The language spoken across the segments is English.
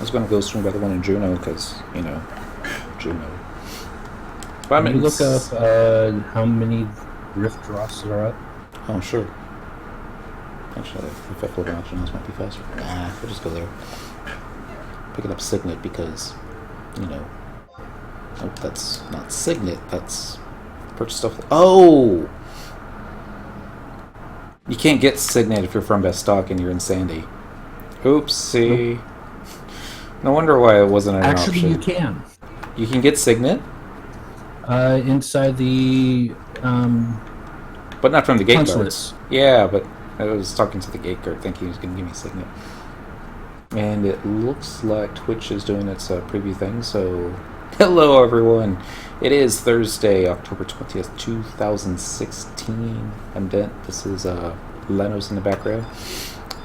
I was going to go swing by the one in Juneau because, you know, Juneau. Can you look up how many Rift Dross are up? Oh, sure. Actually, if I flip an option, this might be faster. Nah, we'll just go there. Picking up Signet because, you know... Nope, that's not Signet. That's... Purchase stuff... Oh! You can't get Signet if you're from Best Stock and you're in Sandy. Oopsie. Nope. No wonder why it wasn't an option. Actually, you can. You can get Signet? Inside the... but not from the gate consulates. guards. Yeah, but I was talking to the gate guard thinking he was going to give me Signet. And it looks like Twitch is doing its preview thing, so... Hello, everyone. It is Thursday, October 20th, 2016. I'm Dent. This is Lenos in the background.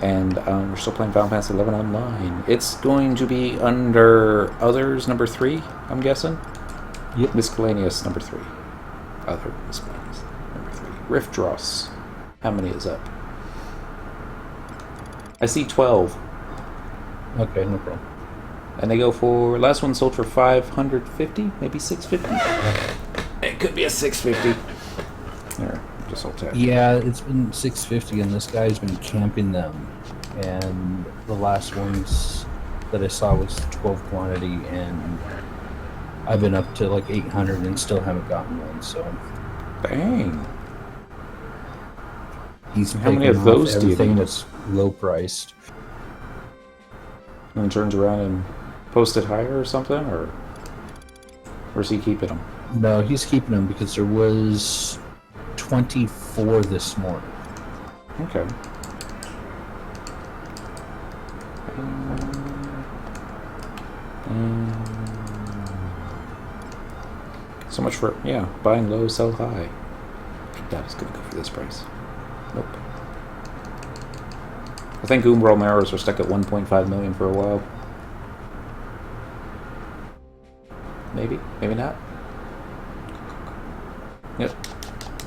And we're still playing Final Fantasy XI Online. It's going to be under Others, number 3, I'm guessing? Yep. Miscellaneous, number 3. Other Miscellaneous, number 3. Rift Dross. How many is up? I see 12. Okay, no problem. And they go for... Last one sold for 550, maybe 650. It could be a 650. There, just hold tight. Yeah, it's been 650, and this guy's been camping them. And the last ones that I saw was 12 quantity, and I've been up to like 800 and still haven't gotten one. So, dang. He's how many of those do you everything need? that's low priced. And then turns around and posts it higher or something, or is he keeping them? No, he's keeping them because there was 24 this morning. Okay. So much for, yeah, buying low, sell high. That is going to go for this price. Nope. I think Umbral Marrows were stuck at 1.5 million for a while. Maybe, maybe not. Yep.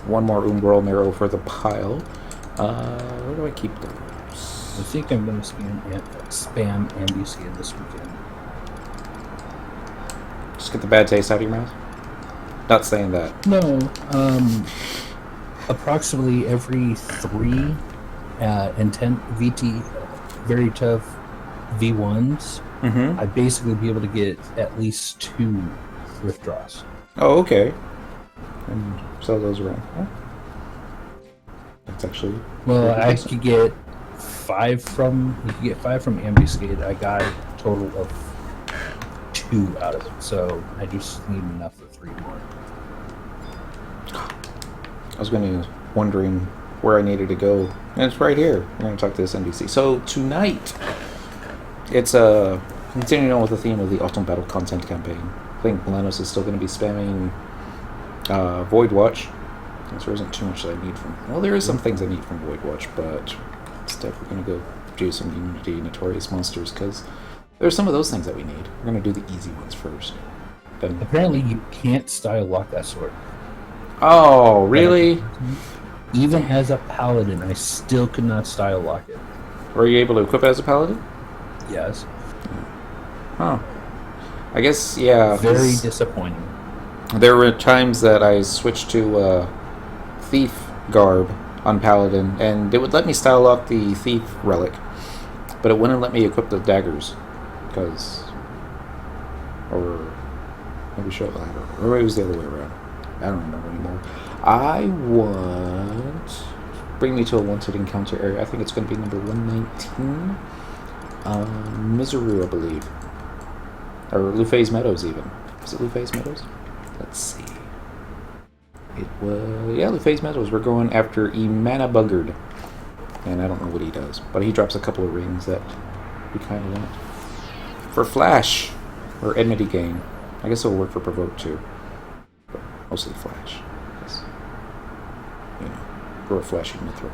One more Umbral Marrow for the pile. Where do I keep those? I think I'm going to spam NBC this weekend. Just get the bad taste out of your mouth? Not saying that. No, approximately every 3 intent VT very tough V1s, I'd basically be able to get at least 2 Rift Dross. Oh, okay. And sell those around. Huh? That's actually... Well, I could get 5 from... You could get 5 from Ambuscade. I got a total of 2 out of it, so I just need enough for 3 more. I was wondering where I needed to go, and it's right here. We're going to talk to this NBC. So tonight, it's continuing on with the theme of the Autumn Battle content campaign. I think Lenos is still going to be spamming Void Watch. There isn't too much that I need from... Well, there is some things I need from Void Watch, but instead we're going to go do some Unity Notorious Monsters, because there's some of those things that we need. We're going to do the easy ones first. Then... Apparently you can't style lock that sword. Oh, really? Even as a paladin, I still could not style lock it. Were you able to equip as a paladin? Yes. Huh. I guess, yeah. Very disappointing. There were times that I switched to Thief garb on Paladin, and it would let me style lock the Thief relic, but it wouldn't let me equip the daggers, because... Or... Maybe show it later. Or maybe it was the other way around. I don't remember anymore. I want... Bring me to a wanted encounter area. I think it's going to be number 119. Miseru, I believe. Or Lufay's Meadows, even. Is it Lufay's Meadows? Let's see. It was... Yeah, Lufay's Meadows. We're going after Imana Buggard. And I don't know what he does. But he drops a couple of rings that we kind of want. For Flash. Or Enmity Gain. I guess it'll work for Provoke, too. But mostly Flash. Because, you know, we're a flashy Mithril.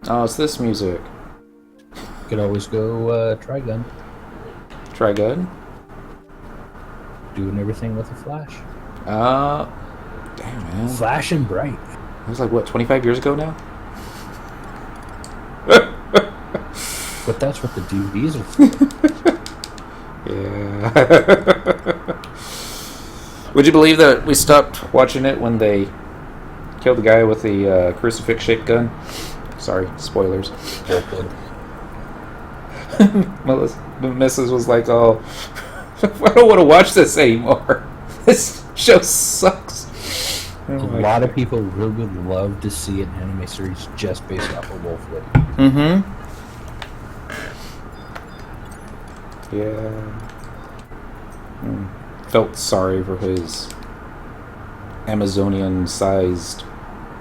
Oh, it's this music. Could always go Trigun. Trigun? Doing everything with a flash. Damn, man. Flash and bright. It was like, what, 25 years ago now? But that's what the DVDs are for. Would you believe that we stopped watching it when they killed the guy with the crucifix-shaped gun? Sorry, spoilers. Melissa, the missus was like, "Oh, I don't want to watch this anymore. This show sucks." A lot of people really would love to see an anime series just based off of Wolf Lady. Mm-hmm. Yeah. Felt sorry for his Amazonian-sized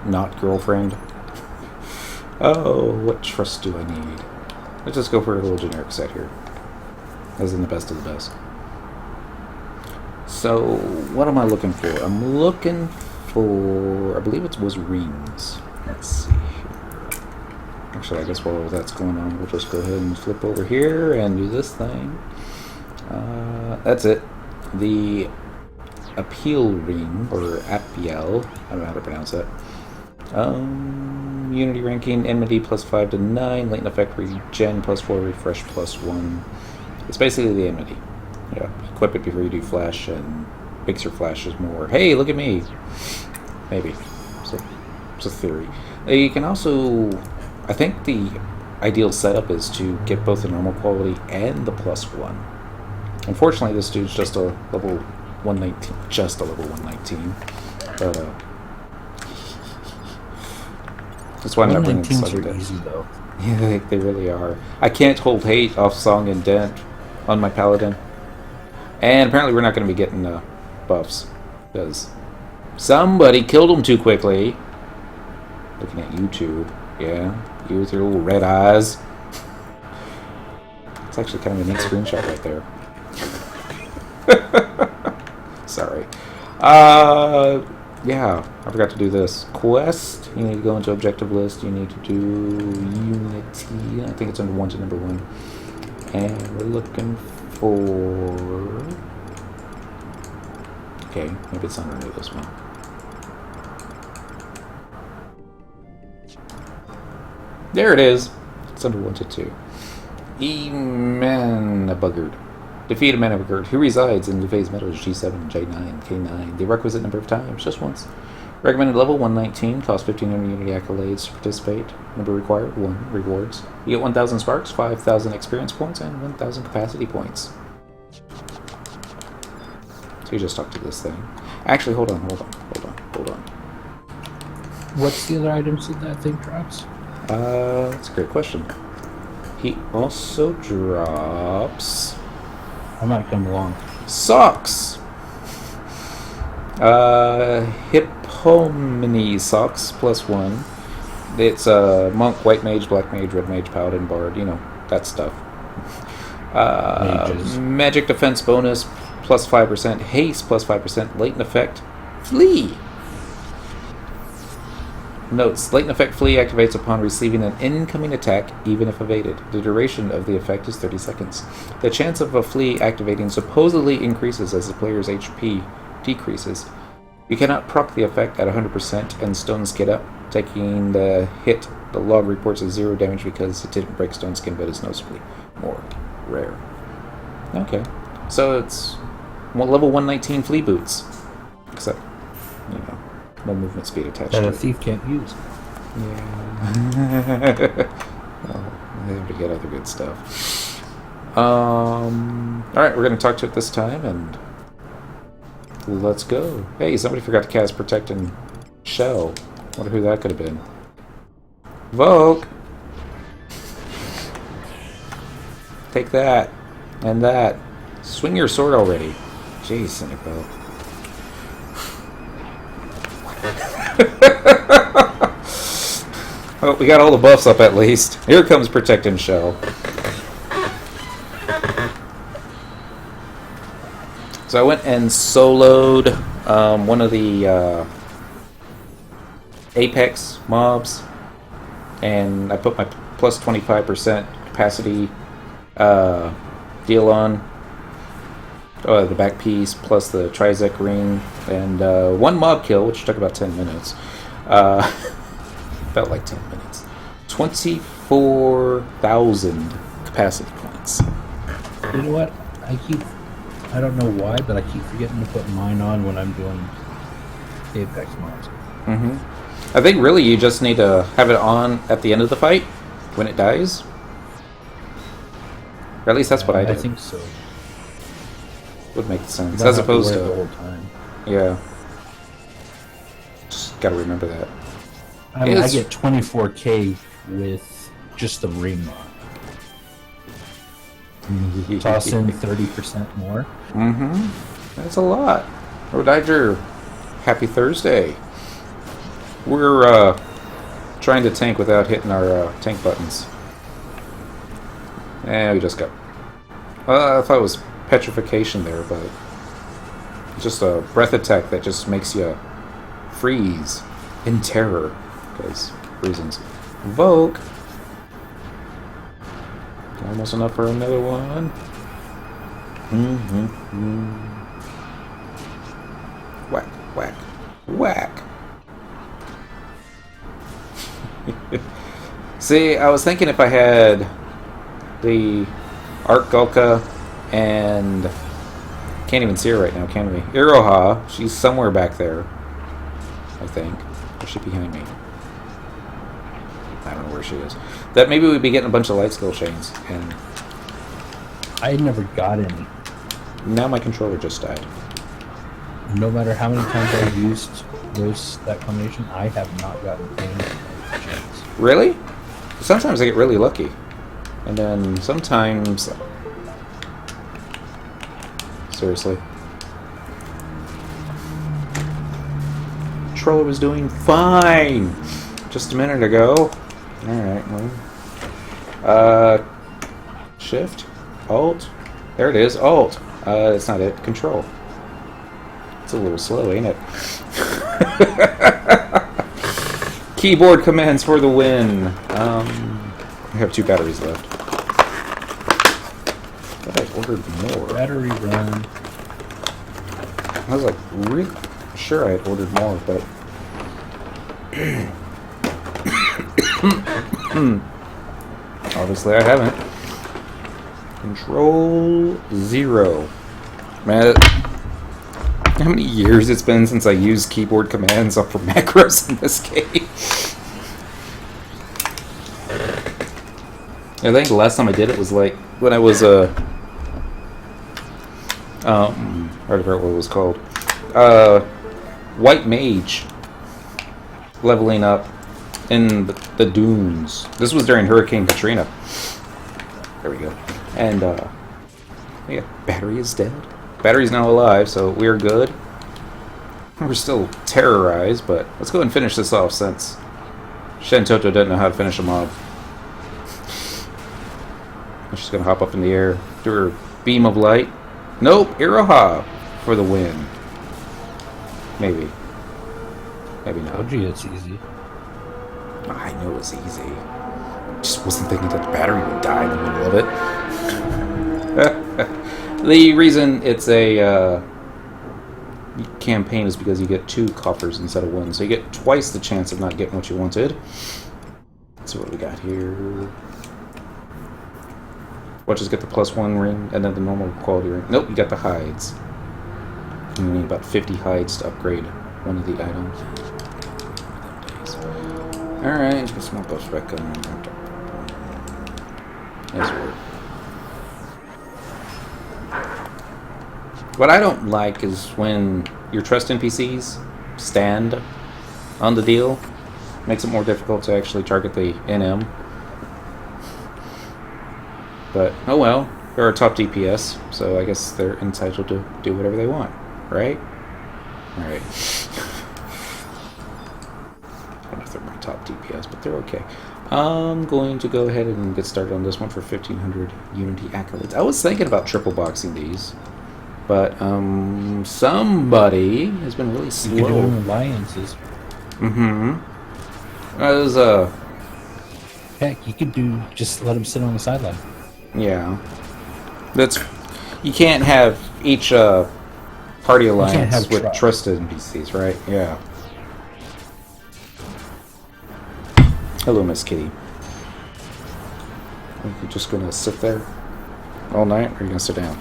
not girlfriend. Oh, what trust do I need? Let's just go for a little generic set here. As in the best of the best. So, what am I looking for? I'm looking for... I believe it was rings. Let's see here. Actually, I guess while that's going on, we'll just go ahead and flip over here and do this thing. That's it. The appeal ring, or appeal, I don't know how to pronounce that. Unity ranking, enmity +5 to 9, latent effect regen +4, refresh +1. It's basically the enmity. Yeah, equip it before you do flash, and makes your flashes more. Hey, look at me! Maybe. It's a theory. You can also... I think the ideal setup is to get both the normal quality and the +1. Unfortunately, this dude's just a level 119. Just a level 119. But, that's why I'm not bringing slugger are easy, though. Yeah, they really are. I can't hold hate off Song and Dent on my Paladin. And apparently we're not going to be getting buffs. Because somebody killed him too quickly. Looking at YouTube. Yeah, you with your little red eyes. It's actually kind of a neat screenshot right there. Sorry. Yeah, I forgot to do this. Quest, you need to go into objective list. You need to do Unity. I think it's under 1 to number 1. And we're looking for... Okay, maybe it's under this one. There it is. It's under 1 to 2. Emanabuggard. Defeat a Manabuggard who resides in Phase Meadows G7, J9, K9. The requisite number of times, just once. Recommended level 119, cost 1500 Unity accolades to participate. Number required, 1. Rewards. You get 1000 sparks, 5000 experience points, and 1000 capacity points. So you just talk to this thing. Actually, hold on. What's the other items that thing drops? That's a great question. He also drops... I might come along. Socks! Hippomene socks, +1. It's monk, white mage, black mage, red mage, paladin, bard, you know, that stuff. Magic defense bonus, +5%. Haste, +5%. Latent effect, flee! Notes, latent effect flee activates upon receiving an incoming attack, even if evaded. The duration of the effect is 30 seconds. The chance of a flee activating supposedly increases as the player's HP decreases. You cannot proc the effect at 100% and Stone Skin up. Taking the hit, the log reports as 0 damage because it didn't break Stone Skin, but is noticeably more rare. Okay, so it's level 119 flea boots. Except, you know, no movement speed attached that to a it. thief can't use. Yeah. Well, they have to get other good stuff. Alright, we're going to talk to it this time, and let's go. Hey, somebody forgot to cast Protect and Shell. Wonder who that could have been. Volk! Take that. And that. Swing your sword already. Jeez, Cyndaquil. Oh, we got all the buffs up at least. Here comes Protect and Shell. So I went and soloed one of the Apex mobs, and I put my plus 25% capacity deal on the back piece, plus the Trizec ring, and one mob kill, which took about 10 minutes. Felt like 10 minutes. 24,000 capacity points. You know what? I don't know why, but I keep forgetting to put mine on when I'm doing Apex mods. I think really you just need to have it on at the end of the fight when it dies. Or at least that's what I did. I think so. Would make sense. You don't As have opposed to to... wear it the whole time. Yeah. Just gotta remember that. I mean, I get 24K with just the ring on. Toss in 30% more. That's a lot. Rodiger, happy Thursday. We're trying to tank without hitting our tank buttons. And we just got... I thought it was petrification there, but... just a breath attack that just makes you freeze in terror. Because reasons. Invoke. Almost enough for another one. Whack, whack, whack. See, I was thinking if I had the Art Gulka and... can't even see her right now, can we? Iroha, she's somewhere back there, I think. Or is she behind me? I don't know where she is. That maybe we'd be getting a bunch of light skill chains, and I never got any. now my controller just died. No matter how many times I've used that combination, I have not gotten any chains. Really? Sometimes I get really lucky, and then sometimes... seriously. Controller was doing fine just a minute ago. Alright, well. Shift? Alt? There it is, Alt. That's not it. Control. It's a little slow, ain't it? Keyboard commands for the win. I have 2 batteries left. I thought I ordered more. Battery run. I was like, really sure I had ordered more, but... obviously I haven't. Control 0. Man, how many years it's been since I used keyboard commands for macros in this game? I think the last time I did it was like when I was I forgot what it was called. White Mage. Leveling up in the dunes. This was during Hurricane Katrina. There we go. And yeah, battery is dead. Battery's now alive, so we're good. We're still terrorized, but let's go and finish this off since Shentoto doesn't know how to finish a mob. She's gonna hop up in the air, do her beam of light. Nope, Iroha for the win. Maybe. Maybe not. Told you it's easy. I know it's easy. Just wasn't thinking that the battery would die in the middle of it. The reason it's a campaign is because you get 2 coffers instead of 1, so you get twice the chance of not getting what you wanted. Let's see what we got here. We'll just get the +1 ring and then the normal quality ring. Nope, you got the hides. You need about 50 hides to upgrade one of the items. Alright, get some more buffs back on. That's weird. What I don't like is when your trust NPCs stand on the deal. Makes it more difficult to actually target the NM. But, oh well, they're a top DPS, so I guess they're entitled to do whatever they want, right? Alright. I don't know if they're my top DPS, but they're okay. I'm going to go ahead and get started on this one for 1500 Unity accolades. I was thinking about triple boxing these, but somebody has been really slow. You can do alliances. Heck, you could do just let them sit on the sideline. Yeah, that's you can't have each party alliance with trusted NPCs, right? Yeah. Hello, Miss Kitty. Are you just gonna sit there all night, or are you gonna sit down?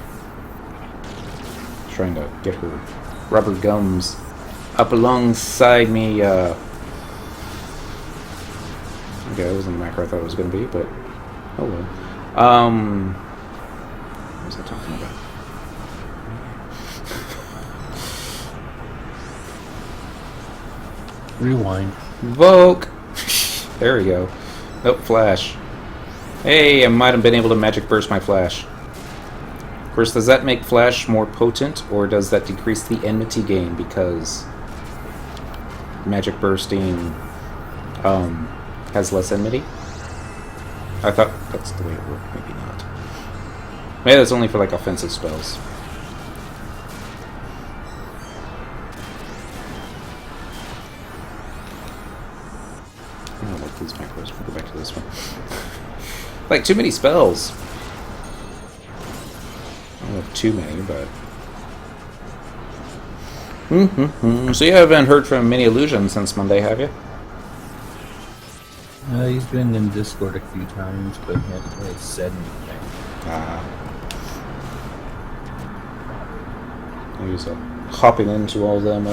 Trying to get her rubber gums up alongside me. Okay, that wasn't the macro I thought it was going to be, but oh well. What was I talking about? Rewind. Vogue! There we go. Nope, flash. Hey, I might have been able to magic burst my flash. Of course, does that make flash more potent, or does that decrease the enmity gain because magic bursting has less enmity? I thought that's the way it worked. Maybe not. Maybe that's only for like offensive spells. I don't like these macros. We'll go back to this one. Like, too many spells. I don't have too many, but... So you haven't heard from Mini Illusion since Monday, have you? He's been in Discord a few times, but he hasn't really said anything. He's hopping into all them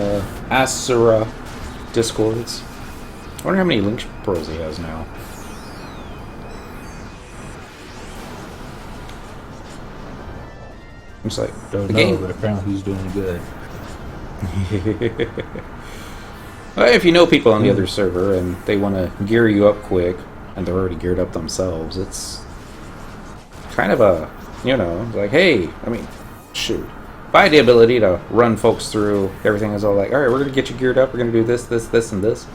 Asura Discords. I wonder how many Link Pros he has now. It's like Don't the know, game. but apparently he's doing good. Well, if you know people on the other server and they want to gear you up quick, and they're already geared up themselves, it's kind of a, you know, like, hey, I mean, shoot. If I had the ability to run folks through everything, is all like, alright, we're going to get you geared up, we're going to do this, this, this, and this.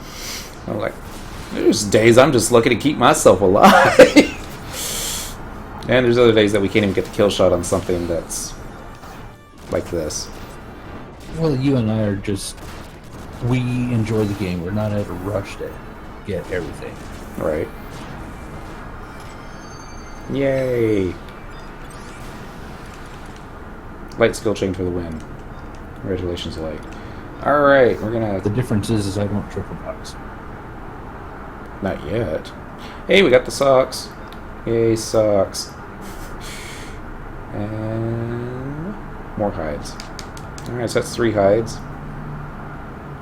I'm like, there's days I'm just lucky to keep myself alive. And there's other days that we can't even get the kill shot on something that's like this. Well, you and I are just... We enjoy the game. We're not at a rush to get everything. Right. Yay. Light skill change for the win. Congratulations, Light. Alright, we're gonna... The difference is I don't triple box. Not yet. Hey, we got the socks. Yay, socks. And... more hides. Alright, so that's 3 hides.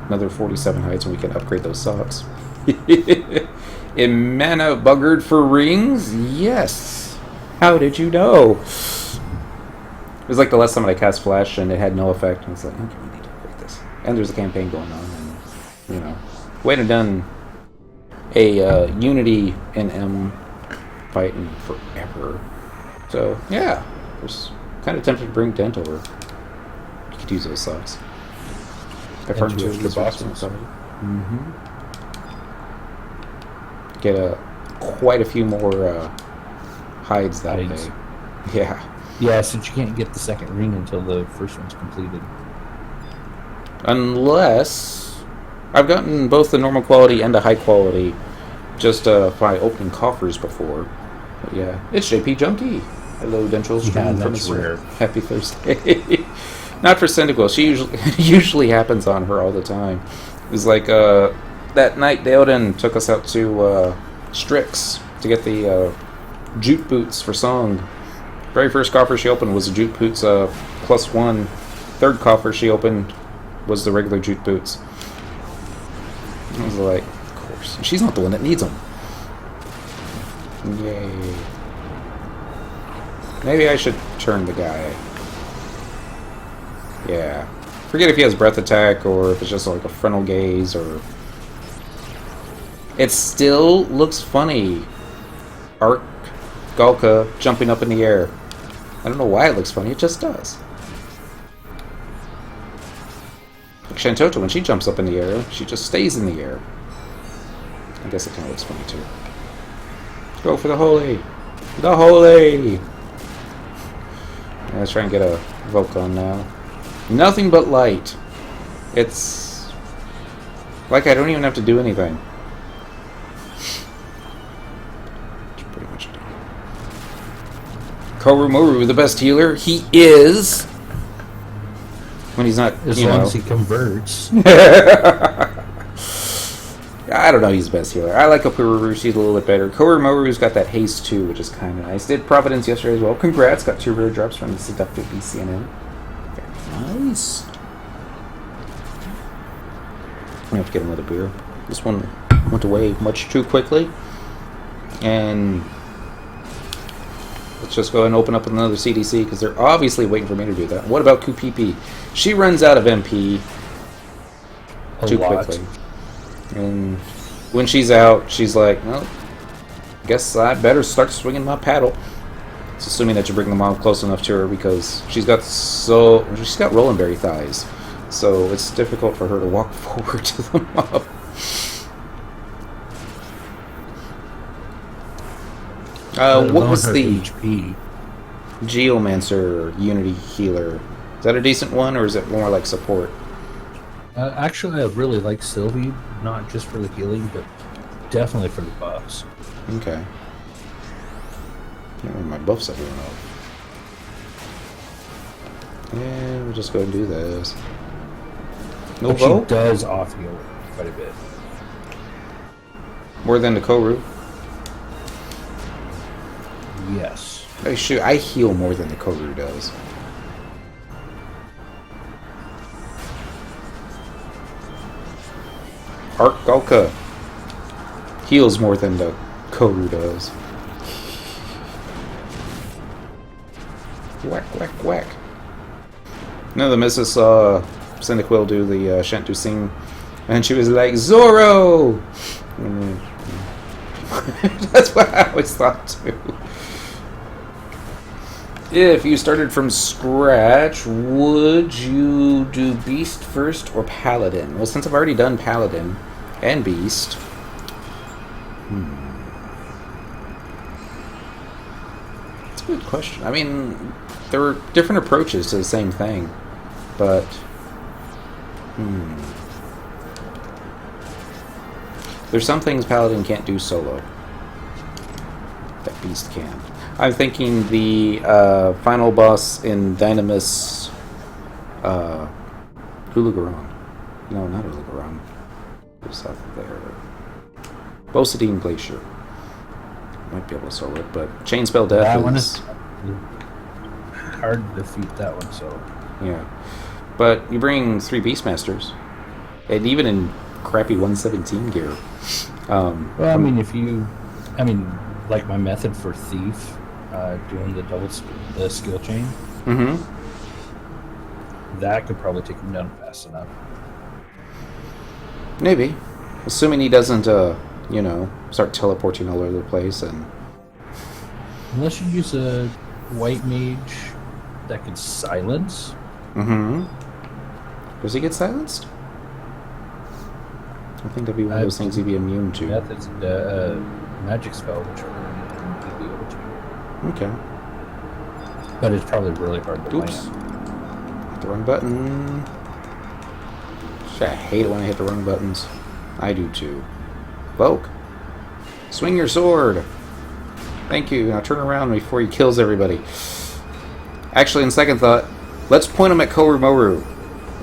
Another 47 hides, and we can upgrade those socks. In mana buggered for rings? Yes! How did you know? It was like the last time I cast Flash, and it had no effect, and it's like, okay, we need to upgrade this. And there's a campaign going on, and, you know. We hadn't done a Unity NM fight in forever. So, yeah. I was kind of tempted to bring Dent over. You could use those socks. I farmed 2 extra boxes. Get quite a few more hides that day. Yeah. Yeah, since you can't get the second ring until the first one's completed. Unless I've gotten both the normal quality and the high quality just by opening coffers before. But yeah, it's JP Junkie. Hello, Dentrals. Yeah, that's rare. Happy Thursday. Not for Cyndaquil. She usually happens on her all the time. It was like that night Deodan took us out to Strix to get the jute boots for Song. Very first coffer she opened was the jute boots +1. Third coffer she opened was the regular jute boots. I was like, of course. She's not the one that needs them. Yay. Maybe I should turn the guy. Yeah. Forget if he has breath attack or if it's just like a frontal gaze or... It still looks funny. Arc Galka jumping up in the air. I don't know why it looks funny, it just does. Like Shantota, when she jumps up in the air, she just stays in the air. I guess it kind of looks funny too. Go for the holy! The holy! Let's try and get a Volcon now. Nothing but light. It's like I don't even have to do anything. It's pretty much done. Korumoru, the best healer. He is. When he's not, as long as he converts. I don't know, he's the best healer. I like Korumoru, she's a little bit better. Korumoru's got that haste too, which is kind of nice. Did Providence yesterday as well. Congrats, got 2 rare drops from the seductive BCNN. Very Nice. I have to get another beer. This one went away much too quickly. And let's just go ahead and open up another CDC because they're obviously waiting for me to do that. What about QPP? She runs out of MP too quickly. And when she's out, she's like, well, guess I better start swinging my paddle. It's assuming that you bring the mob close enough to her because she's got rolling berry thighs. So it's difficult for her to walk forward to the mob. What was the HP? Geomancer Unity Healer? Is that a decent one, or is it more like support? Actually, I really like Sylvie, not just for the healing, but definitely for the buffs. Okay. Can't remember my buffs are doing though. Yeah, we'll just go and do this. No But she bow? does off heal quite a bit. More than the Koru? Yes. Oh shoot, I heal more than the Koru does. Arkalka heals more than the Koru does. Whack, whack, whack. No, the missus saw Cyndaquil do the Shantu scene, and she was like, Zorro! That's what I always thought too. If you started from scratch, would you do Beast first or Paladin? Well, since I've already done Paladin and Beast... That's a good question. I mean, there are different approaches to the same thing, but... There's some things Paladin can't do solo that Beast can. I'm thinking the final boss in Dynamis Hulugaron. No, not Hulugaron. Who's out there? Bosadine Glacier. Might be able to solo it, but Chainspell Death That is... one is hard to defeat that one, so... Yeah. But you bring 3 Beastmasters, and even in crappy 117 gear. Well, I mean, like my method for Thief, doing the the skill chain, that could probably take him down fast enough. Maybe. Assuming he doesn't, start teleporting all over the place and... Unless you use a white mage that can silence. Does he get silenced? I think that'd be one of those things he'd be immune to. Methods, magic spell, which would be able to. Okay. But it's probably really hard to Oops. land. Hit the wrong button. I hate it when I hit the wrong buttons. I do too. Vogue. Swing your sword. Thank you. Now turn around before he kills everybody. Actually, in second thought, let's point him at Koru Moru.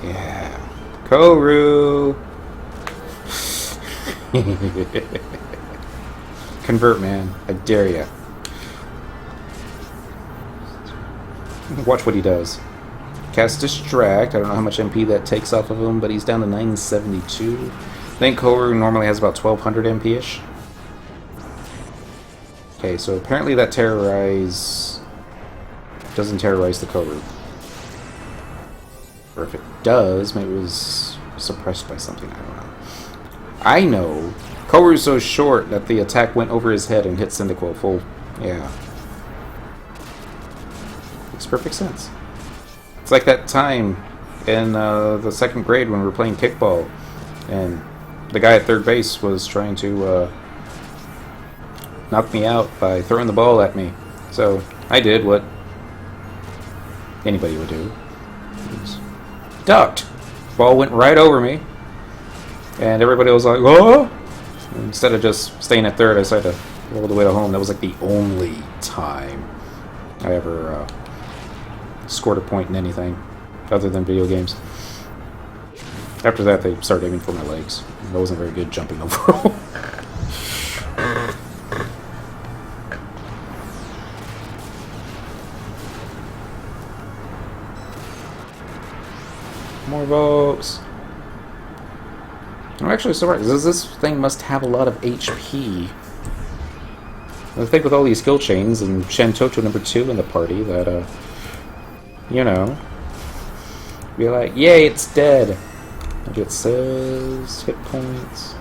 Yeah. Koru. Convert, man. I dare ya. Watch what he does. Cast Distract. I don't know how much MP that takes off of him, but he's down to 972. I think Koru normally has about 1200 MP-ish. Okay, so apparently that doesn't terrorize the Koru. Or if it does, maybe it was suppressed by something, I don't know. I know Koru's so short that the attack went over his head and hit Cyndaquil full. Yeah. Makes perfect sense. It's like that time in the second grade when we were playing kickball, and the guy at third base was trying to knock me out by throwing the ball at me. So I did what anybody would do. Just ducked. Ball went right over me, and everybody was like, "Oh!" Instead of just staying at third, I decided to roll the way to home. That was like the only time I ever scored a point in anything other than video games. After that, they started aiming for my legs. I wasn't very good jumping overall. More votes. I'm actually surprised. This thing must have a lot of HP. I think with all these skill chains and Shantoto number 2 in the party that, you know, be like, yay, it's dead. Maybe it says hit points.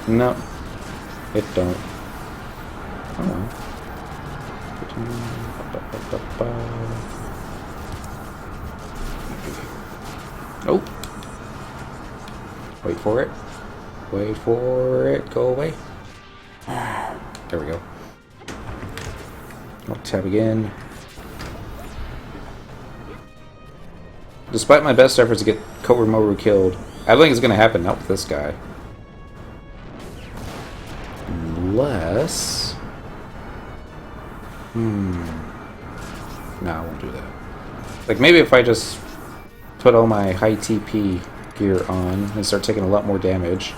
No, it don't. Oh. Oh. Wait for it. Wait for it. Go away. There we go. I'll tab again. Despite my best efforts to get Korumoru killed, I don't think it's going to happen, not with this guy. Unless... No, I won't do that. Like, maybe if I just put all my high TP gear on and start taking a lot more damage.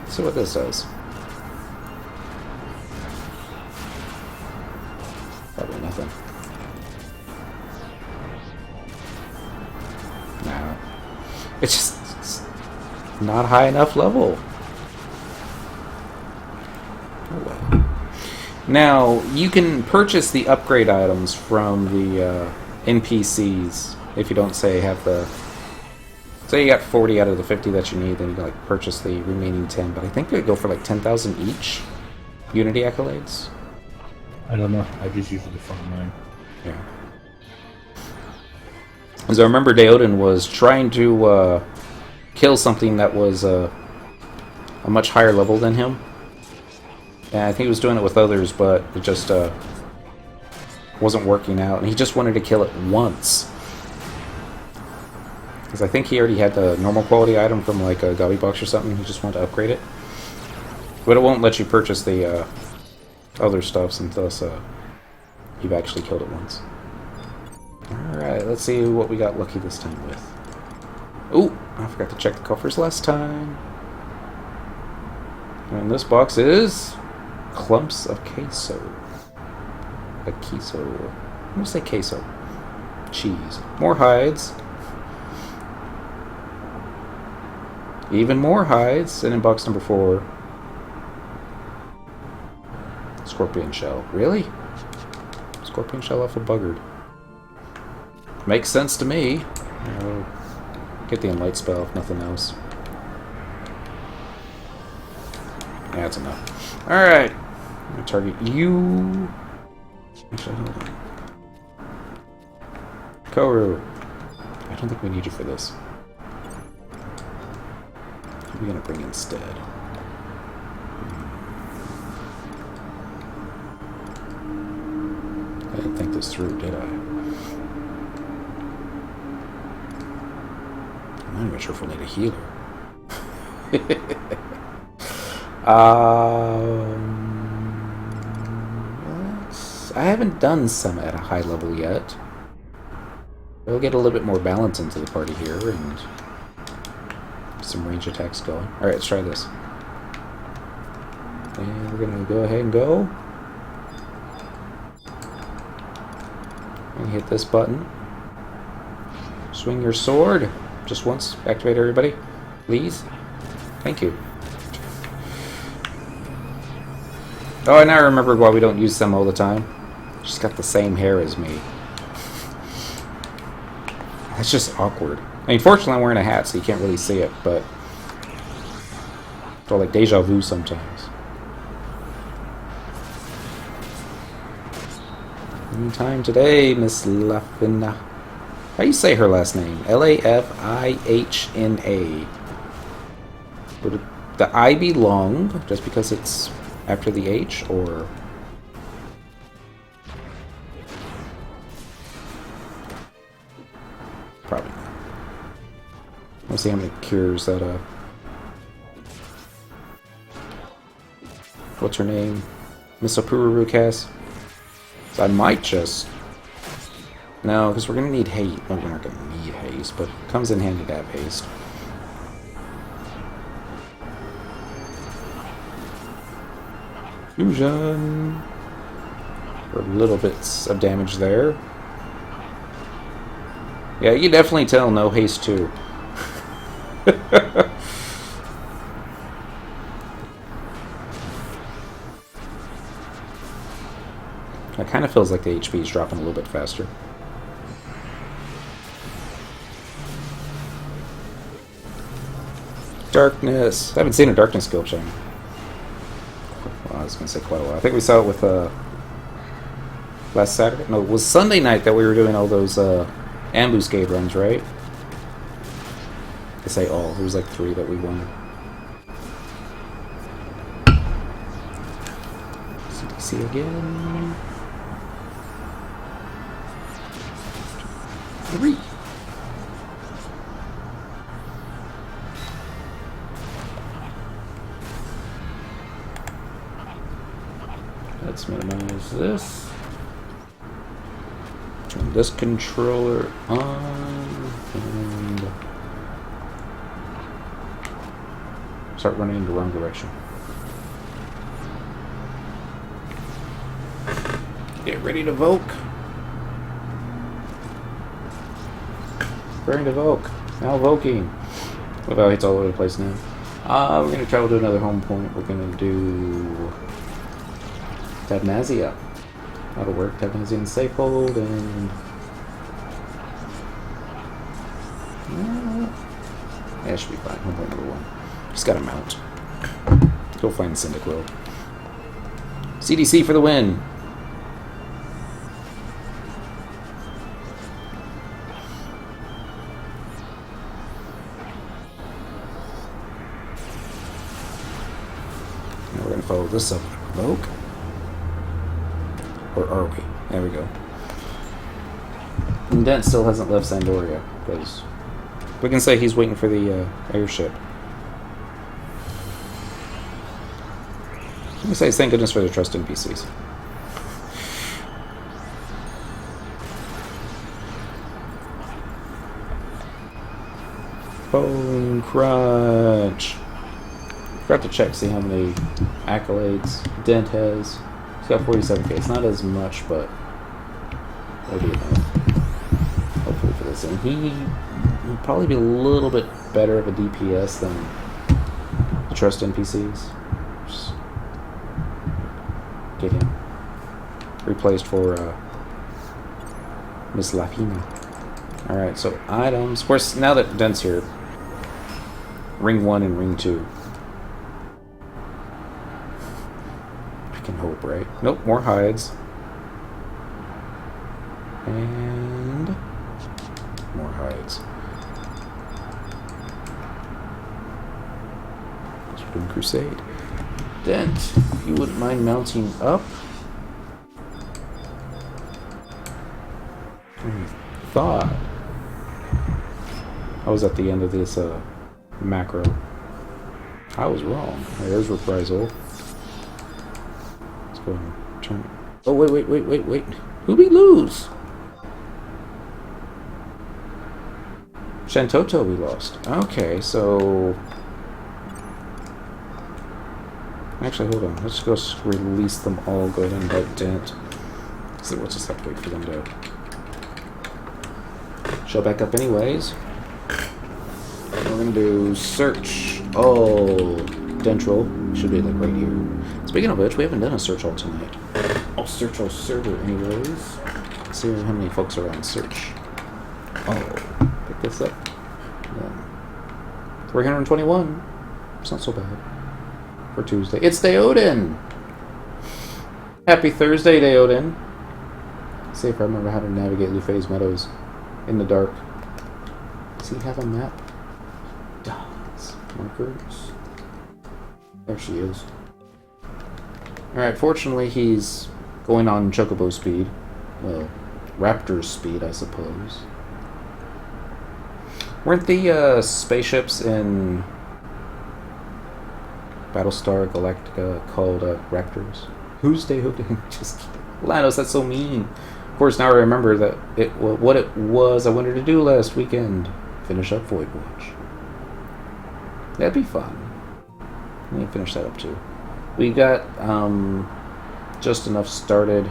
Let's see what this does. Probably nothing. No. It's not high enough level. Oh well. Now, you can purchase the upgrade items from the NPCs if you don't, say, have the... Say you got 40 out of the 50 that you need, then you can, like, purchase the remaining 10. But I think they go for, like, 10,000 each. Unity accolades. I don't know. I just usually farm mine. Yeah. As I remember, Deoden was trying to kill something that was a much higher level than him. And I think he was doing it with others, but it just wasn't working out. And he just wanted to kill it once. Because I think he already had the normal quality item from like a Gobby Box or something. He just wanted to upgrade it. But it won't let you purchase the other stuffs unless you've actually killed it once. Alright, let's see what we got lucky this time with. Ooh, I forgot to check the coffers last time. And this box is clumps of queso. A queso. I'm gonna say queso. Cheese. More hides. Even more hides. And in box number 4, scorpion shell. Really? Scorpion shell off a buggard. Makes sense to me. Get the enlight spell if nothing else. Yeah, that's enough. Alright. I'm gonna target you. Actually, hold on. Koru. I don't think we need you for this. Who are we gonna bring instead? I didn't think this through, did I? I'm not even sure if we'll need a healer. I haven't done some at a high level yet. We'll get a little bit more balance into the party here and some range attacks going. Alright, let's try this. And we're gonna go ahead and go. And hit this button. Swing your sword. Just once. Activate everybody. Please. Thank you. Oh, and I remembered why we don't use them all the time. She's got the same hair as me. That's just awkward. I mean, fortunately I'm wearing a hat, so you can't really see it, but... it's all like deja vu sometimes. Time today, Miss Lafina. How do you say her last name? Lafihna. Would the I be long, just because it's after the H, or... probably not. Let's see how many cures that, what's her name? Miss Opururu cast? So I might just... no, because we're going to need haste. Well, we're not going to need haste, but it comes in handy to have haste. Fusion. For little bits of damage there. Yeah, you definitely tell no haste too. It kind of feels like the HP is dropping a little bit faster. Darkness. I haven't seen a darkness skill chain. Well, I was going to say quite a while. I think we saw it with last Saturday. No, it was Sunday night that we were doing all those ambuscade runs, right? I say all. There was like 3 that we won. CDC again. 3. Let's minimize this. Turn this controller on and start running in the wrong direction. Get ready to voke. Preparing to voke. Now voking. Well, it's all over the place now. We're going to travel to another home point. We're going to do Tabnazia. That'll work. Tabnazia and safe hold and... yeah, it should be fine. Home point number 1. Just got to mount. Go find Cyndaquil. CDC for the win. Now we're going to follow this up with Provoke. Or are we? There we go. And Dent still hasn't left Sandoria, because we can say he's waiting for the airship. Let me say thank goodness for the trust NPCs. Bone Crunch. Forgot to check, see how many accolades Dent has. He's got 47k. It's not as much, but that'll be enough. Hopefully for this. And he would probably be a little bit better of a DPS than the trust NPCs. Just get him replaced for Miss Lafina. Alright, so items. Of course, now that Dent's here, Ring 1 and Ring 2. Can hope, right? Nope, more hides. And more hides. Let's do Crusade. Dent, if you wouldn't mind mounting up. I thought I was at the end of this macro. I was wrong. There's reprisal. Go ahead and turn. Oh, wait. Who'd we lose? Shantoto we lost. Okay, so... actually, hold on. Let's go release them all. Go ahead and invite Dent. So we'll just have to wait for them to show back up anyways. We're going to do search. Oh, Dentral. Should be like right here. Speaking of which, we haven't done a search all tonight. I'll search our server anyways. Let's see how many folks are on search. Oh, pick this up. 321. It's not so bad for Tuesday. It's Deoden! Happy Thursday, Deoden. See if I remember how to navigate Lufay's Meadows in the dark. Does he have a map? Dots. Markers. There she is. Alright, fortunately he's going on Chocobo speed. Well, Raptor speed, I suppose. Weren't the spaceships in Battlestar Galactica called Raptors? Who's Deoden? Just kidding. Lanos, that's so mean. Of course, now I remember that what it was I wanted to do last weekend. Finish up Void Watch. That'd be fun. Let me finish that up too. We got just enough started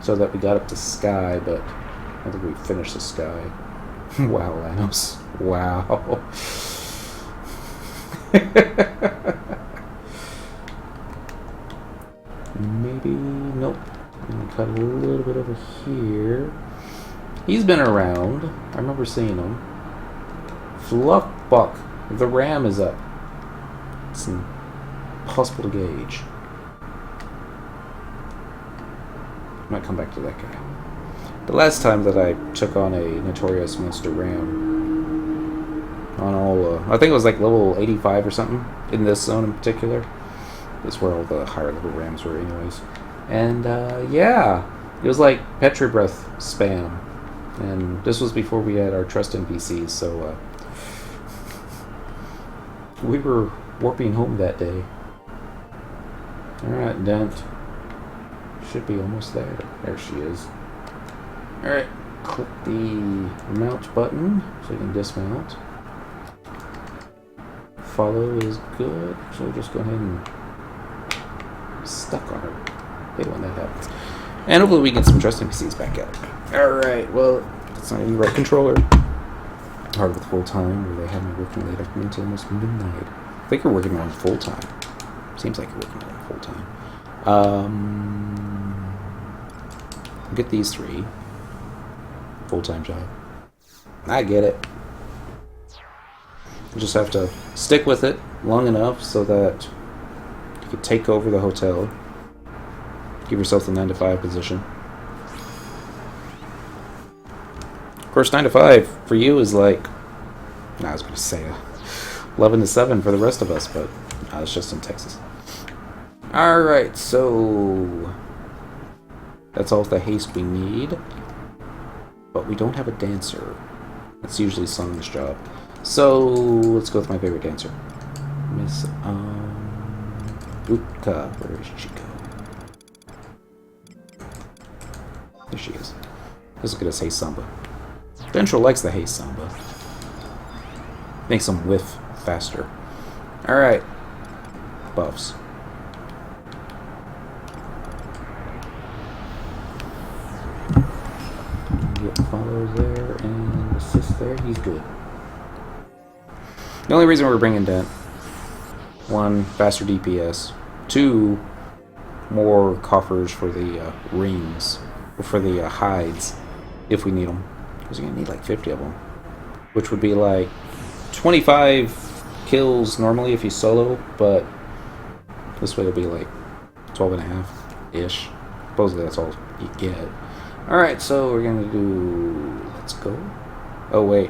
so that we got up to Sky, but I don't think we finished the Sky. Wow, Lanos. Wow. Maybe, nope. I'm gonna cut a little bit over here. He's been around. I remember seeing him. Fluffbuck. The ram is up. It's impossible to gauge. Might come back to that guy. The last time that I took on a Notorious Monster ram, on all, I think it was like level 85 or something, in this zone in particular. That's where all the higher level rams were anyways. And, yeah, it was like Petri Breath spam. And this was before we had our trust NPCs, so, we were warping home that day. Alright, Dent. Should be almost there. There she is. Alright, click the mount button so you can dismount. Follow is good. So we'll just go ahead and stuck on her. Hate when that happens. And hopefully we get some trust NPCs back out. Alright, well, that's not any right controller. Hard with full time, where they have me working late afternoon until almost midnight. I think you're working on full time. Seems like you're working on full time. Get these 3. Full-time job. I get it. You just have to stick with it long enough so that you can take over the hotel. Give yourself the 9-to-5 position. Of course, 9 to 5 for you is like, I was going to say 11 to 7 for the rest of us, but it's just in Texas. Alright, so that's all the haste we need. But we don't have a dancer. That's usually Song's job. So let's go with my favorite dancer. Miss Uka. Where is she go? There she is. Let's look at this haste samba. Ventral likes the haste samba. Makes them whiff faster. Alright. Buffs. Get follows there and assist there. He's good. The only reason we're bringing Dent, 1, faster DPS, 2, more coffers for the rings, or for the hides, if we need them. Because you're going to need like 50 of them. Which would be like 25 kills normally if you solo, but this way it'll be like 12.5-ish. Supposedly that's all you get. Alright, so we're gonna do... Let's go. Oh, wait.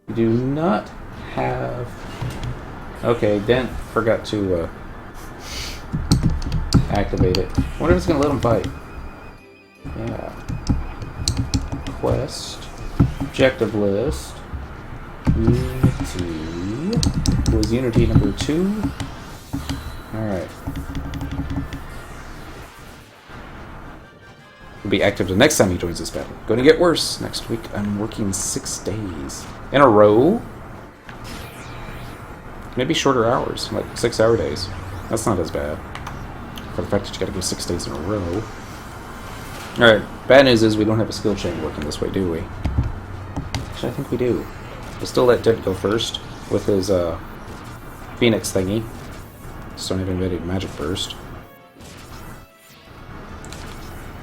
We do not have... Okay, Dent forgot to activate it. I wonder if it's gonna let him fight. Yeah. Quest. Objective list. Unity. Was Unity number 2? Alright. Will be active the next time he joins this battle. Going to get worse. Next week I'm working 6 days. In a row? Maybe shorter hours. Like 6-hour days. That's not as bad. For the fact that you gotta go 6 days in a row. Alright, bad news is we don't have a skill chain working this way, do we? Actually, I think we do. We'll still let Dent go first with his Phoenix thingy. Just don't have anybody to Magic Burst.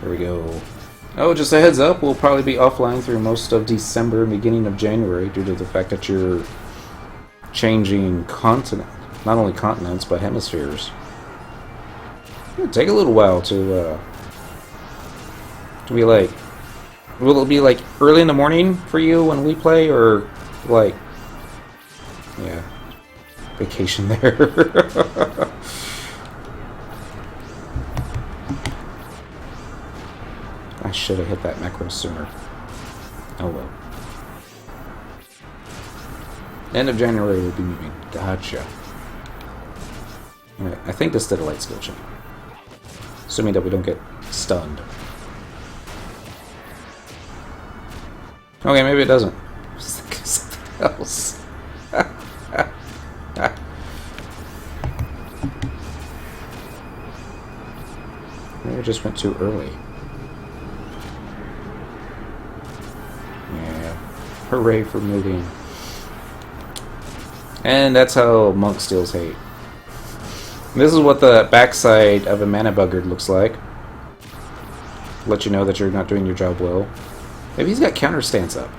There we go. Oh, just a heads up, we'll probably be offline through most of December and beginning of January due to the fact that you're changing continent. Not only continents, but hemispheres. It'll take a little while to be like... Will it be like early in the morning for you when we play, or like... Yeah. Vacation there. I should have hit that macro sooner. Oh well. End of January we'll be moving. Gotcha. Alright, I think this did a light skill chain. Assuming that we don't get stunned. Okay, maybe it doesn't. Just think of something else. Maybe I just went too early. Hooray for moving. And that's how monk steals hate. This is what the backside of a mana buggard looks like. Let you know that you're not doing your job well. Maybe he's got counter stance up.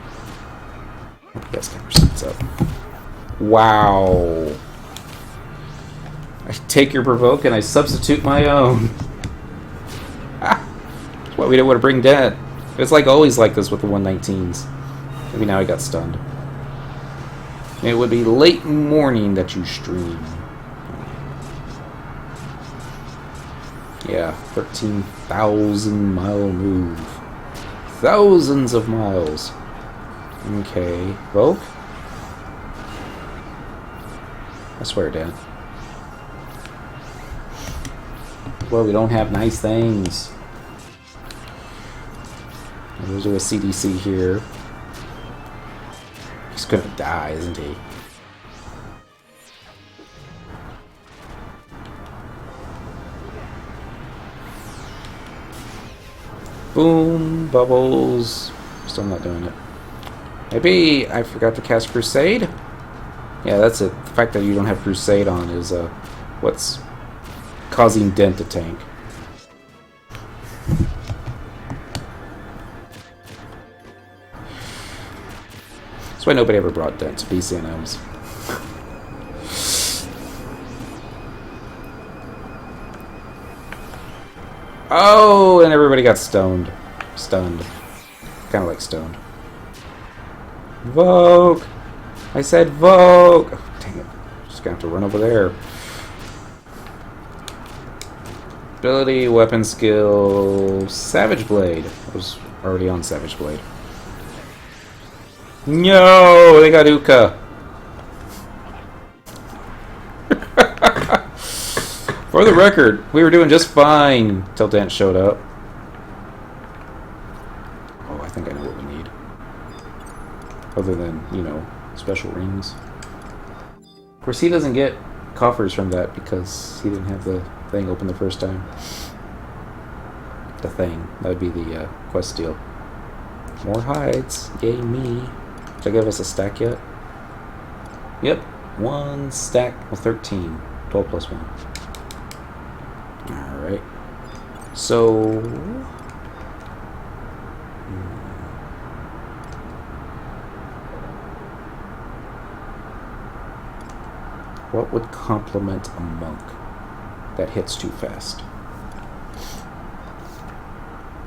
He has counter stance up. Wow. I take your provoke and I substitute my own. Ah, that's why we didn't want to bring dent. It's like always like this with the 119s. Maybe now I got stunned. It would be late morning that you stream. Yeah, 13,000 mile move. Thousands of miles. Okay, Vogue? I swear, Dan. Well, we don't have nice things. We'll do a CDC here. He's gonna die, isn't he? Boom, bubbles. Still not doing it. Maybe I forgot to cast Crusade? Yeah, that's it. The fact that you don't have Crusade on is what's causing Dent to tank. That's why nobody ever brought Dent to BCNMs. Oh, and everybody got stoned. Stunned. Kind of like stoned. Vogue! I said Vogue! Oh, dang it. Just gonna have to run over there. Ability, weapon skill, Savage Blade. I was already on Savage Blade. No! They got Uka! For the record, we were doing just fine till Dent showed up. Oh, I think I know what we need. Other than, you know, special rings. Of course, he doesn't get coffers from that because he didn't have the thing open the first time. The thing. That would be the quest deal. More hides. Yay me. Did I give us a stack yet? Yep. One stack. Well, 13. 12 plus 1. Alright. So... what would complement a monk that hits too fast?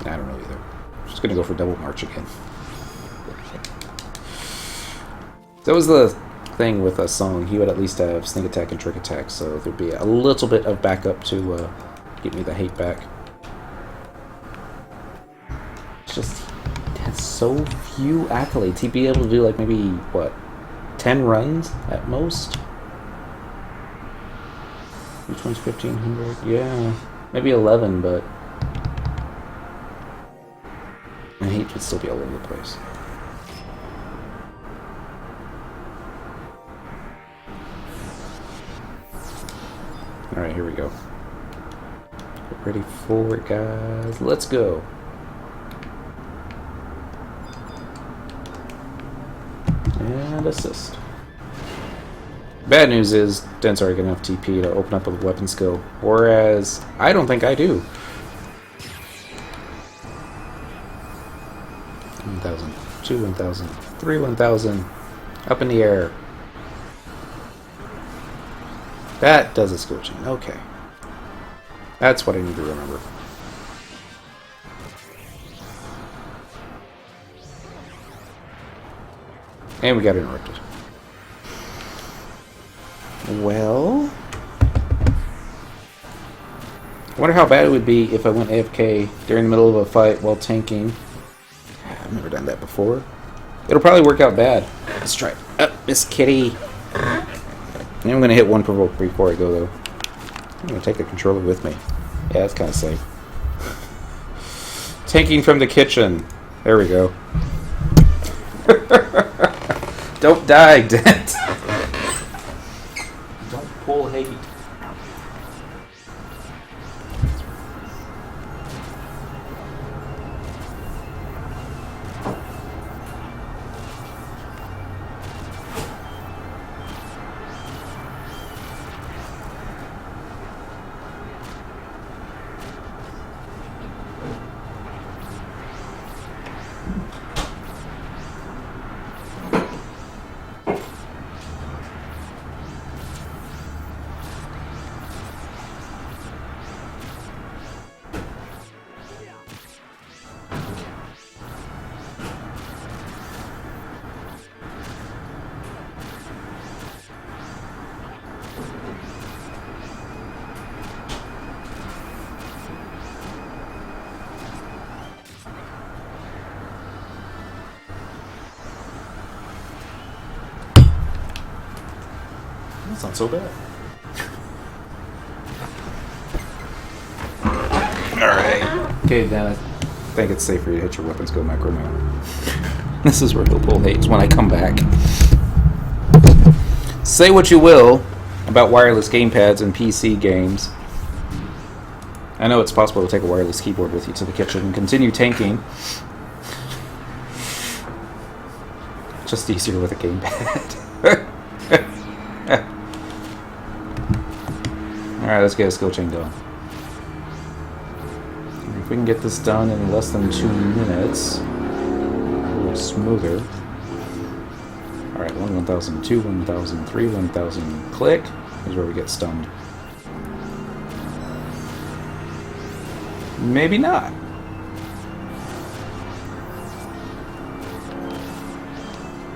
I don't know either. I'm just gonna go for double march again. That was the thing with a song. He would at least have sneak attack and trick attack, so there'd be a little bit of backup to get me the hate back. It's just, he has so few accolades. He'd be able to do like maybe, what, 10 runs at most? Which one's 1,500? Yeah, maybe 11, but my hate would still be all over the place. Alright, here we go. Get ready for it, guys. Let's go. And assist. Bad news is, Dent's already got enough TP to open up a weapon skill, whereas I don't think I do. 1,000, 2 1,000, 3 1,000, up in the air. That does a skill chain. Okay. That's what I need to remember. And we got interrupted. Well... I wonder how bad it would be if I went AFK during the middle of a fight while tanking. I've never done that before. It'll probably work out bad. Let's try it. Up, Miss Kitty! I'm going to hit one provoke before I go, though. I'm going to take the controller with me. Yeah, that's kind of safe. Tanking from the kitchen. There we go. Don't die, Dent. Don't pull hate. It's not so bad. Alright. Okay, then I think it's safe for you to hit your weapon skill macro now. This is where he'll pull hates when I come back. Say what you will about wireless gamepads and PC games. I know it's possible to take a wireless keyboard with you to the kitchen and continue tanking. Just easier with a gamepad. Alright, let's get a skill chain going. If we can get this done in less than 2 minutes, a little smoother. Alright, 1,000, 2, 1,000, 3, 1,000, click. Here's where we get stunned. Maybe not.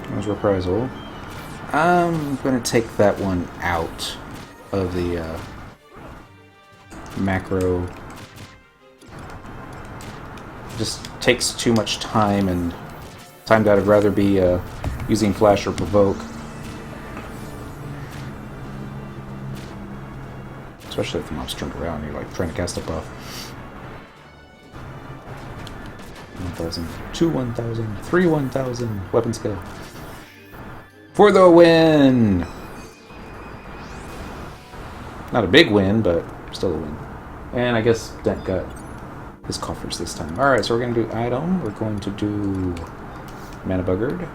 There's reprisal. I'm going to take that one out of the macro. It just takes too much time, and time that I'd rather be using flash or provoke. Especially if the mob's turned around and you're like trying to cast a buff. 1,000, 2, 1,000, 3, 1,000. Weapon skill. For the win! Not a big win, but still a win. And I guess Dent got his coffers this time. Alright, so we're going to do item. We're going to do Mana Buggard.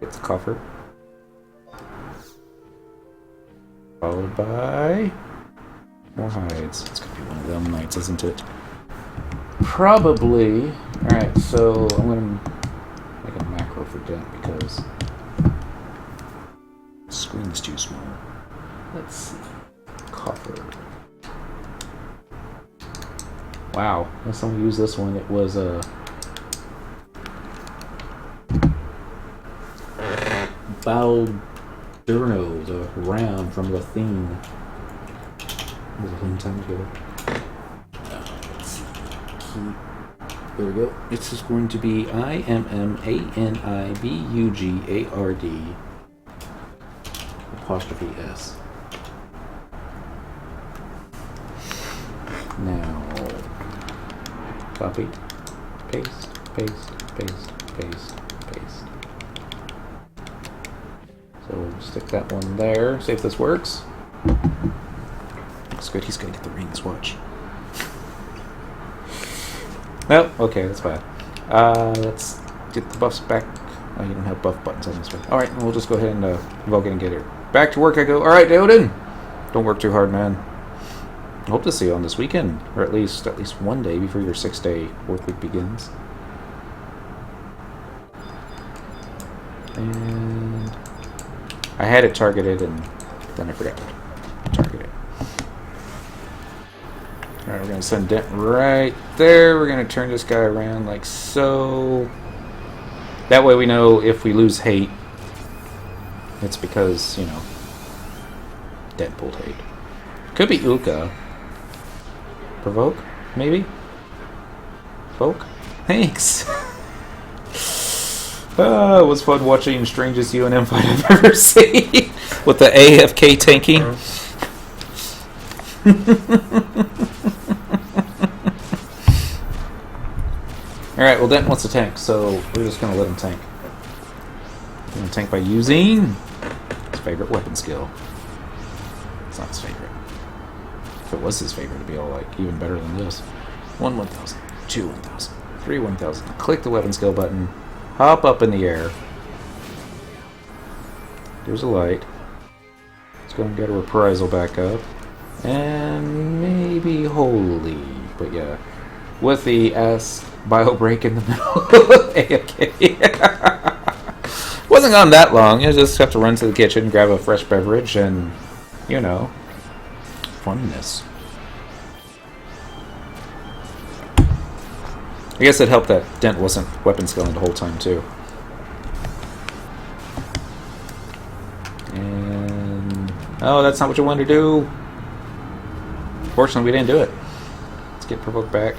Get the coffer. Followed by more hides. It's going to be one of them nights, isn't it? Probably. Alright, so I'm going to make a macro for Dent because the screen's too small. Let's see. Coffer. Wow. Last time we used this one, it was a Baldurno, the ram from Lathine. It was a long time ago. Let's see. There we go. This is going to be IMMANIBUGARD apostrophe S. Now, copy, paste, paste, paste, paste, paste. So we'll stick that one there. See if this works. Looks good. He's gonna get the rings. Watch. Nope. Okay, that's bad. Let's get the buffs back. Oh, you don't have buff buttons on this one. All right, we'll just go ahead and invoke it and get it. Back to work I go. All right, Odin. Don't work too hard, man. I hope to see you on this weekend, or at least one day before your 6-day work week begins. And I had it targeted, and then I forgot to target it. Alright, we're going to send Dent right there. We're going to turn this guy around like so. That way we know if we lose hate, it's because, you know, Dent pulled hate. Could be Uka. Provoke? Maybe? Poke? Thanks! It was fun watching strangest UNM fight I've ever seen. With the AFK tanking. Alright, well Dent wants to tank, so we're just going to let him tank. We're going to tank by using his favorite weapon skill. It's not his favorite. If it was his favorite, it'd be all like even better than this. 1, 1,000, 2, 1,000, 3, 1,000. Click the weapon skill button. Hop up in the air. There's a light. Let's go and get a reprisal back up. And maybe holy. But yeah. With the S bio break in the middle. AFK. Wasn't gone that long. You just have to run to the kitchen, grab a fresh beverage, and, you know, funness. I guess it helped that Dent wasn't weapon skilling the whole time, too. And... oh, that's not what you wanted to do. Fortunately, we didn't do it. Let's get provoked back.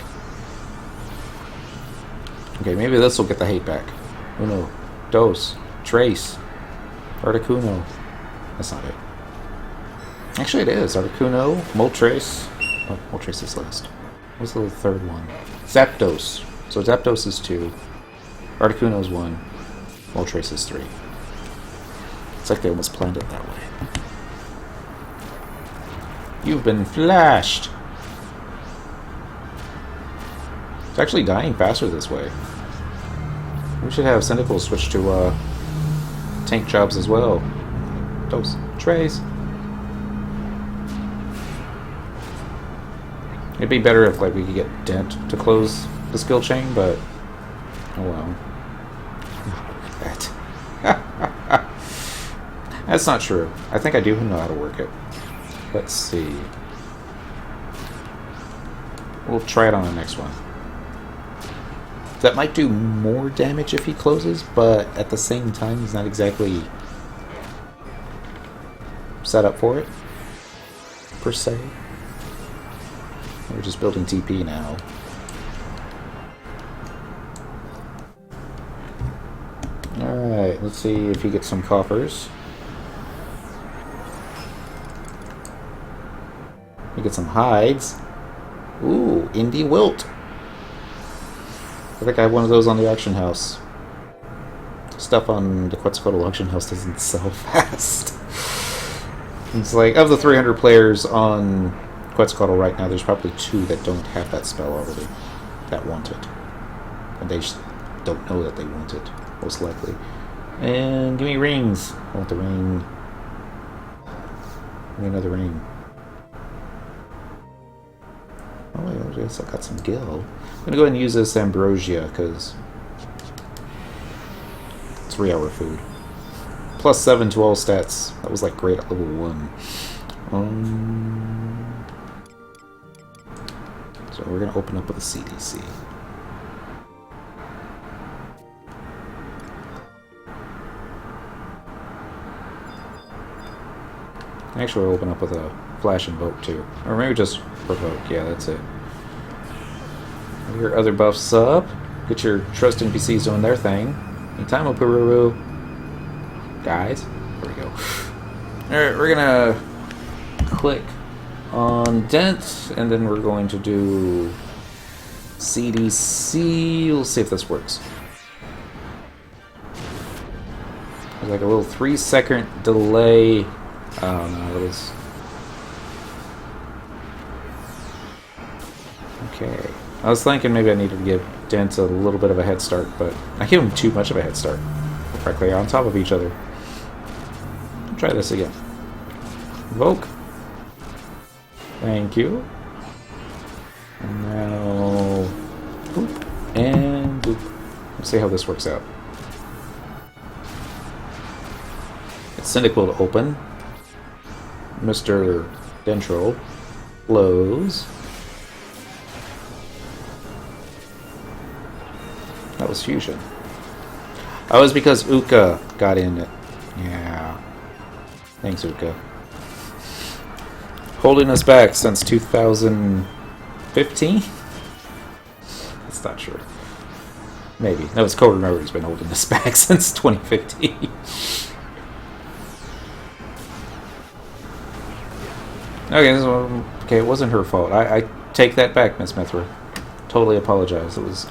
Okay, maybe this will get the hate back. Uno, dos, tres, articuno. That's not it. Actually, it is. Articuno, Moltres. Oh, Moltres is last. What's the third one? Zapdos. So Zapdos is 2. Articuno is 1. Moltres is 3. It's like they almost planned it that way. You've been flashed! It's actually dying faster this way. We should have Cyndaquil switch to tank jobs as well. Those trays. It'd be better if like we could get Dent to close the skill chain, but oh well. That. That's not true. I think I do know how to work it. Let's see. We'll try it on the next one. That might do more damage if he closes, but at the same time, he's not exactly set up for it, per se. We're just building TP now. Alright, let's see if he gets some coffers. We get some hides. Ooh, Indie Wilt. I think I have one of those on the auction house. Stuff on the Quetzalcoatl auction house doesn't sell fast. It's like, of the 300 players on Quetzalcoatl right now, there's probably 2 that don't have that spell already, that want it. And they just don't know that they want it, most likely. And give me rings. I want the ring. Give me another ring. Oh, wait, I guess I got some gil. I'm going to go ahead and use this ambrosia, because it's 3-hour food. Plus 7 to all stats. That was like great at level 1. So we're going to open up with a CDC. Actually, we'll open up with a flash invoke too. Or maybe just provoke. Yeah, that's it. Your other buffs up. Get your trust NPCs doing their thing. Anytime, Opururu. Guys. There we go. Alright, we're gonna click on Dent, and then we're going to do CDC. We'll see if this works. There's like a little 3-second delay. Oh no, it was... Okay. I was thinking maybe I needed to give Dent a little bit of a head start, but I gave him too much of a head start. They're practically on top of each other. I'll try this again. Invoke. Thank you. And now... Boop. And boop. Let's see how this works out. It's Cyndaquil to open. Mr. Dentral blows. That was fusion. That was because Uka got in it. Yeah. Thanks, Uka. Holding us back since 2015? That's not true. Maybe. No, it's Code Memory's been holding us back since 2015. Okay, it wasn't her fault. I take that back, Miss Mithra. Totally apologize. It was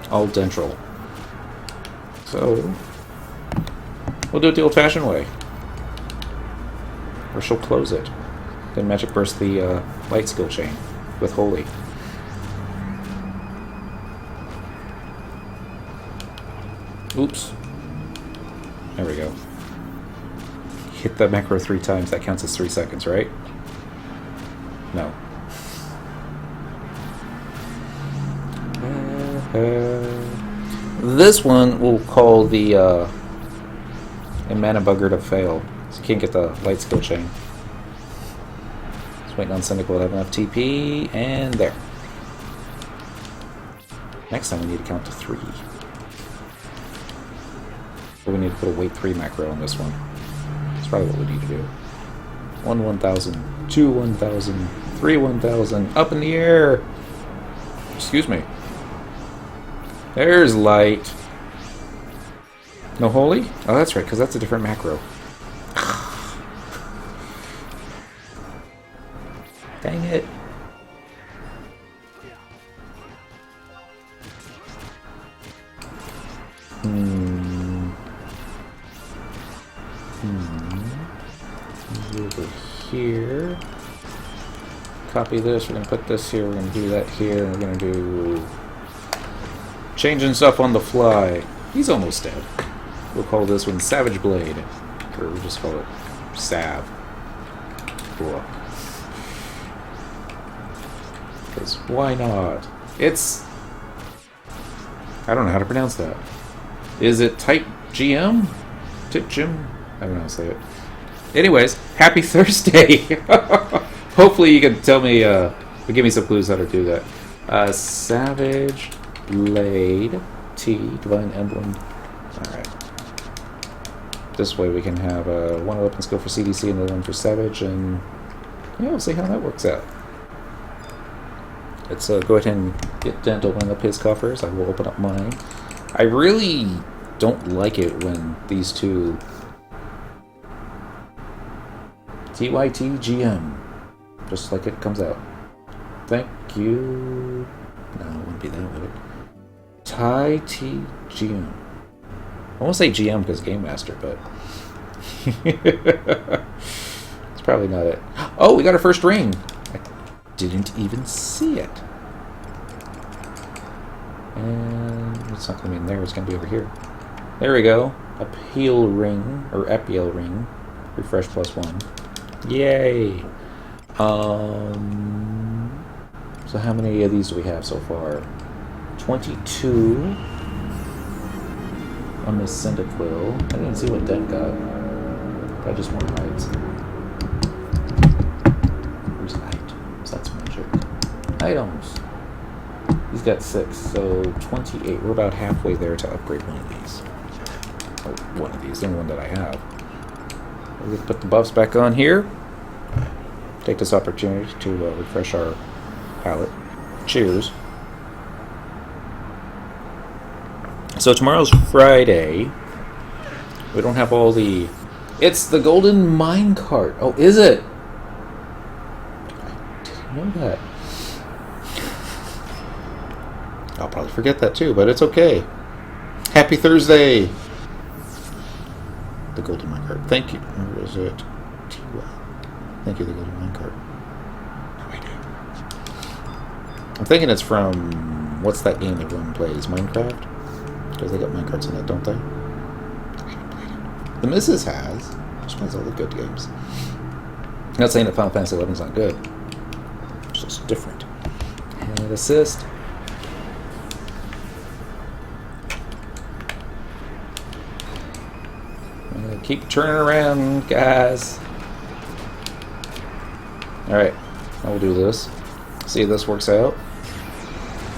all Dentral. So, we'll do it the old-fashioned way. Or she'll close it. Then Magic Burst the light skill chain with Holy. Oops. There we go. Hit that macro 3 times. That counts as 3 seconds, right? No. This one we'll call the Mana Bugger to fail. So you can't get the light skill chain. Just waiting on Cyndaquil to have enough TP, and there. Next time we need to count to 3. So we need to put a wait 3 macro on this one. That's probably what we need to do. 1 1000, 2 1000, 3 1000, up in the air! Excuse me. There's light. No holy? Oh, that's right, because that's a different macro. Over here. Copy this. We're going to put this here. We're going to do that here. We're going to do... changing stuff on the fly. He's almost dead. We'll call this one Savage Blade. Or we'll just call it Sav. Cool. Because why not? It's... I don't know how to pronounce that. Is it type GM? Tip Jim? I don't know how to say it. Anyways, happy Thursday! Hopefully you can tell me, give me some clues how to do that. Savage Blade T, Divine Emblem. Alright. This way we can have one weapon skill for CDC and the other one for Savage, and yeah, we'll see how that works out. Let's go ahead and get Dent opening up his coffers. I will open up mine. I really don't like it when these two... TYTGM. Just like it comes out. Thank you... No, it wouldn't be that, would it? TYTGM. I won't say GM because Game Master, but... it's probably not it. Oh, we got our first ring! Didn't even see it. And it's not going to be in there, it's going to be over here. There we go. Appeal ring, or Epiel ring. Refresh +1. Yay! So how many of these do we have so far? 22 on this Cyndaquil. I didn't see what Dent got. I just want heights. Where's items? That's magic. Items. He's got 6, so 28. We're about halfway there to upgrade one of these. Oh, one of these, the only one that I have. We're going to put the buffs back on here. Take this opportunity to refresh our palette. Cheers. So tomorrow's Friday. We don't have all the... It's the golden minecart. Oh, is it? I didn't know that. I'll probably forget that too, but it's okay. Happy Thursday. The golden minecart. Thank you. Where is it? Thank you, the golden minecart. No idea. I'm thinking it's from... What's that game everyone plays? Minecraft? Because they got minecarts in it, don't they? I haven't played it. The Missus has. She plays all the good games. I'm not saying that Final Fantasy XI's not good. It's just different. And assist. I'm gonna keep turning around, guys. Alright, I will do this. See if this works out.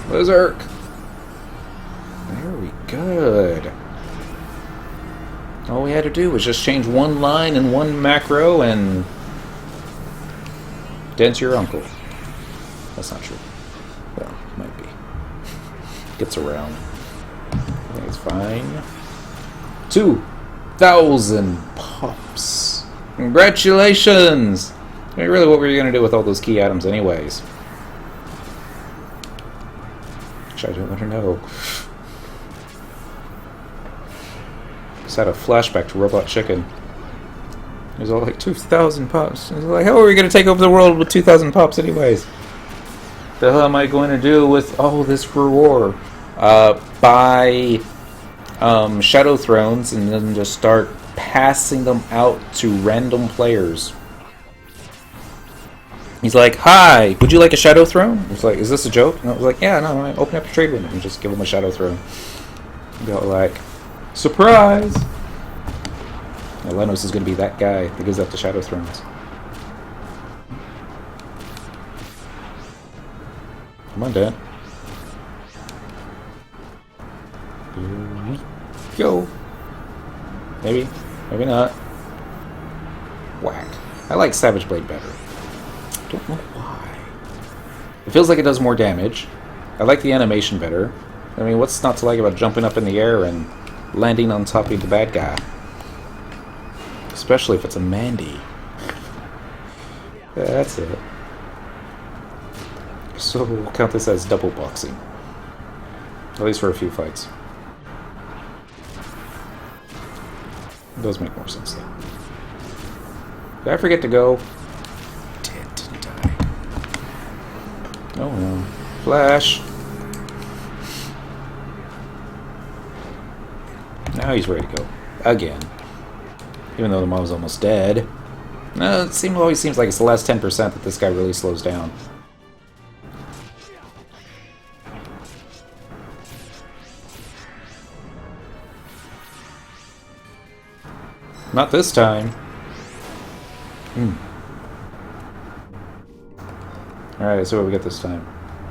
Berserk! Very good. All we had to do was just change one line and one macro and... Dent's your uncle. That's not true. Well, might be. Gets around. I think it's fine. 2,000 pops. Congratulations! I mean, really, what were you going to do with all those key items anyways? Actually, I don't want to know. Just had a flashback to Robot Chicken. It was all like 2,000 pops. I was like, how are we going to take over the world with 2,000 pops anyways? The hell am I going to do with all this reward? Buy Shadow Thrones and then just start passing them out to random players. He's like, hi, would you like a Shadow Throne? I was like, is this a joke? And I was like, yeah, no, I open up a trade window and just give him a Shadow Throne. Go like, surprise! Now, Lenos is going to be that guy that gives out the Shadow Thrones. Come on, Dan. Here we go. Maybe, maybe not. Whack. I like Savage Blade better. Don't know why. It feels like it does more damage. I like the animation better. I mean, what's not to like about jumping up in the air and landing on top of the bad guy? Especially if it's a Mandy. Yeah, that's it. So we'll count this as double boxing. At least for a few fights. It does make more sense though. Did I forget to go? Didn't I? Oh no. Flash! Now he's ready to go. Again. Even though the mob's almost dead. No, it always seems like it's the last 10% that this guy really slows down. Not this time. Alright, so what we get this time?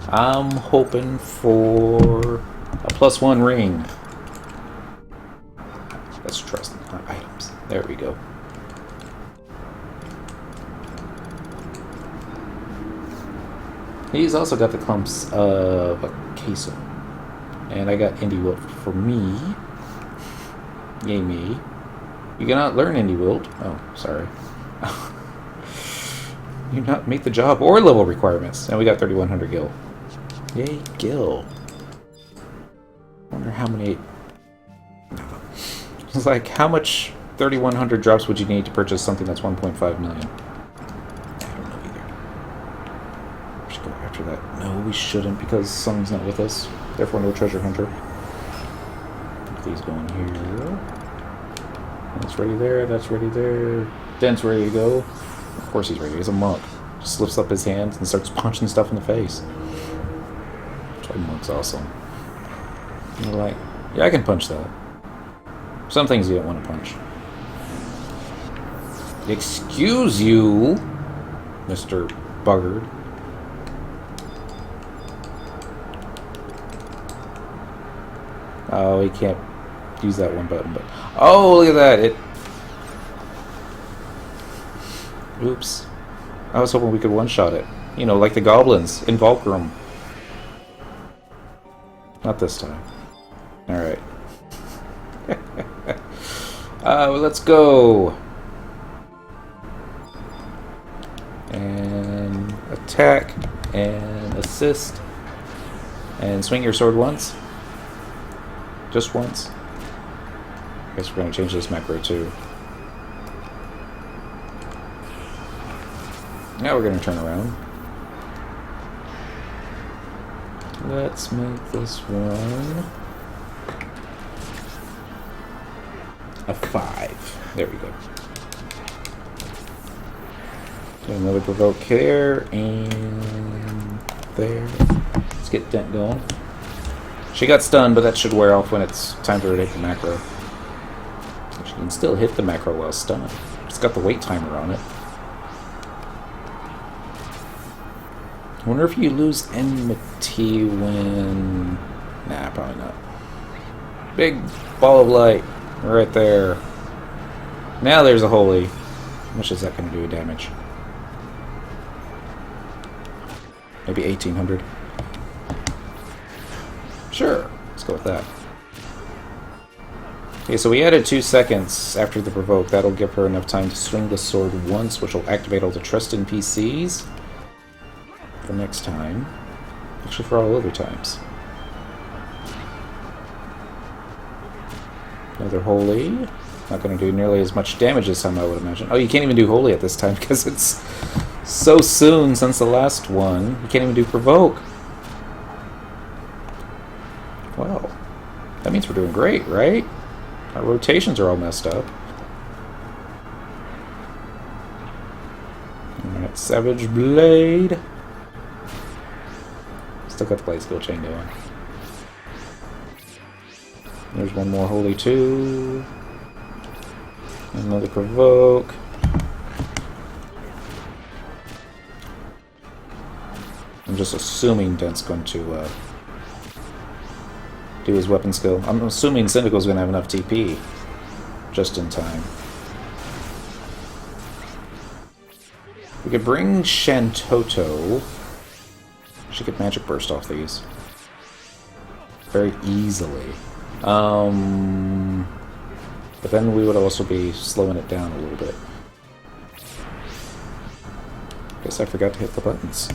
I'm hoping for a +1 ring. Let's trust items. There we go. He's also got the clumps of a queso. And I got indie wilt for me. Yay me. You cannot learn indie wilt. Oh, sorry. You not meet the job or level requirements. And we got 3100 gil. Yay, gil. Wonder how many... It's like, how much 3100 drops would you need to purchase something that's 1.5 million? I don't know either. We should go after that. No, we shouldn't, because something's not with us. Therefore, no treasure hunter. Keep these going here. That's ready there, that's ready there. Dent's ready to go. Of course he's ready. He's a monk. Just lifts up his hands and starts punching stuff in the face. That's why monk's awesome. And they're like, yeah, I can punch that. Some things you don't want to punch. Excuse you, Mr. Buggard. Oh, he can't use that one button, but... Oh, look at that! It... Oops. I was hoping we could one-shot it. You know, like the goblins in Volcrum. Not this time. Alright. Well, let's go! And attack, and assist, and swing your sword once. Just once. I guess we're going to change this macro too. Now we're going to turn around. Let's make this one a 5. There we go. So another provoke there and there. Let's get Dent going. She got stunned, but that should wear off when it's time for her to hit the macro. So she can still hit the macro while stunned. It's got the wait timer on it. I wonder if you lose enmity when... Nah, probably not. Big ball of light. Right there. Now there's a holy. How much is that going to do damage? Maybe 1800. Sure. Let's go with that. Okay, so we added 2 seconds after the provoke. That'll give her enough time to swing the sword once, which will activate all the trust NPCs for next time. Actually, for all other times. Another holy. Not going to do nearly as much damage this time, I would imagine. Oh, you can't even do holy at this time because it's so soon since the last one. You can't even do provoke. Well, that means we're doing great, right? Our rotations are all messed up. Alright, Savage Blade. Still got the blade skill chain going. There's one more holy too. Another provoke. I'm just assuming Dent's going to do his weapon skill. I'm assuming Cyndaquil's going to have enough TP just in time. We could bring Shantoto. She could magic burst off these very easily. But then we would also be slowing it down a little bit. Guess I forgot to hit the buttons.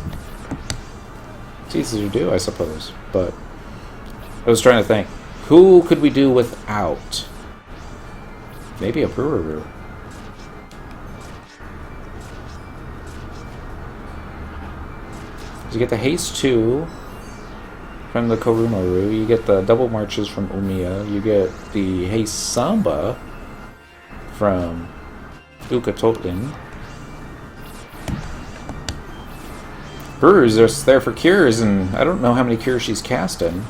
It's easy to do, I suppose, but I was trying to think, who could we do without? Maybe a Pururu. You get the Haste 2 from the Korumaru, you get the Double Marches from Umiya, you get the Haste Samba from Ukatotlin. Pururu's just there for cures, and I don't know how many cures she's casting.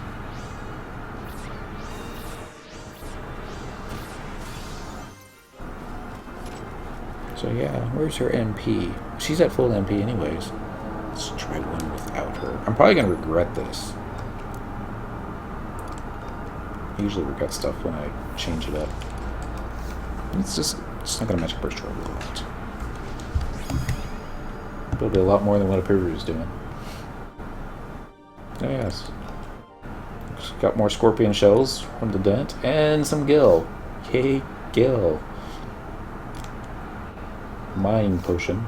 So yeah, where's her MP? She's at full MP anyways. Let's try one without her. I'm probably going to regret this. I usually regret stuff when I change it up. It's not going to Magic Burst roll a lot. It'll be a lot more than what a Pururu's doing. Oh yes. Got more Scorpion Shells from the Dent, and some Gil. Yay, Gil. Mind Potion.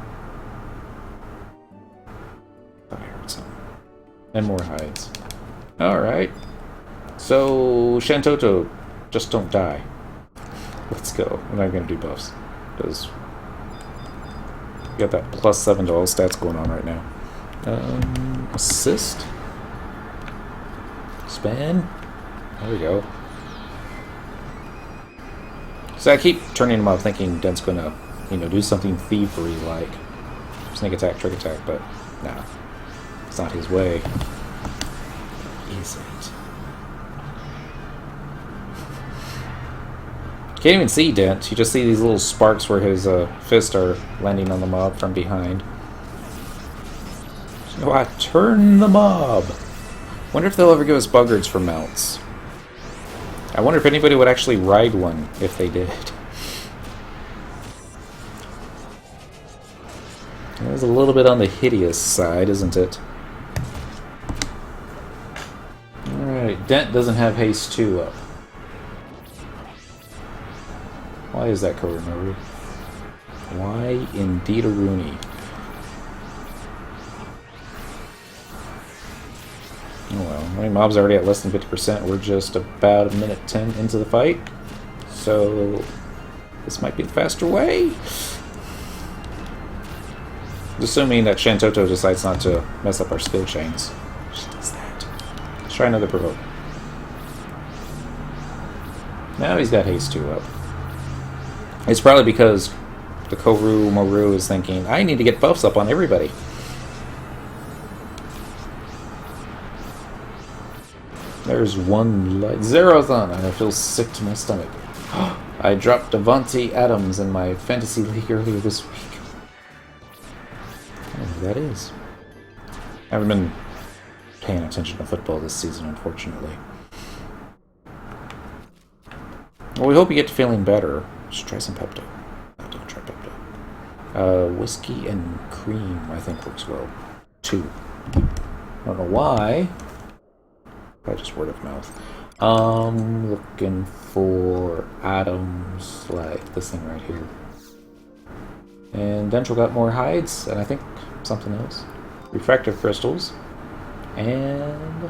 I heard some. And more hides. Alright. So, Shantoto, just don't die. Let's go. We're not going to do buffs. Because we got that +7 to all stats going on right now. Assist. Span. There we go. So I keep turning him up thinking Dent's going to, do something thievery like sneak attack, trick attack, but nah. It's not his way. Is it? Can't even see Dent. You just see these little sparks where his fists are landing on the mob from behind. So I turn the mob. Wonder if they'll ever give us buggards for mounts. I wonder if anybody would actually ride one if they did. It was a little bit on the hideous side, isn't it? Alright, Dent doesn't have Haste 2 up. Why is that, Korumaru? Why indeed a Rooney? Oh well, I mean, mob's already at less than 50%. We're just about a minute 10 into the fight. So, this might be the faster way. Assuming that Shantoto decides not to mess up our skill chains. She does that. Let's try another provoke. Now he's got Haste 2 up. It's probably because the Korumaru is thinking, I need to get buffs up on everybody. There's one light. Zerothon! I feel sick to my stomach. I dropped Devontae Adams in my fantasy league earlier this week. I don't know who that is. I haven't been paying attention to football this season, unfortunately. Well, we hope you get to feeling better. Just try some Pepto. No, don't try Pepto. Whiskey and cream, I think, works well. 2. I don't know why. Probably just word of mouth. Looking for items like this thing right here. And Dentral got more hides, and I think something else. Refractive crystals. And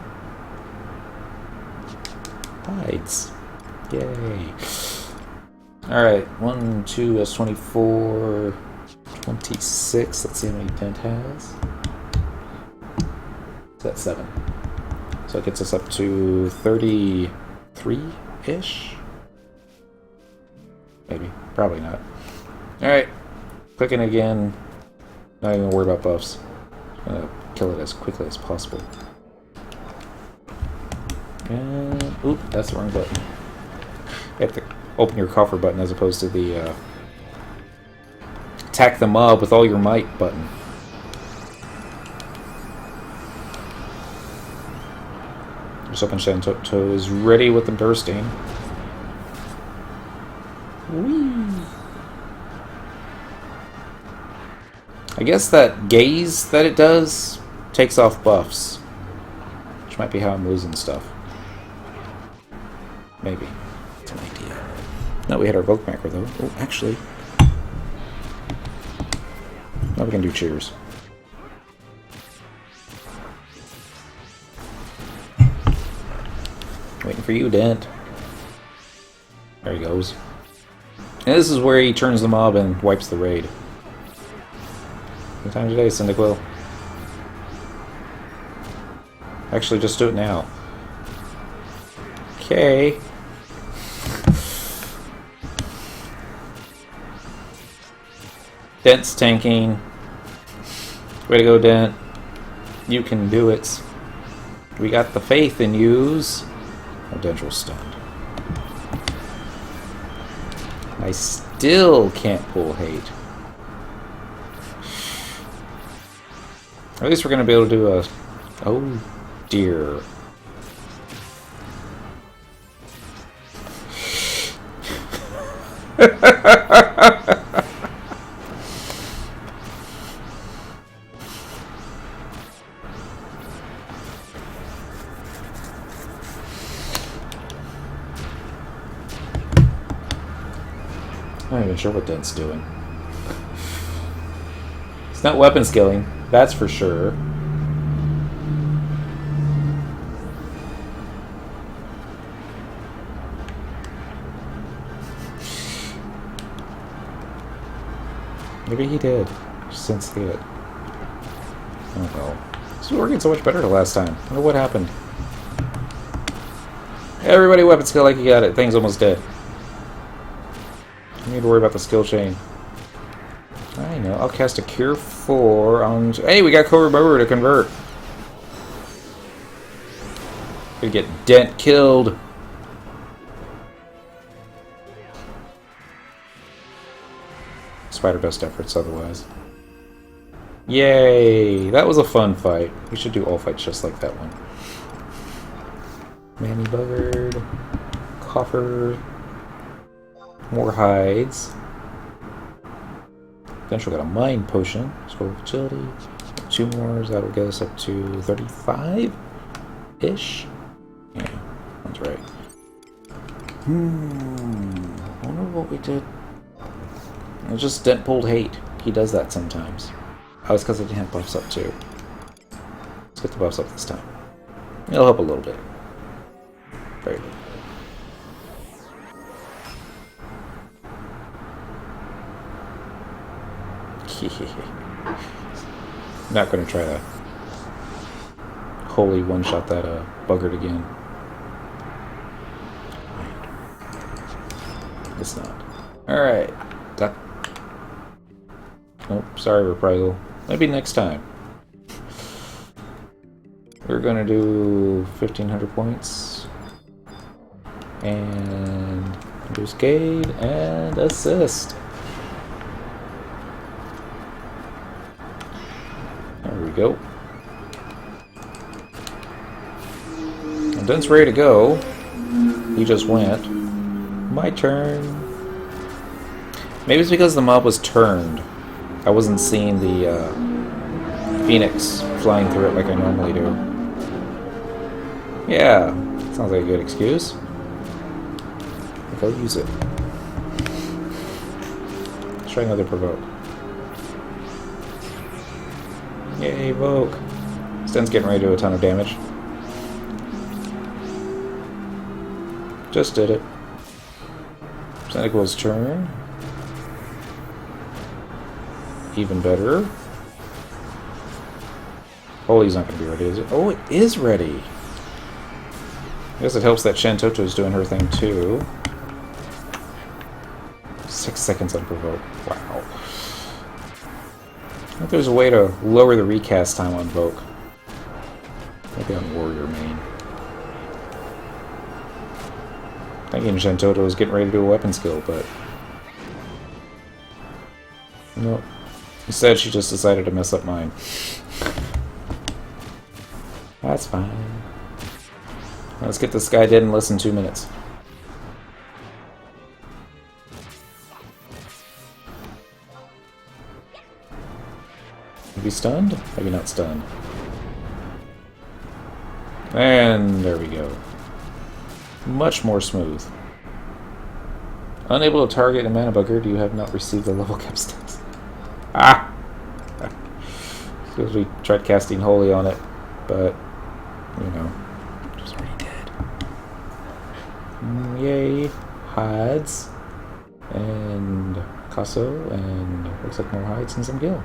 hides. Yay. Alright, 1, 2, that's 24, 26. Let's see how many Dent has. That's 7. So it gets us up to 33-ish? Maybe. Probably not. Alright. Clicking again. Not even worried about buffs. Just gonna kill it as quickly as possible. And... oop, that's the wrong button. You have to open your coffer button as opposed to the attack the mob with all your might button. Just hoping Shantoto is ready with the bursting. Whee! I guess that gaze that it does takes off buffs. Which might be how I'm losing stuff. Maybe. That's an idea. No, we had our Vogue Macro though. Oh, actually. Now we can do cheers. Waiting for you, Dent. There he goes. And this is where he turns the mob and wipes the raid. Good time today, Cyndaquil. Actually, just do it now. Okay. Dent's tanking. Way to go, Dent. You can do it. We got the faith in yous. Oh, Dentral's stunned. I still can't pull hate. At least we're going to be able to do a... Oh, dear. I'm not even sure what Dent's doing. It's not weapon skilling, that's for sure. Maybe he did. Just didn't see it. Oh well. This was working so much better the last time. I wonder what happened. Everybody weapon skill like you got it. Thing's almost dead. I need to worry about the skill chain. I know. I'll cast a Cure 4 on... Hey, we got Marlboro to convert. Gonna get Dent killed. Despite our best efforts otherwise. Yay! That was a fun fight. We should do all fights just like that one. Manny Buzzard. Coffer. More hides. Eventually got a mind potion. Scroll of agility. 2 more. That'll get us up to 35-ish. Yeah, that's right. I wonder what we did. It was just Dent pulled hate. He does that sometimes. Oh, it's because I didn't have buffs up too. Let's get the buffs up this time. It'll help a little bit. Very good. Not going to try to wholly one-shot that buggard again. It's not. Alright. Nope, sorry, Reprisal. Maybe next time. We're going to do 1,500 points. And boost Gade and assist. There we go. And Dent's ready to go. He just went. My turn. Maybe it's because the mob was turned. I wasn't seeing the Phoenix flying through it like I normally do. Yeah, sounds like a good excuse. Go use it. Let's try another provoke. Yay, evoke. Sten's getting ready to do a ton of damage. Just did it. Cyndaquil's turn. Even better. Holy's not going to be ready, is it? Oh, it is ready! I guess it helps that Shantoto's doing her thing, too. 6 seconds on provoke. Wow. I think there's a way to lower the recast time on Voke. Maybe on Warrior main. Thinking Shantoto was getting ready to do a weapon skill, but... Nope. Instead, she just decided to mess up mine. That's fine. Let's get this guy dead in less than 2 minutes. Maybe stunned? Maybe not stunned. And there we go. Much more smooth. Unable to target a mana bugger, you have not received the level cap stats. Ah! Because we tried casting Holy on it, but, you know, it was already dead. Yay. Hides. And Casso, and looks like more hides and some gil.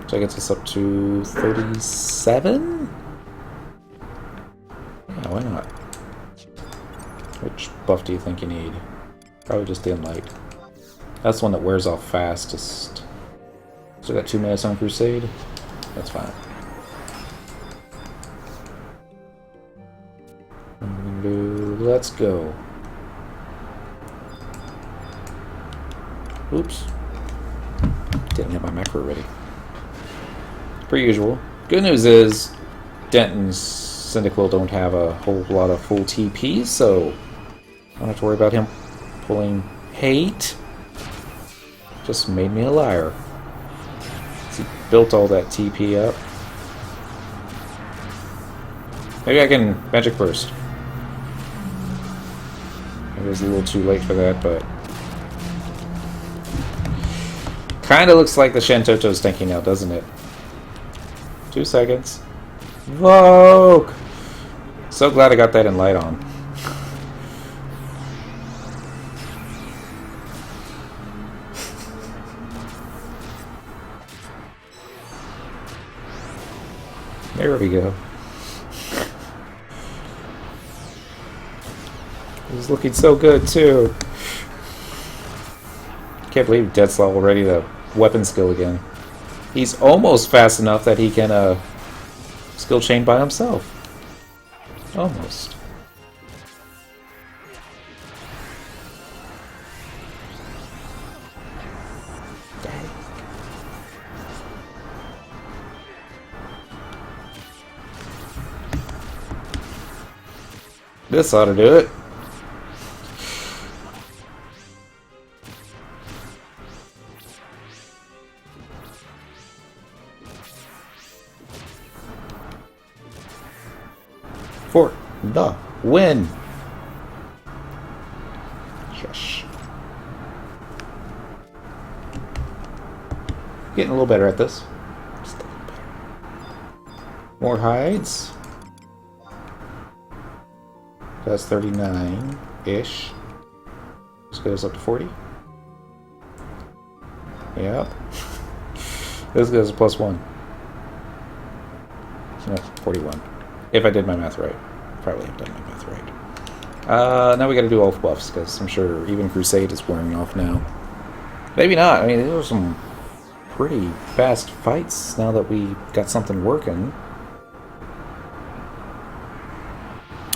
So that gets us up to 37? Yeah, why not? Which buff do you think you need? Probably just dim light. That's the one that wears off fastest. Still got 2 minutes on Crusade. That's fine. Let's go. Oops. Didn't have my macro ready. Per usual. Good news is, Dent and Cyndaquil don't have a whole lot of full TP, so I don't have to worry about him pulling hate. Just made me a liar. He built all that TP up. Maybe I can Magic Burst. It was a little too late for that, but kind of looks like the Shantoto's tanking now, doesn't it? 2 seconds. Vogue! So glad I got that in light on. There we go. He's looking so good too. Can't believe Dead's already the weapon skill again. He's almost fast enough that he can skill chain by himself. Almost. Dang. This ought to do it. For the win. Yes. Getting a little better at this. Just a little better. More hides. That's 39-ish. This goes up to 40. Yep. This goes to +1. No, 41. If I did my math right. Probably have done my math right. Now we gotta do elf buffs, because I'm sure even Crusade is wearing off now. Maybe not. I mean, there were some pretty fast fights now that we got something working.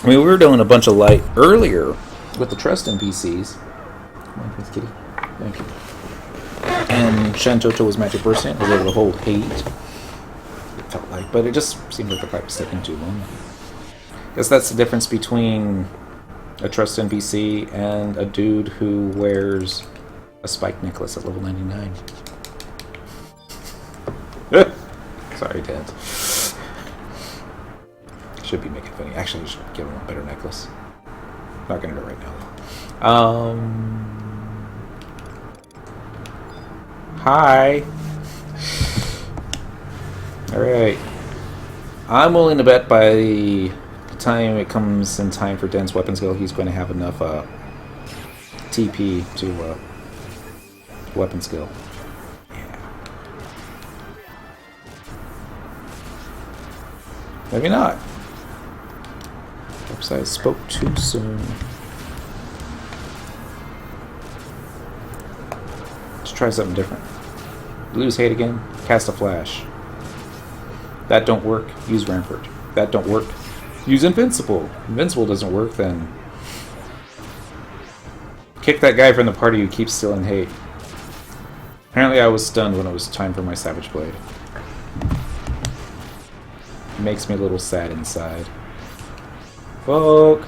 I mean, we were doing a bunch of light earlier with the Trust NPCs. Come on, please, kitty. Thank you. And Shantoto was Magic Bursting. I was able to hold hate. It felt like, but it just seemed like the fight was taking too long. I guess that's the difference between a Trust NPC and a dude who wears a spike necklace at level 99. Sorry, Dad. Should be making funny. Actually, I should give him a better necklace. Not gonna do it right now. Hi. Alright. I'm willing to bet by the time it comes in time for Den's weapon skill, he's going to have enough TP to weapon skill. Yeah. Maybe not. Perhaps I spoke too soon. Let's try something different. Lose hate again, cast a flash. That don't work, use Rampart. That don't work, use Invincible. Invincible doesn't work, then kick that guy from the party who keeps stealing hate. Apparently I was stunned when it was time for my Savage Blade. It makes me a little sad inside. Folk!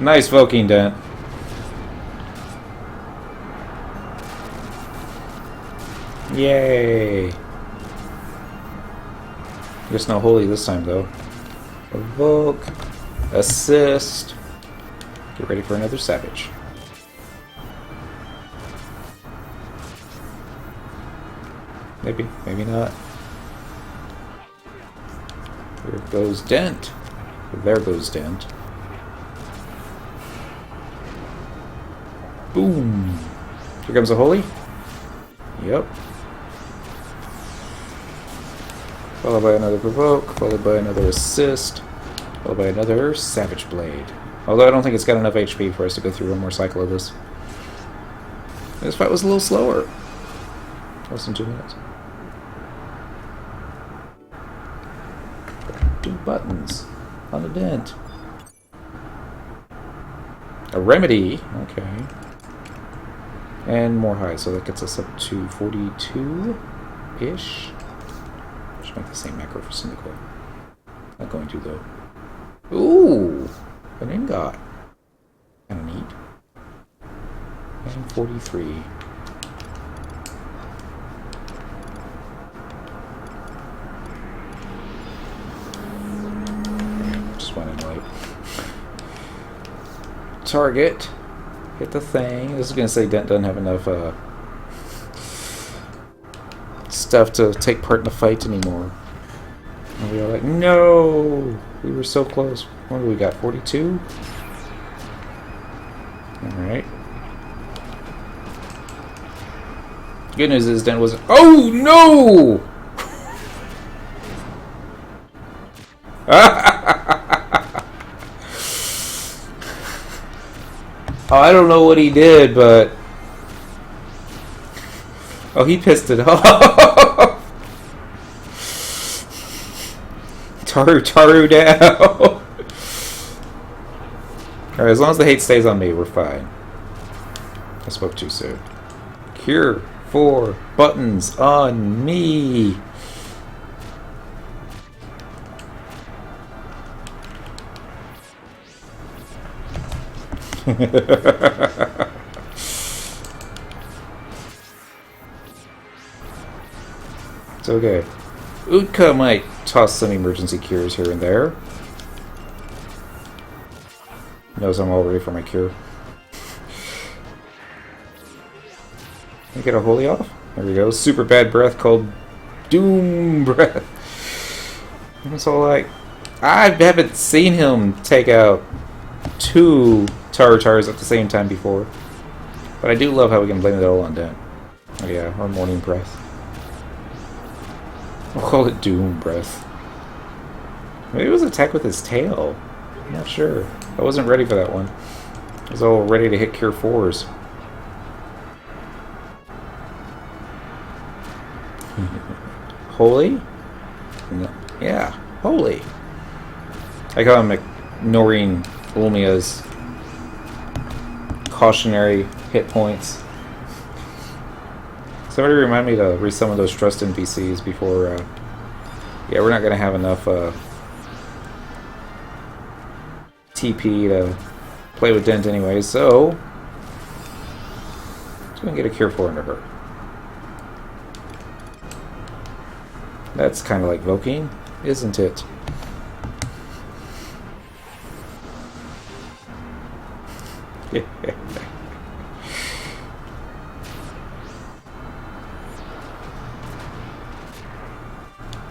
Nice Voking, Dent. Yay! Guess no holy this time, though. Evoke. Assist. Get ready for another Savage. Maybe, maybe not. Here goes dent. There goes dent. Boom. Here comes a holy. Yep. Followed by another provoke, followed by another assist, followed by another savage blade. Although I don't think it's got enough HP for us to go through one more cycle of this. This fight was a little slower. Less than 2 minutes. 2 buttons on a dent. A remedy, okay. And more high, so that gets us up to 42-ish. Should make the same macro for Cyndaquil. Not going to, though. Ooh! An ingot. Kind of neat. And 43. Just went in light. Target. Hit the thing. This is going to say Dent doesn't have enough stuff to take part in the fight anymore. And we were like, no! We were so close. What do we got? 42? Alright. Good news is Dent wasn't. Oh no! Oh, I don't know what he did, but oh, he pissed it off. Taru down. Alright, as long as the hate stays on me, we're fine. I spoke too soon. Cure 4 buttons on me. It's okay. Utka might toss some emergency cures here and there. Knows I'm all ready for my cure. Can I get a holy off? There we go. Super bad breath called Doom Breath. It's all like, I haven't seen him take out 2 Tartars at the same time before. But I do love how we can blame it all on Dent. Oh yeah, or Morning Breath. We'll call it Doom Breath. Maybe it was attack with his tail. I'm not sure. I wasn't ready for that one. I was all ready to hit Cure 4s. Holy? No. Yeah, holy. I call him ignoring Ulmia's cautionary hit points. Somebody remind me to resummon those trust NPCs before, yeah, we're not going to have enough, TP to play with Dent anyway, so let's go and get a Cure 4 under her. That's kind of like Voking, isn't it?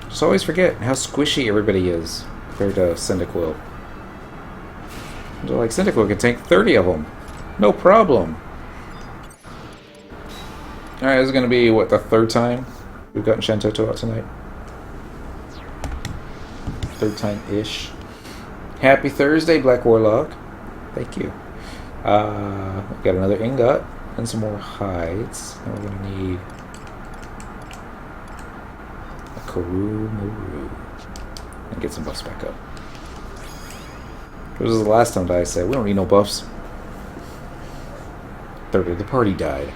Just always forget how squishy everybody is compared to Cyndaquil. They're like, Cyndaquil can tank 30 of them. No problem. Alright, this is going to be, what, the 3rd time we've gotten Shantoto out tonight? 3rd time-ish. Happy Thursday, Black Warlock. Thank you. We've got another ingot and some more hides. And we're going to need a Karu Maru. And get some buffs back up. This was the last time I said, we don't need no buffs. 1/3 of the party died.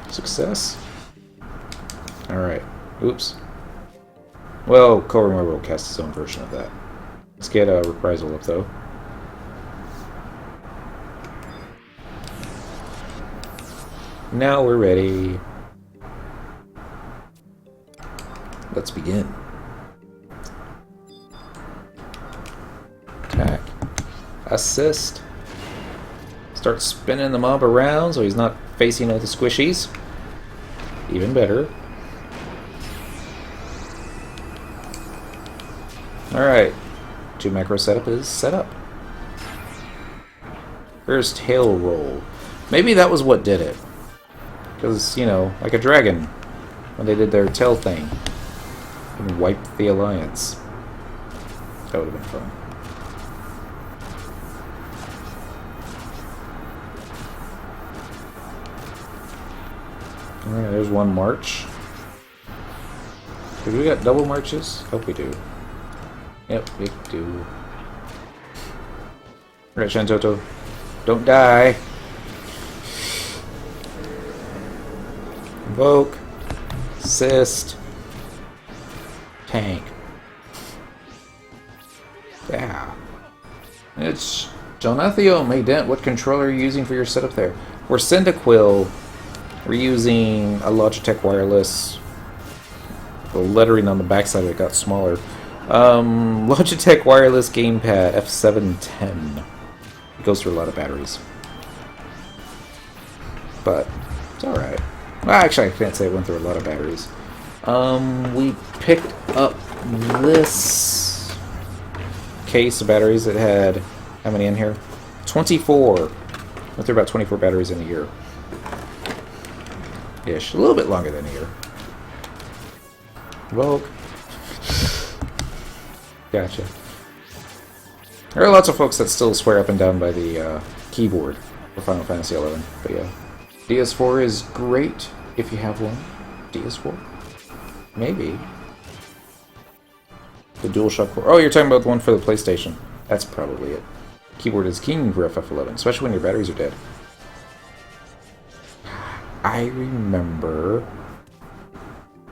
Success. Alright. Oops. Well, Koruma will cast his own version of that. Let's get a reprisal up, though. Now we're ready. Let's begin. Attack. Assist. Start spinning the mob around so he's not facing all the squishies. Even better. Alright. 2 macro setup is set up. First tail roll. Maybe that was what did it. Because, you know, like a dragon. When they did their tail thing. And wiped the alliance. That would have been fun. Alright, there's one march. Do we got double marches? Hope we do. Yep, we do. Alright, Shantoto. Don't die. Invoke. Assist. Tank. Yeah. It's Jonathan. Hey, Dent, what controller are you using for your setup there? For Cyndaquil, we're using a Logitech wireless. The lettering on the backside of it got smaller. Logitech wireless gamepad F710. It goes through a lot of batteries. But it's alright. Well, actually, I can't say it went through a lot of batteries. We picked up this case of batteries. It had, how many in here? 24. Went through about 24 batteries in a year. Ish. A little bit longer than a year. Vogue. Gotcha. There are lots of folks that still swear up and down by the keyboard for Final Fantasy XI. But yeah. DS4 is great if you have one. DS4? Maybe. The DualShock 4. Oh, you're talking about the one for the PlayStation. That's probably it. Keyboard is king for FF11, especially when your batteries are dead. I remember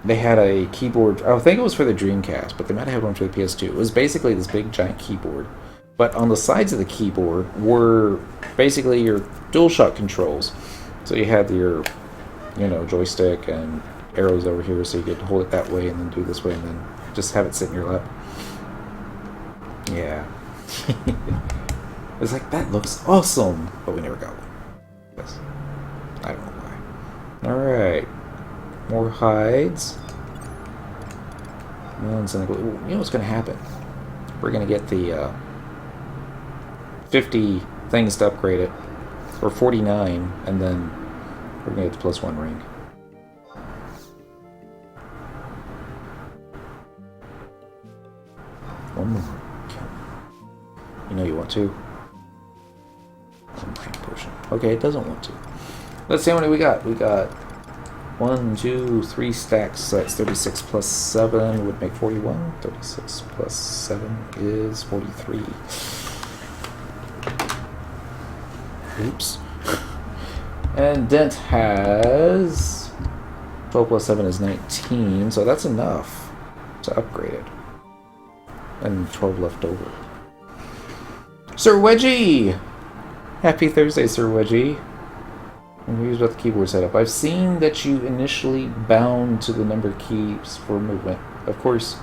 they had a keyboard. I think it was for the Dreamcast, but they might have had one for the PS2. It was basically this big giant keyboard, but on the sides of the keyboard were basically your DualShock controls. So you had your, you know, joystick and arrows over here, so you could hold it that way and then do this way, and then just have it sit in your lap. Yeah. It's like, that looks awesome, but we never got one. Yes. I don't know why. Alright. More hides. You know what's going to happen? We're going to get the 50 things to upgrade it. Or 49, and then we're going to get the +1 ring. One more. You know you want to. Potion. Okay, it doesn't want to. Let's see how many we got. We got 1, 2, 3 stacks. So that's 36 plus 7 would make 41. 36 plus 7 is 43. Oops. And Dent has 12 plus 7 is 19, so that's enough to upgrade it. And 12 left over. Sir Wedgie! Happy Thursday, Sir Wedgie. And here's about the keyboard setup. I've seen that you initially bound to the number keys for movement. Of course,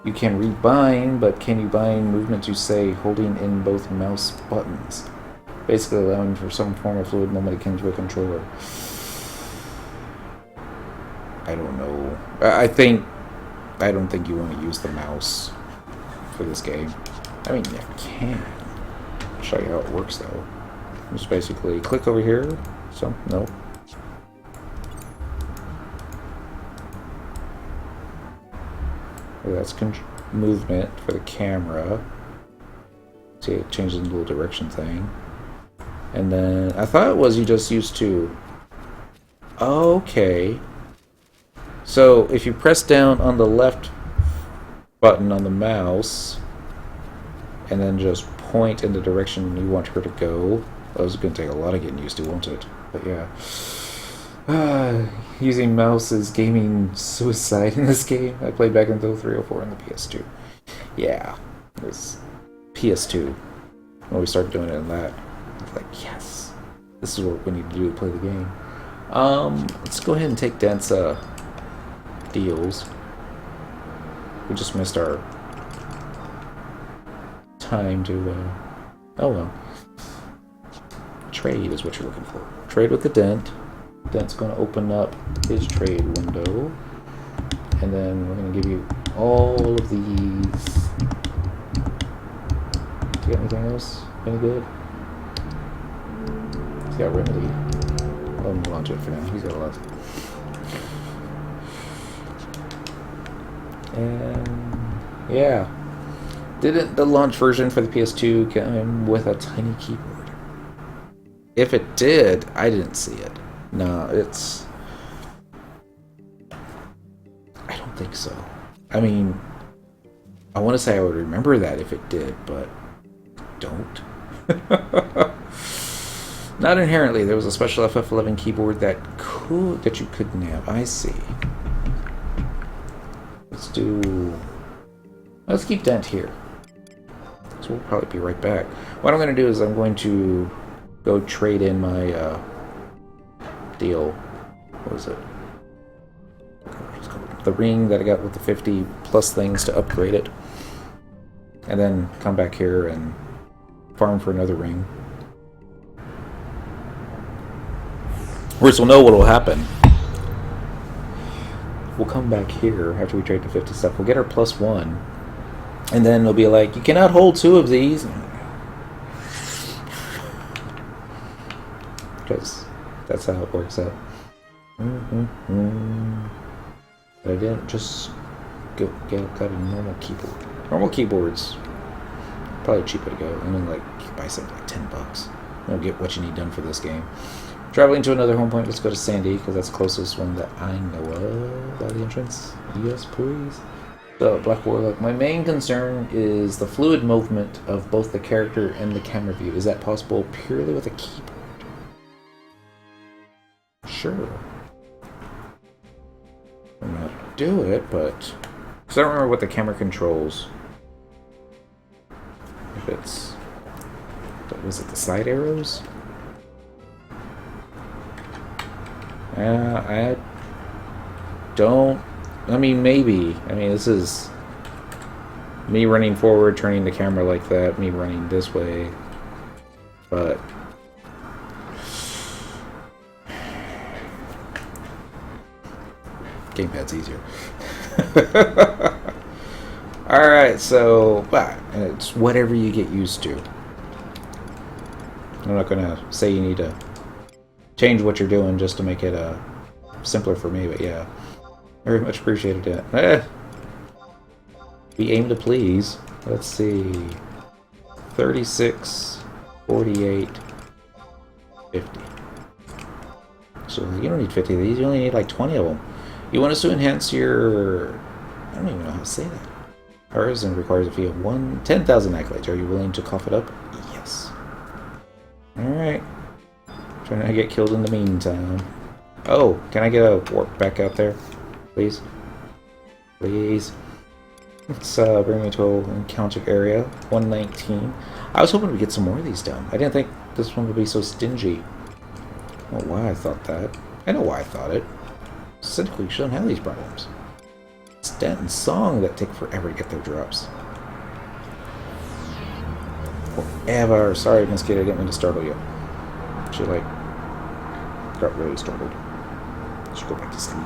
you can rebind, but can you bind movement to, say, holding in both mouse buttons? Basically allowing for some form of fluid movement akin to a controller. I don't know. I don't think you want to use the mouse for this game. I mean, you can. I'll show you how it works, though. Just basically click over here. So, nope. That's movement for the camera. See, it changes the little direction thing. And then, I thought it was you just used to... Okay. So, if you press down on the left button on the mouse, and then just point in the direction you want her to go, that was going to take a lot of getting used to, won't it? But yeah. Using mouse is gaming suicide in this game. I played back until 304 on the PS2. Yeah. It was PS2. When we started doing it in that, I was like, yes. This is what we need to do to play the game. Let's go ahead and take Dent's deals. We just missed our time to, oh well. trade is what you're looking for. Trade with the dent. Dent's going to open up his trade window. And then we're going to give you all of these. Do you got anything else? Any good? He's got remedy. I'll move on to it for now. He's got a lot. And yeah. Didn't the launch version for the PS2 come with a tiny keyboard? If it did, I didn't see it. No, it's... I don't think so. I mean, I want to say I would remember that if it did, but I don't. Not inherently. There was a special FF11 keyboard that you couldn't have. I see. Let's keep Dent here. So we'll probably be right back. What I'm going to do is I'm going to go trade in my deal. What was it? The ring that I got with the 50 plus things to upgrade it. And then come back here and farm for another ring. Of course, we'll know what will happen. We'll come back here after we trade the 50 stuff. We'll get our +1. And then it'll be like, you cannot hold 2 of these. Because that's how it works out. But I didn't just got a normal keyboard. Normal keyboards, probably cheaper to go. I mean, like, you buy something like $10. You'll get what you need done for this game. Traveling to another home point, let's go to Sandy, because that's the closest one that I know of by the entrance. Yes, please. So, Black Warlock. My main concern is the fluid movement of both the character and the camera view. Is that possible purely with a keyboard? Sure. I'm not gonna do it, but... because I don't remember what the camera controls. If it's... was it the side arrows? I don't... I mean, maybe. I mean, this is... me running forward, turning the camera like that, me running this way. But... gamepad's easier. Alright, so... it's whatever you get used to. I'm not gonna say you need to change what you're doing just to make it simpler for me, but yeah. Very much appreciated it. We aim to please. Let's see. 36, 48, 50. So you don't need 50 of these, you only need like 20 of them. You want us to enhance your... I don't even know how to say that. Horizon requires a fee of 10,000 accolades. Are you willing to cough it up? Yes. Alright. Trying not to get killed in the meantime. Oh, can I get a warp back out there? Please? Please? Let's bring me to an encounter area. 119. I was hoping to get some more of these done. I didn't think this one would be so stingy. I don't know why I thought that. I know why I thought it. Cyndaquil shouldn't have these problems. It's Dent and Song that take forever to get their drops. Forever. Sorry, Miss Kid, I didn't mean to startle you. She, like, got really startled. Should go back to sleep.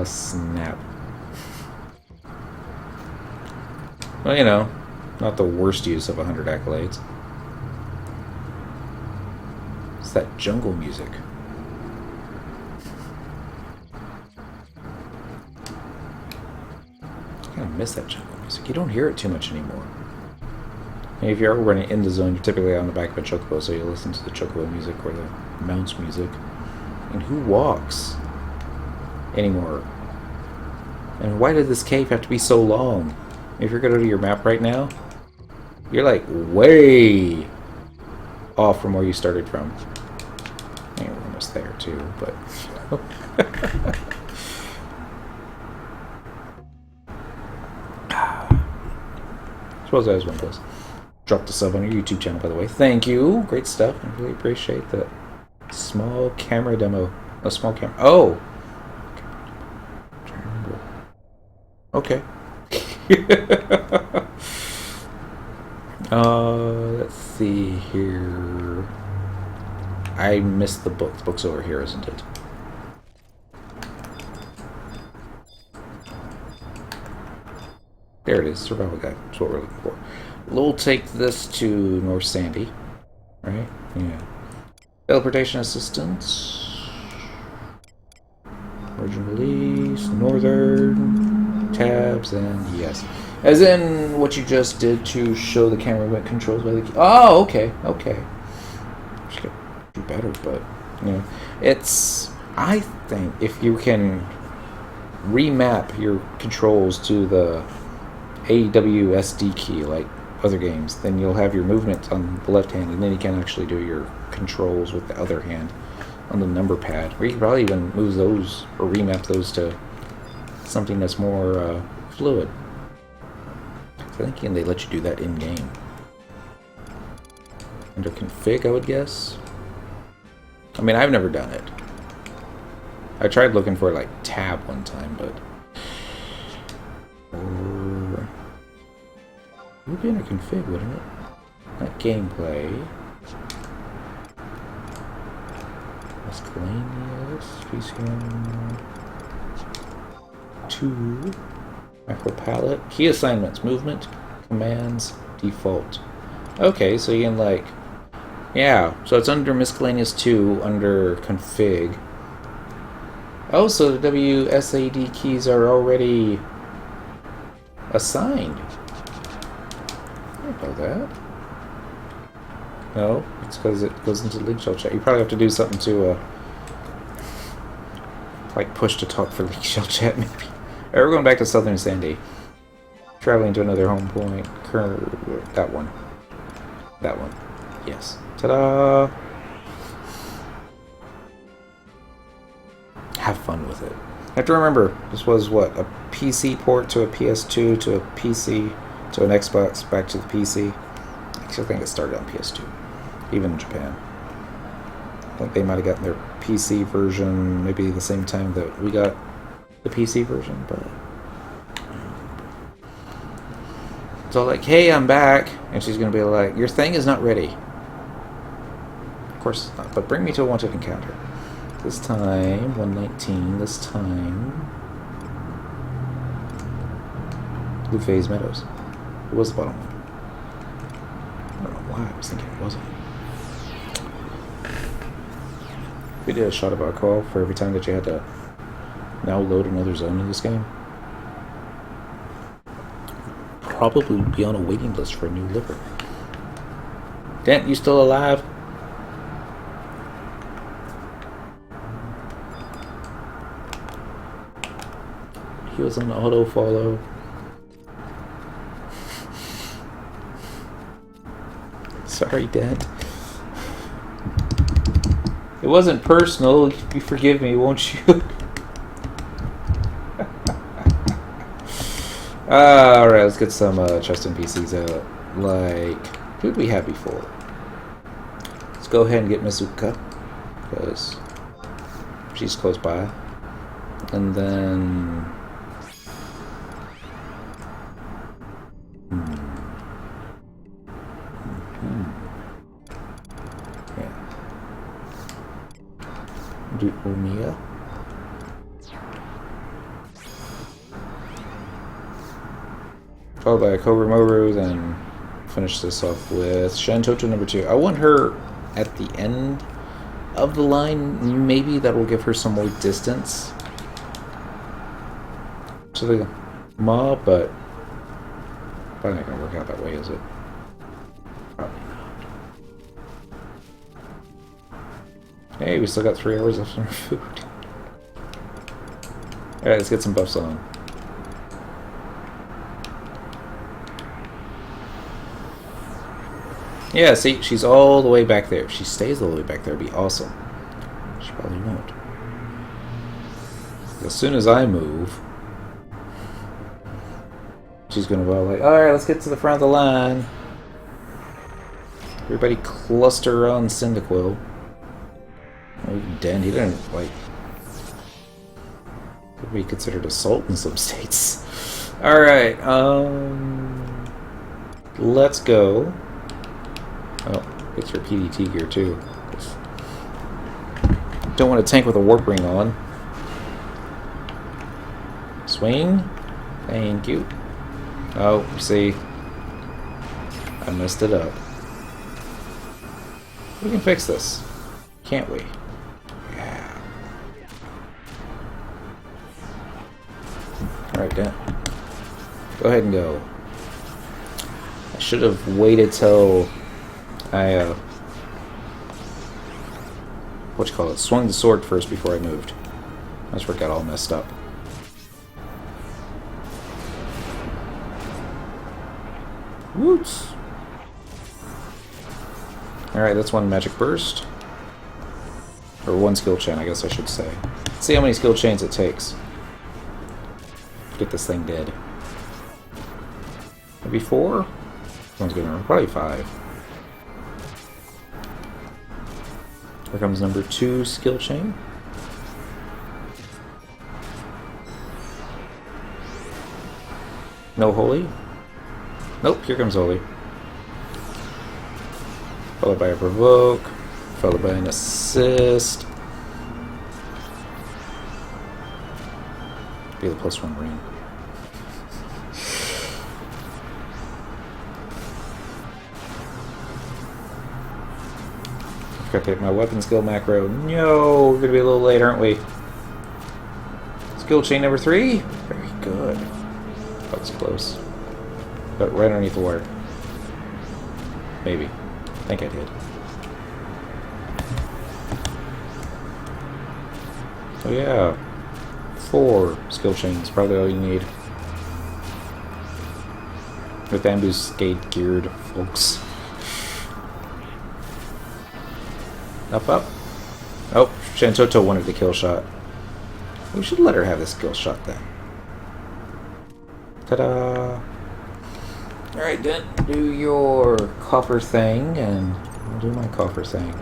Yes. Snap. Well, you know, not the worst use of 100 accolades. It's that jungle music. I kind of miss that jungle music. You don't hear it too much anymore. And if you're ever running in the zone, you're typically on the back of a chocobo, so you listen to the chocobo music or the mount's music. And who walks anymore? And why did this cave have to be so long? If you're going to do your map right now, you're like way off from where you started from. I mean, we're almost there too, but... suppose that was one of those. Drop the sub on your YouTube channel, by the way. Thank you. Great stuff. I really appreciate that. Small camera demo. A small camera. Oh! Okay. Let's see here. I missed the book. The book's over here, isn't it? There it is. Survival guide. That's what we're looking for. We'll take this to North Sandy. Right? Yeah. Teleportation assistance. Origin release. Northern. Tabs. And yes. As in what you just did to show the camera movement controls by the key. Oh, okay. Okay. Just gotta do better, but, you know. It's... I think if you can remap your controls to the AWSD key, like other games, then you'll have your movement on the left hand, and then you can actually do your controls with the other hand on the number pad. Or you can probably even move those or remap those to something that's more fluid. So I think they let you do that in game. Under config, I would guess. I mean, I've never done it. I tried looking for like tab one time, but or it would be under config, wouldn't it? Not gameplay. Miscellaneous. PCM 2. Macro palette. Key assignments. Movement. Commands. Default. Okay, so you can like... Yeah, so it's under miscellaneous 2 under config. Oh, so the WSAD keys are already assigned. I didn't know that. No, it's because it goes into League Shell chat. You probably have to do something to, like push to talk for League Shell chat, maybe. Alright, we're going back to Southern Sandy. Traveling to another home point. That one. That one. Yes. Ta-da! Have fun with it. You have to remember, this was what? A PC port to a PS2 to a PC to an Xbox back to the PC. Actually, I think it started on PS2. Even in Japan. I think they might have gotten their PC version maybe the same time that we got the PC version, but... So like, hey, I'm back. And she's going to be like, your thing is not ready. Of course it's not, but bring me to a wanted encounter. This time, 119, this time... Blue Phase Meadows. It was the bottom one. I don't know why I was thinking it wasn't. We did a shot of alcohol for every time that you had to now load another zone in this game. Probably be on a waiting list for a new liver. Dent, you still alive? He was on auto follow. Sorry, Dent. It wasn't personal. You forgive me, won't you? Alright, let's get some trust NPCs out. Like, who did we have before? Let's go ahead and get Mizuka, because she's close by. And then... do Omiya. Followed by a Cobra Moru, then finish this off with Shantoto number 2. I want her at the end of the line. Maybe that will give her some more distance to the mob, but probably not going to work out that way, is it? Probably not. Hey, we still got 3 hours left on our food. Alright, let's get some buffs on. Yeah, see, she's all the way back there. If she stays all the way back there, it'd be awesome. She probably won't. As soon as I move, she's gonna go like, alright, let's get to the front of the line. Everybody cluster around Cyndaquil. Oh, Den, he didn't, like... could be considered assault in some states. Alright, let's go. Oh, get your PDT gear too. Don't want to tank with a warp ring on. Swing. Thank you. Oh, see. I messed it up. We can fix this. Can't we? Yeah. Alright, Dan. Go ahead and go. I should have waited till I, swung the sword first before I moved. That's where it got all messed up. Woots! Alright, that's one magic burst. Or one skill chain, I guess I should say. Let's see how many skill chains it takes to get this thing dead. Maybe 4? Sounds good. Probably 5. Here comes number 2 skill chain. No holy? Nope, here comes holy. Followed by a provoke. Followed by an assist. Be the +1 ring. Forgot to hit my weapon skill macro. No, we're gonna be a little late, aren't we? Skill chain number 3. Very good. That was close. But right underneath the wire. Maybe. I think I did. So yeah. 4 skill chains, probably all you need. With ambuscade geared folks. Up, up. Oh, Shantoto wanted the kill shot. We should let her have this kill shot then. Ta-da! Alright, Dent, do your copper thing, and I'll do my copper thing.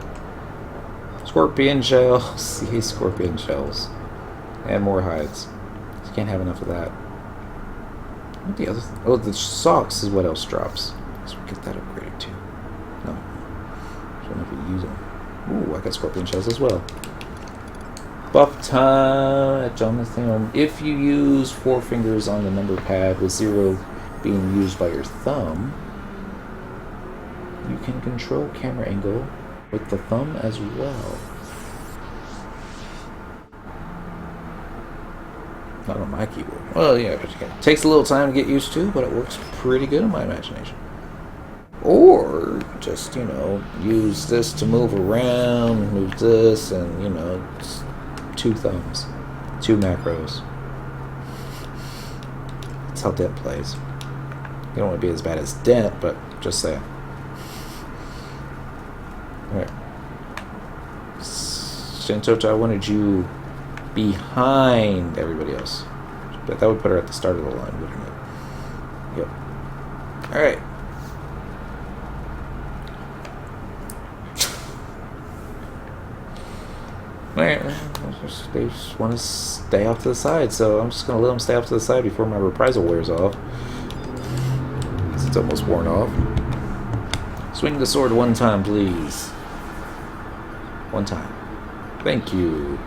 Scorpion shells. See, scorpion shells. And more hides. You can't have enough of that. What the other thing? Oh, the socks is what else drops. So we get that upgraded too. No. I don't know if we use them. Ooh, I got scorpion shells as well. Buff time, Jonathan. If you use 4 fingers on the number pad with 0 being used by your thumb, you can control camera angle with the thumb as well. Not on my keyboard. Well, yeah, but it takes a little time to get used to, but it works pretty good in my imagination. Or just, you know, use this to move around, move this, and, you know, 2 thumbs, 2 macros. That's how Dent plays. You don't want to be as bad as Dent, but just saying. Alright. Shantoto, I wanted you behind everybody else. But that would put her at the start of the line, wouldn't it? Yep. Alright. They just want to stay off to the side, so I'm just going to let them stay off to the side before my reprisal wears off. It's almost worn off. Swing the sword 1 time, please. 1 time. Thank you.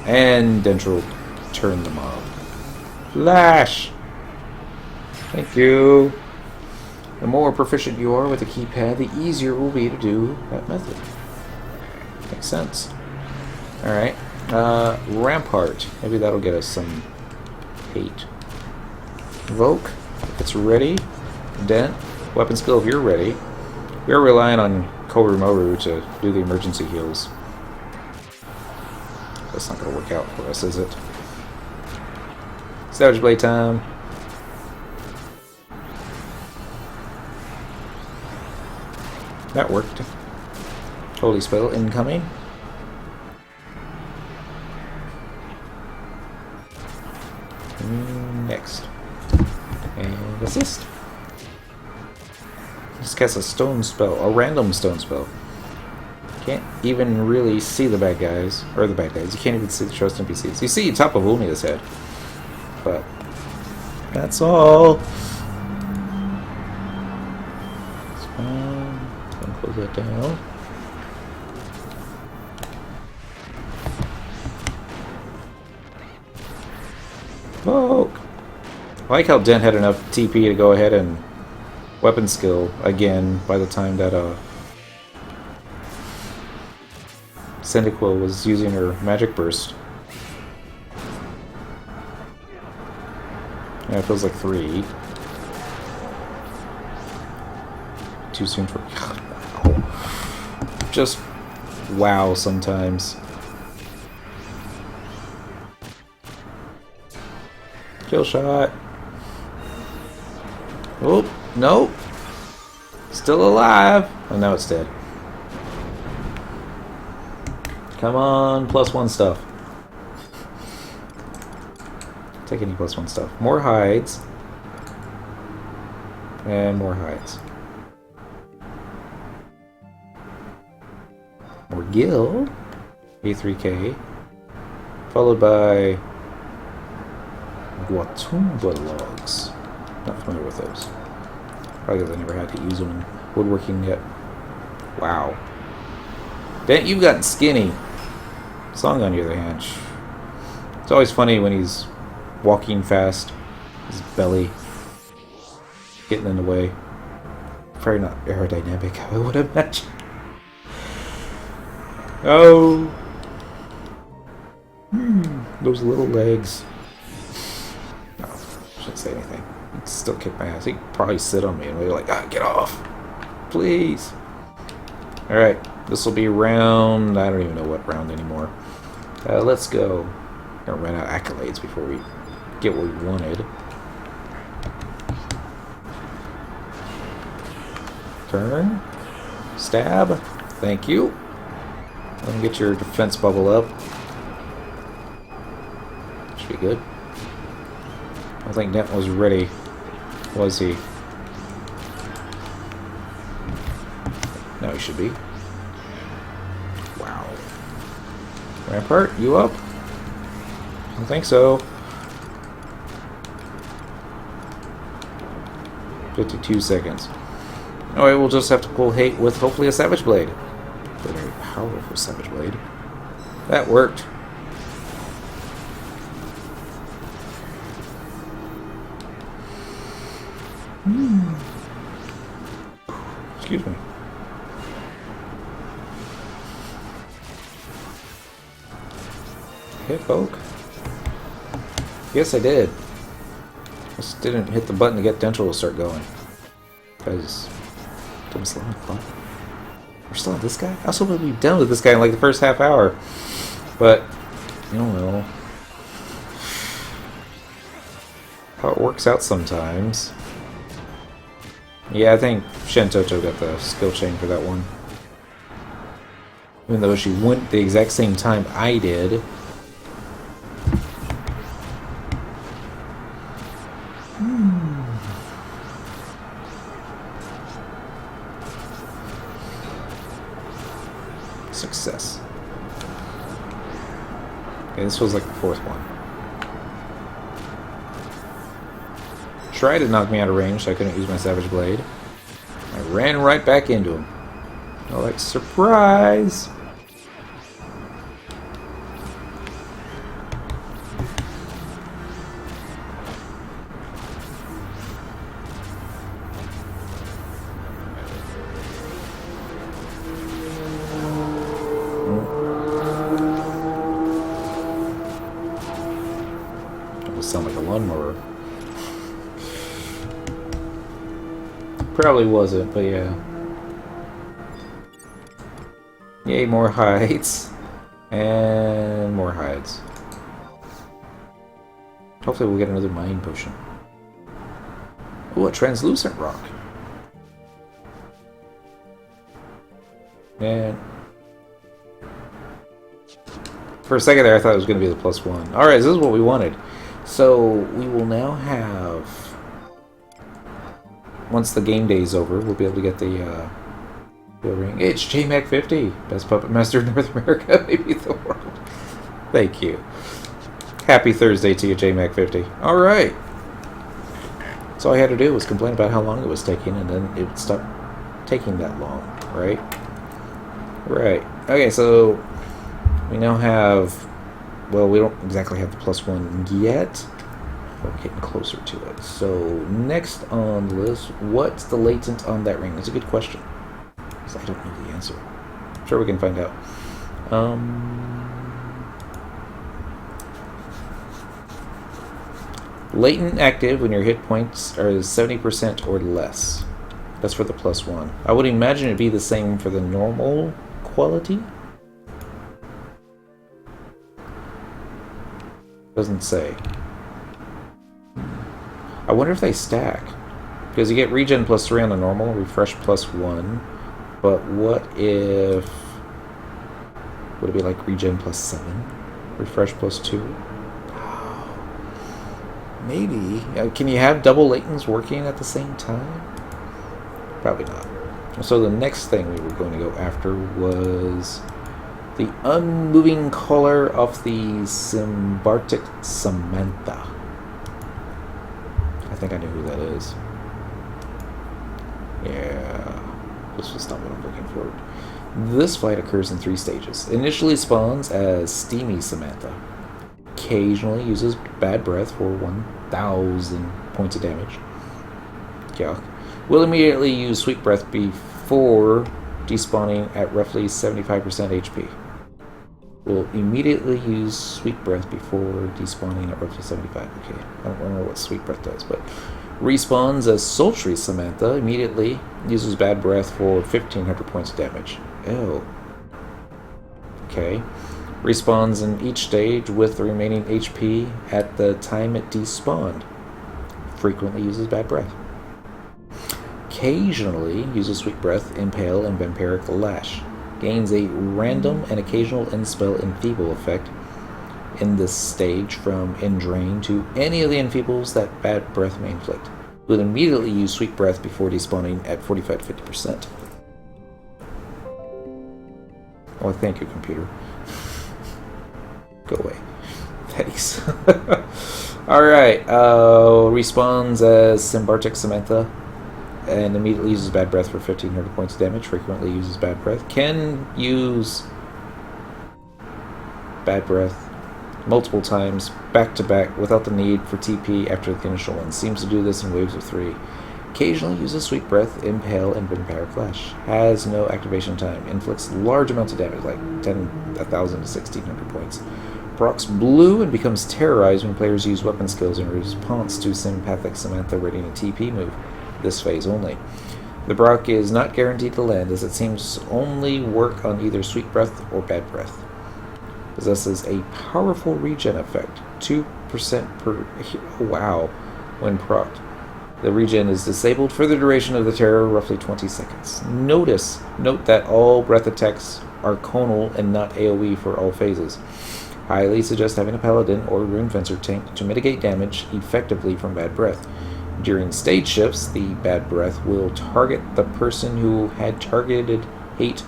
And Dentral turn them off. Flash! Thank you. The more proficient you are with the keypad, the easier it will be to do that method. Makes sense. Alright. Rampart. Maybe that'll get us some hate. Evoke, if it's ready. Dent. Weapon skill, if you're ready. We are relying on Korumoru to do the emergency heals. That's not going to work out for us, is it? Savage Blade time. That worked. Holy Spell incoming. Next. And assist. Just cast a stone spell, a random stone spell. Can't even really see the bad guys. Or the bad guys. You can't even see the trust NPCs. You see top of Umia's head. But that's all. Gonna close that down. Poke! I like how Dent had enough TP to go ahead and weapon skill again by the time that Cyndaquil was using her magic burst. Yeah, it feels like 3. Too soon for... God, wow. Just wow sometimes. Kill shot. Oh, nope. Still alive. Oh, now it's dead. Come on, +1 stuff. Take any +1 stuff. More hides. And more hides. More gil. A3K. Followed by Guatumba logs. Not familiar with those. Probably because I never had to use them in woodworking yet. Wow. Dent, you've gotten skinny. Song, on the other hand, it's always funny when he's walking fast. His belly getting in the way. Very not aerodynamic, I would imagine. Oh. Those little legs. No, I shouldn't say anything. He'd still kick my ass. He'd probably sit on me and be like, get off. Please. Alright, this will be round... I don't even know what round anymore. Let's go. Gonna run out of accolades before we get what we wanted. Turn. Stab. Thank you. Let me get your defense bubble up. Should be good. I don't think Dent was ready. Was he? No, he should be. Wow. Rampart, you up? I don't think so. 52 seconds. Alright, we'll just have to pull hate with hopefully a Savage Blade. A very powerful Savage Blade. That worked. Excuse me. Hit poke? Yes, I did. Just didn't hit the button to get Dental to start going. Because... I'm still on fun. We're still on this guy? I was hoping we'd be done with this guy in like the first half hour. But, you don't know. How it works out sometimes. Yeah, I think Shentoto got the skill chain for that one. Even though she went the exact same time I did. Success. Okay, this was like the 4th one. Tried to knock me out of range, so I couldn't use my Savage Blade. I ran right back into him. Oh, like, surprise! That will sound like a lawnmower. Probably wasn't, but yeah. Yay, more hides. And more hides. Hopefully we'll get another mind potion. Ooh, a translucent rock. And for a second there I thought it was going to be the +1. Alright, this is what we wanted. So we will now have... Once the game day is over, we'll be able to get the Ring. It's JMac50, best puppet master in North America, maybe the world. Thank you. Happy Thursday to you, JMac50. All right. So all I had to do was complain about how long it was taking, and then it would stop taking that long, right? Right. Okay, so we now have, well, we don't exactly have the +1 yet. We're getting closer to it. So next on the list, what's the latent on that ring? That's a good question. Because I don't know the answer. I'm sure we can find out. Latent active when your hit points are 70% or less. That's for the +1. I would imagine it'd be the same for the normal quality. Doesn't say. I wonder if they stack. Because you get regen +3 on the normal, refresh +1. But what if... would it be like regen +7? Refresh +2? Maybe. Can you have double latents working at the same time? Probably not. So the next thing we were going to go after was the unmoving color of the Cyndaquil Samantha. I think I know who that is. Yeah. This was not what I'm looking for. This fight occurs in 3 stages. Initially spawns as Steamy Samantha. Occasionally uses Bad Breath for 1,000 points of damage. Yuck. Will immediately use Sweet Breath before despawning at roughly 75% HP. Will immediately use Sweet Breath before despawning at roughly 75. Okay, I don't remember what Sweet Breath does, but respawns as Sultry Samantha. Immediately uses Bad Breath for 1,500 points of damage. Ew. Okay. Respawns in each stage with the remaining HP at the time it despawned. Frequently uses Bad Breath. Occasionally uses Sweet Breath, Impale, and Vampiric Lash. Gains a random and occasional end spell enfeeble effect in this stage from Endrain to any of the enfeebles that Bad Breath may inflict. Will immediately use Sweet Breath before despawning at 45 to 50%. Oh, thank you, computer. Go away. Thanks. Alright, respawns as Cyndaquil Samantha and immediately uses Bad Breath for 1,500 points of damage. Frequently uses Bad Breath. Can use Bad Breath multiple times, back to back, without the need for TP after the initial one. Seems to do this in waves of 3. Occasionally uses Sweet Breath, Impale, and Vampiric Lash. Has no activation time. Inflicts large amounts of damage, like 1,000 to 1,600 points. Procs blue and becomes terrorized when players use weapon skills in response to Sympathic Samantha rating a TP move. This phase only. The Brock is not guaranteed to land, as it seems to only work on either Sweet Breath or Bad Breath. Possesses a powerful regen effect, 2% per... wow, when procced. The regen is disabled for the duration of the terror, roughly 20 seconds. Note that all breath attacks are conal and not AoE for all phases. Highly suggest having a Paladin or Rune Fencer tank to mitigate damage effectively from Bad Breath. During stage shifts, the Bad Breath will target the person who had targeted hate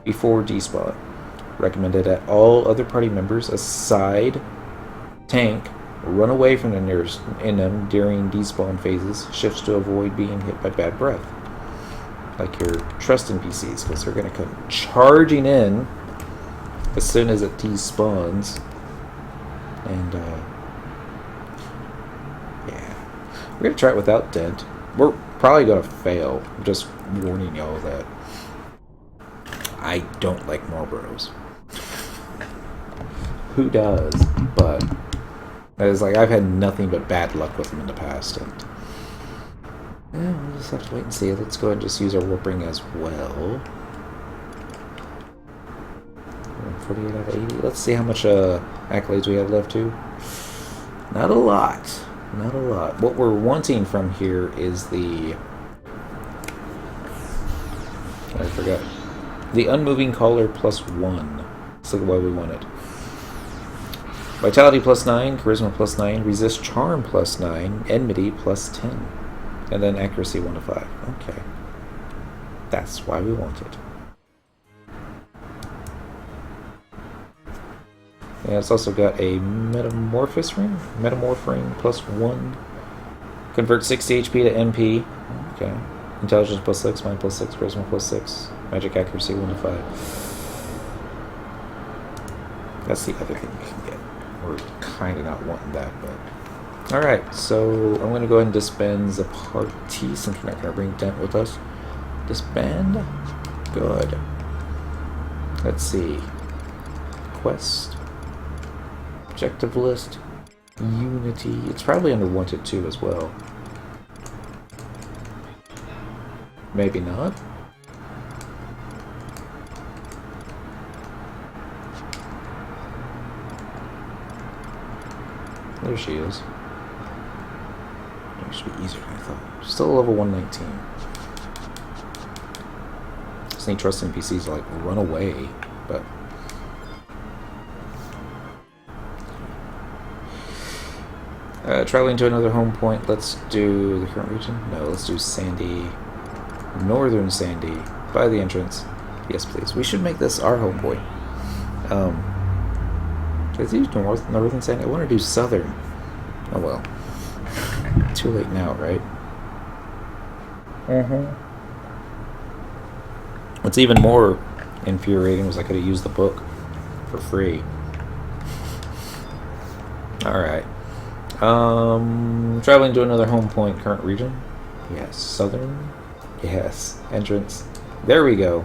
before despawn. Recommended that all other party members aside tank run away from the nearest them during despawn phases, shifts to avoid being hit by Bad Breath. Like your trust NPCs, because they're going to come charging in as soon as it despawns. And, yeah. We're going to try it without dent. We're probably going to fail. I'm just warning y'all that I don't like Marlboros. Who does? But it's like I've had nothing but bad luck with them in the past, and yeah, we'll just have to wait and see. Let's go ahead and just use our warp ring as well. 48 out of 80. Let's see how much accolades we have left too. Not a lot. Not a lot. What we're wanting from here is the... I forgot. The unmoving color +1. Let's look at what we wanted. Vitality +9, Charisma +9, Resist Charm +9, Enmity +10. And then Accuracy 1 to 5. Okay. That's why we want it. Yeah, it's also got a metamorphosis ring. Metamorph ring +1. Convert 60 HP to MP. Okay. Intelligence +6, mind +6, charisma +6. Magic accuracy 1 to 5. That's the other thing you can get. We're kind of not wanting that, but... Alright, so I'm going to go ahead and disband the party since we're not going to bring Dent with us. Disband. Good. Let's see. Quest. Objective list. Unity. It's probably under Wanted 2 as well. Maybe not. There she is. It should be easier than I thought. Still level 119. Just need trust NPCs to like run away, but traveling to another home point. Let's do the current region. No, let's do Sandy, Northern Sandy, by the entrance. Yes, please. We should make this our home point. Let's do Northern Sandy. I want to do Southern. Oh well. Too late now, right? What's even more infuriating was I could have used the book for free. Alright. Traveling to another home point, current region. Yes. Southern. Yes. Entrance. There we go.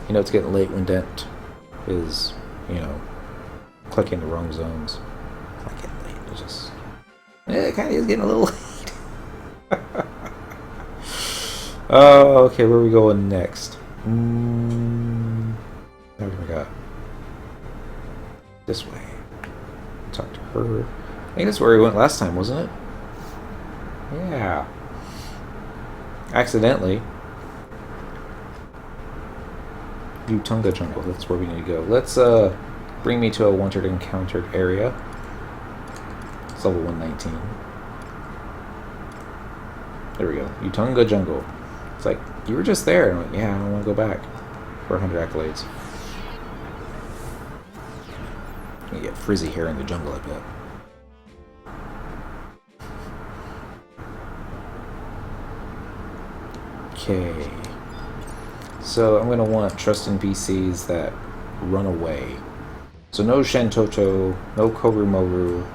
You know it's getting late when Dent is, you know, clicking the wrong zones. It's not getting late. It's just... it kind of is getting a little late. Oh, okay. Where are we going next? There we go. This way. Talk to her. I think that's where we went last time, wasn't it? Yeah. Accidentally. Utunga Jungle. That's where we need to go. Let's bring me to a wanted encountered area. It's level 119. There we go. Utunga Jungle. It's like, you were just there. I'm like, yeah, I don't want to go back for 100 accolades. You get frizzy hair in the jungle, I bet. Okay. So I'm going to want trust NPCs that run away. So no Shentoto, no Korumoru.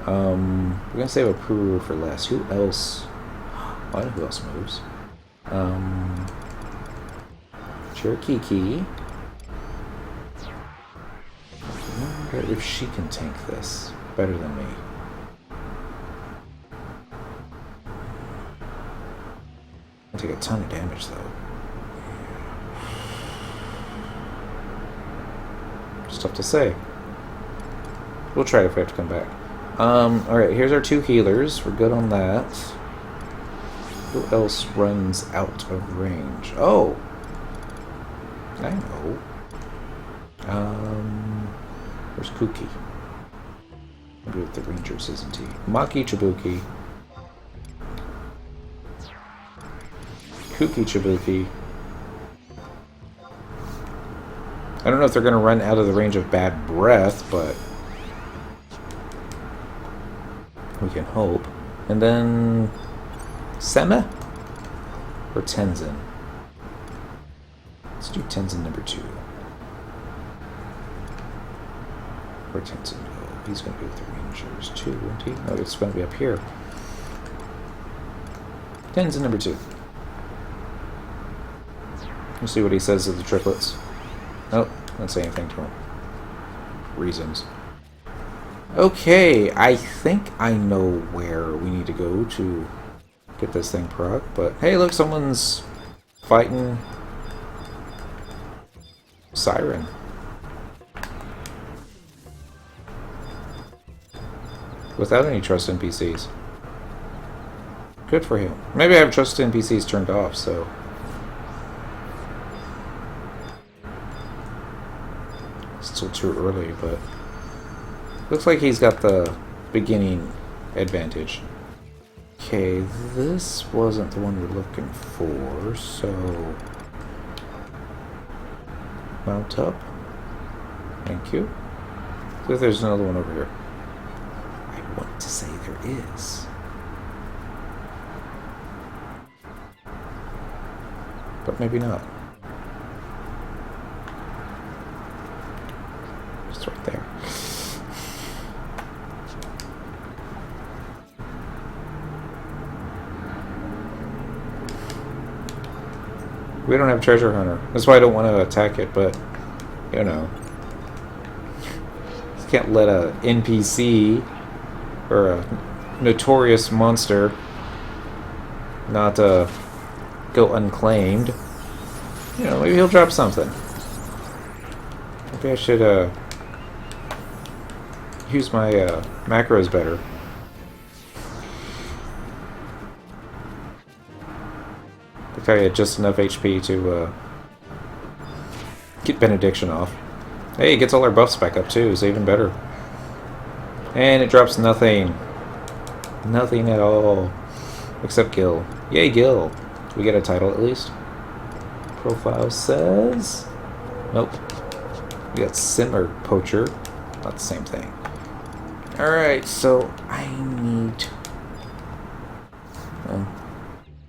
We're going to save a Puru for last. Who else? I know who else moves. Cherokee. I wonder if she can tank this better than me. I'll take a ton of damage though. Just tough to say. We'll try it if we have to come back. Alright, here's our 2 healers. We're good on that. Who else runs out of range? Oh! I know. Where's Kuki? Maybe with the Rangers, isn't he? Maki Chibuki. Kuki Chibuki. I don't know if they're going to run out of the range of bad breath, but we can hope. And then Sema or Tenzin? Let's do Tenzin number 2. Where Tenzin go? He's going to be with the Rangers too, won't he? No, it's going to be up here. Tenzin number 2. We'll see what he says to the triplets. Nope, don't say anything to him. Reasons. Okay, I think I know where we need to go to get this thing proc, but hey, look, someone's fighting Siren. Without any trust NPCs. Good for him. Maybe I have trust NPCs turned off, so... it's still too early, but... looks like he's got the beginning advantage. Okay, this wasn't the one we're looking for, so... mount up. Thank you. See if there's another one over here. I want to say there is. But maybe not. It's right there. We don't have treasure hunter. That's why I don't want to attack it, but you know. You can't let a NPC or a notorious monster not go unclaimed. You know, maybe he'll drop something. Maybe I should use my macros better. I had just enough HP to get Benediction off. Hey, it gets all our buffs back up too, so even better. And it drops nothing. Nothing at all. Except Gil. Yay, Gil! We get a title at least. Profile says... Nope. We got Simmer Poacher. Not the same thing. Alright, so I need...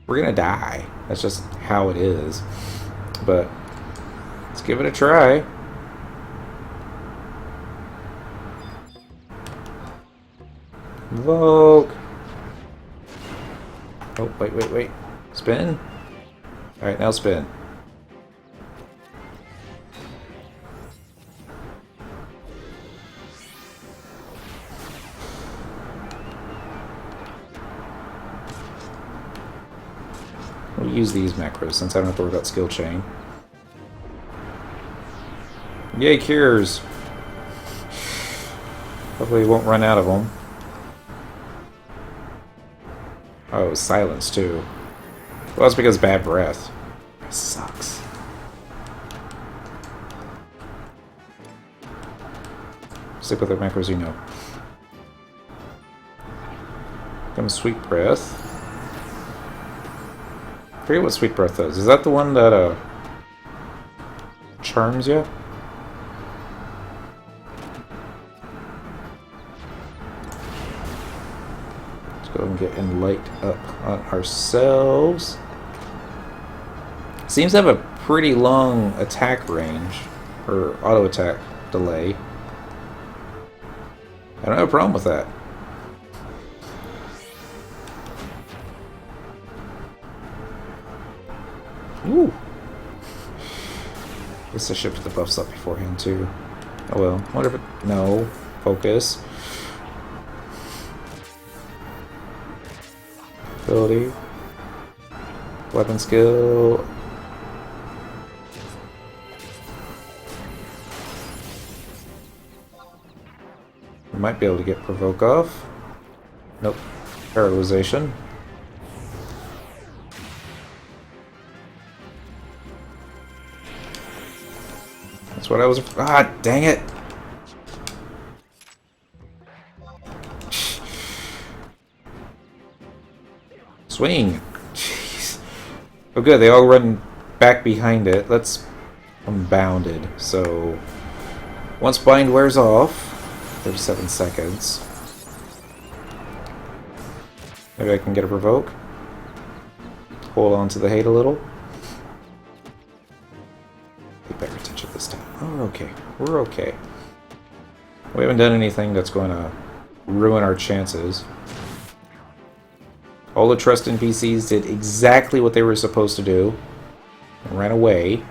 we're gonna die. That's just how it is. But let's give it a try. Invoke. Oh, wait. Spin. Alright, now spin. We'll use these macros since I don't have to worry about skill chain. Yay, cures! Hopefully we won't run out of them. Oh, silence too. Well, that's because bad breath. That sucks. Stick with the macros you know. Comes sweet breath. I forget what sweet breath does. Is that the one that charms you? Let's go and get Enlight up on ourselves. Seems to have a pretty long attack range, or auto attack delay. I don't have a problem with that. Ooh. Guess I should put the buffs up beforehand too. Oh well. Wonder if it... No. Focus. Ability. Weapon skill. I might be able to get provoke off. Nope. Paralyzation. That's what I was... Ah, dang it! Swing! Jeez. Oh good, they all run back behind it. Let's... Unbounded. So... Once bind wears off... 37 seconds. Maybe I can get a provoke. Hold on to the hate a little. Pay better attention this time. Oh, we're okay. We're okay. We haven't done anything that's going to ruin our chances. All the trust NPCs did exactly what they were supposed to do. And ran away.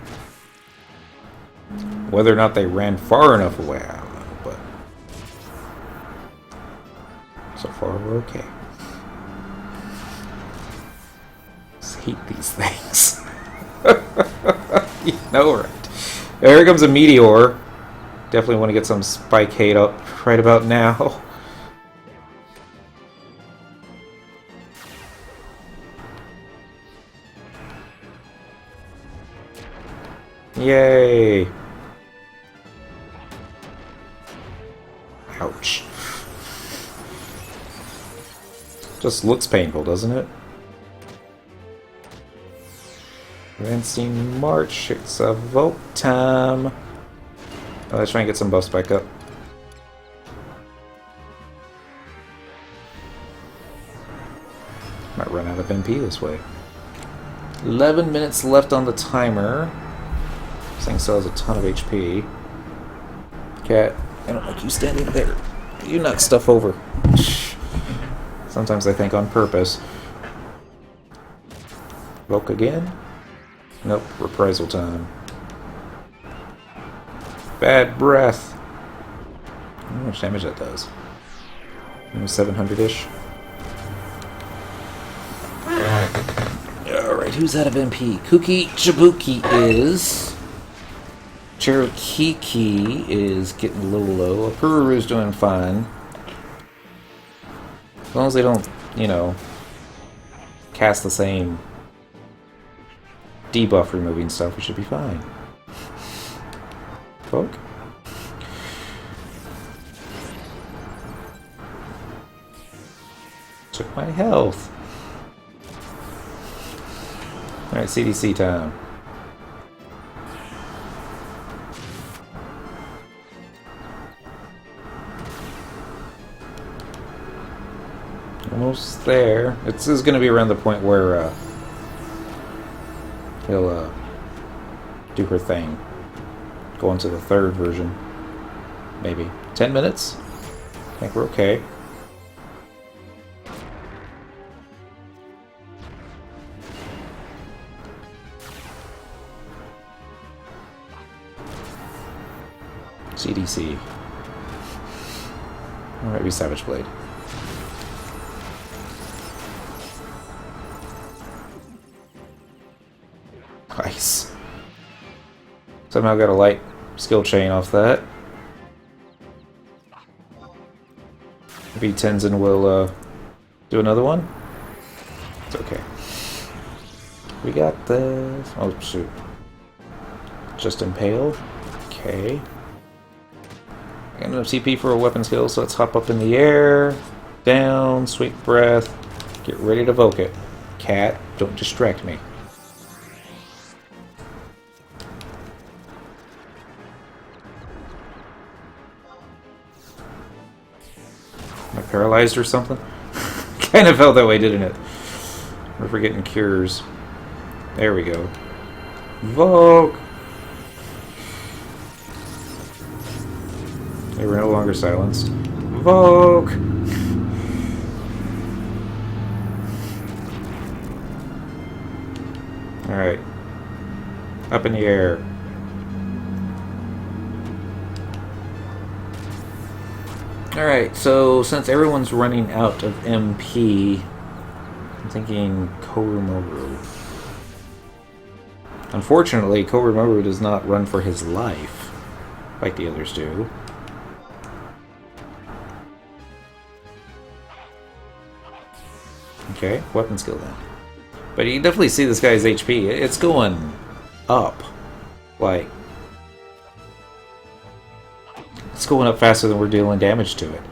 Whether or not they ran far enough away, I don't know, but... So far, we're okay. Just hate these things. You know, right? Here comes a meteor. Definitely want to get some spike hate up right about now. Yay! Ouch. Just looks painful, doesn't it? Rancine March, it's a vote time. Let's try and get some buffs back up. Might run out of MP this way. 11 minutes left on the timer. This thing still has a ton of HP. Cat, I don't like you standing there. You knock stuff over. Sometimes I think on purpose. Evoke again? Nope, reprisal time. Bad breath. I don't know how much damage that does. 700-ish. Alright, who's out of MP? Kuki Chibuki is. Cherokee is getting a little low. Pururu's doing fine. As long as they don't, you know, cast the same debuff removing stuff, we should be fine. Folk? Took my health. Alright, CDC time. Almost there. This is going to be around the point where he'll do her thing. Go on to the third version. Maybe. 10 minutes? I think we're okay. CDC. Or maybe Savage Blade. Nice. Somehow got a light skill chain off that. Maybe Tenzin will do another one. It's okay. We got this. Oh shoot. Just impale. Okay. I got enough CP for a weapon skill, so let's hop up in the air. Down, sweet breath. Get ready to evoke it. Cat, don't distract me. Am I paralyzed or something? Kind of felt that way, didn't it? We're forgetting cures. There we go. Evoke! They were no longer silenced. Evoke! Alright. Up in the air. Alright, so since everyone's running out of MP, I'm thinking Korumoru. Unfortunately, Korumoru does not run for his life like the others do. Okay, weapon skill then. But you can definitely see this guy's HP. It's going up. Like, it's going up faster than we're dealing damage to it.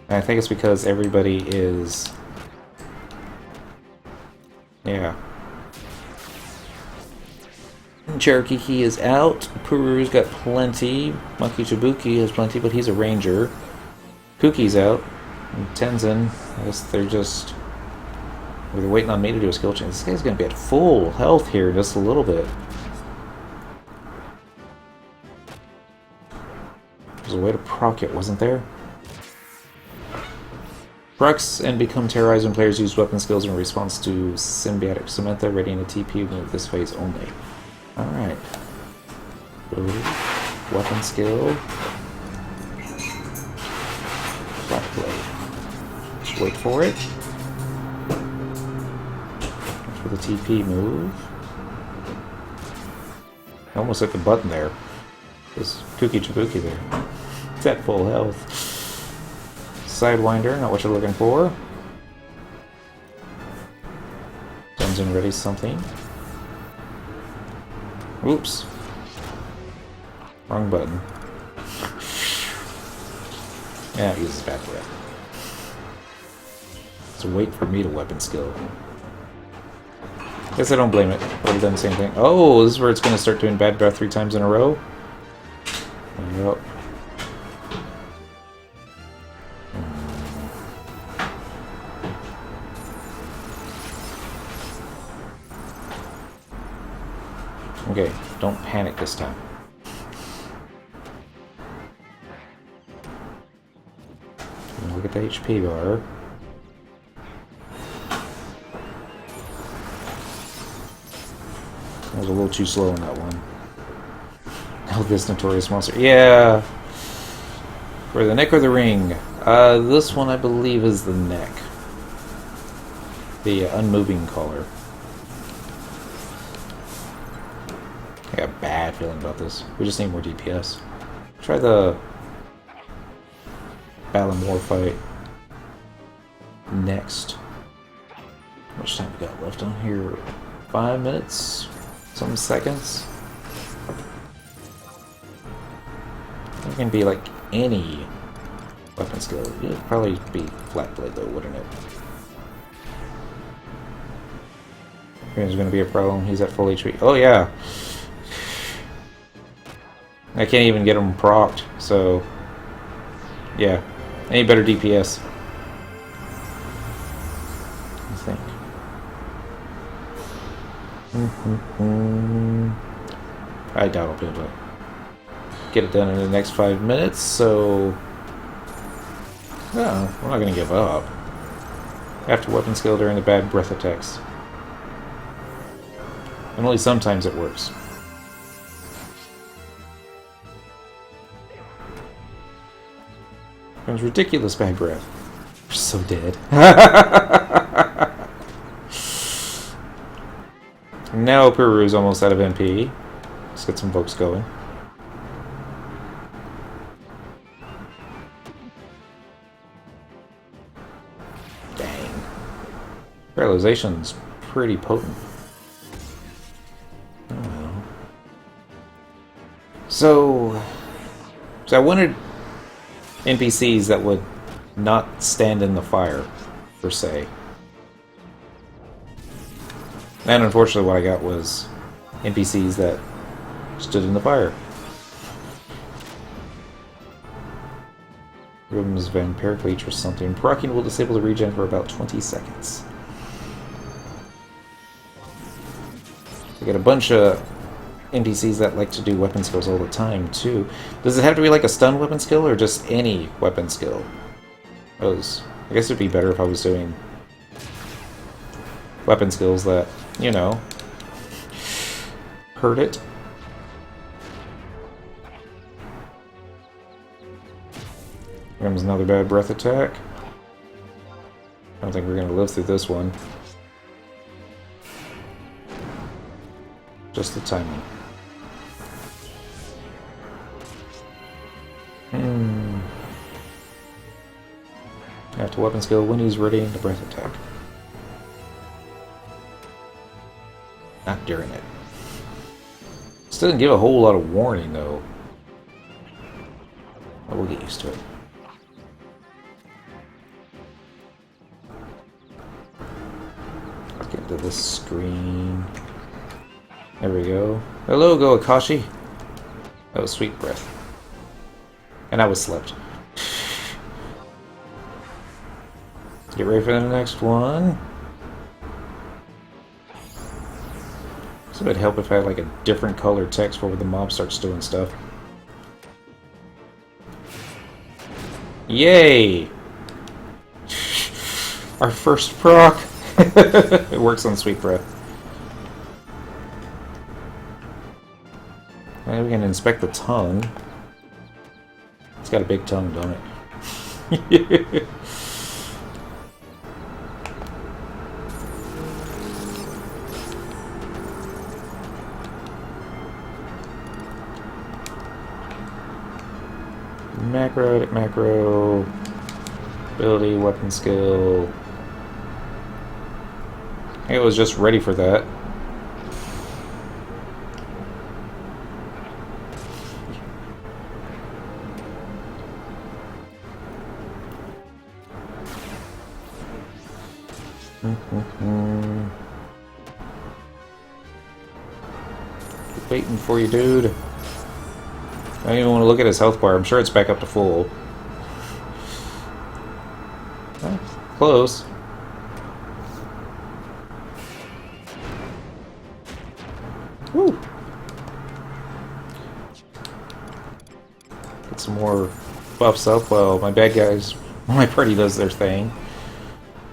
And I think it's because everybody is... Yeah. Cherokee is out. Pururu's got plenty. Monkey Chibuki has plenty, but he's a ranger. Kuki's out. And Tenzin, I guess they're just... They're waiting on me to do a skill change. This guy's going to be at full health here in just a little bit. There's a way to proc it, wasn't there? Procs and become terrorized when players use weapon skills in response to symbiotic Samantha, ready in a TP move this phase only. Alright. Weapon skill. Black blade. Just wait for it. For the TP move. I almost hit the button there. There's Kuki Chibuki there. It's at full health. Sidewinder, not what you're looking for. Tenzin ready something. Oops. Wrong button. Yeah, it uses bad breath. So wait for me to weapon skill. Guess I don't blame it. Would have done the same thing. Oh, this is where it's going to start doing bad breath 3 times in a row. Yep. Okay, don't panic this time. Look at the HP bar. I was a little too slow on that one. Oh, this Notorious Monster. Yeah! For the neck or the ring? This one I believe is the neck. The unmoving collar. I got a bad feeling about this. We just need more DPS. Try the Ballamore fight next. How much time we got left on here? 5 minutes? Some seconds? It can be like any weapon skill. It'd probably be flat blade though, wouldn't it? There's gonna be a problem. He's at full HP. Oh yeah! I can't even get him procced, so yeah. I need better DPS. I think. I doubt I'll be able to get it done in the next 5 minutes, so no, we're not gonna give up. After weapon skill during the bad breath attacks. And only sometimes it works. It was ridiculous bad breath. We're so dead. Now Peru's almost out of MP. Let's get some folks going. Dang. Paralyzation's pretty potent. Oh well. So I wanted NPCs that would not stand in the fire, per se. And unfortunately what I got was NPCs that stood in the fire. Rhythms vampiric leech or something. Proccing will disable the regen for about 20 seconds. I got a bunch of NPCs that like to do weapon skills all the time, too. Does it have to be like a stun weapon skill, or just any weapon skill? I guess it'd be better if I was doing weapon skills that, you know, hurt it. Here comes another bad breath attack. I don't think we're going to live through this one. Just the timing. After weapon skill, when he's ready, the breath attack. Not during it. This doesn't give a whole lot of warning, though. But we'll get used to it. Let's get to this screen. There we go. Hello, Go Akashi. That was sweet breath. And I was slept. Get ready for the next one. So it'd help if I had like a different color text for when the mob starts doing stuff. Yay! Our first proc! It works on sweet breath. And we can inspect the tongue. It's got a big tongue, don't it? Macro, ability, weapon skill. It was just ready for that. Waiting for you, dude. I don't even want to look at his health bar. I'm sure it's back up to full. Oh, close. Woo! Get some more buffs up while my bad guys, my party does their thing.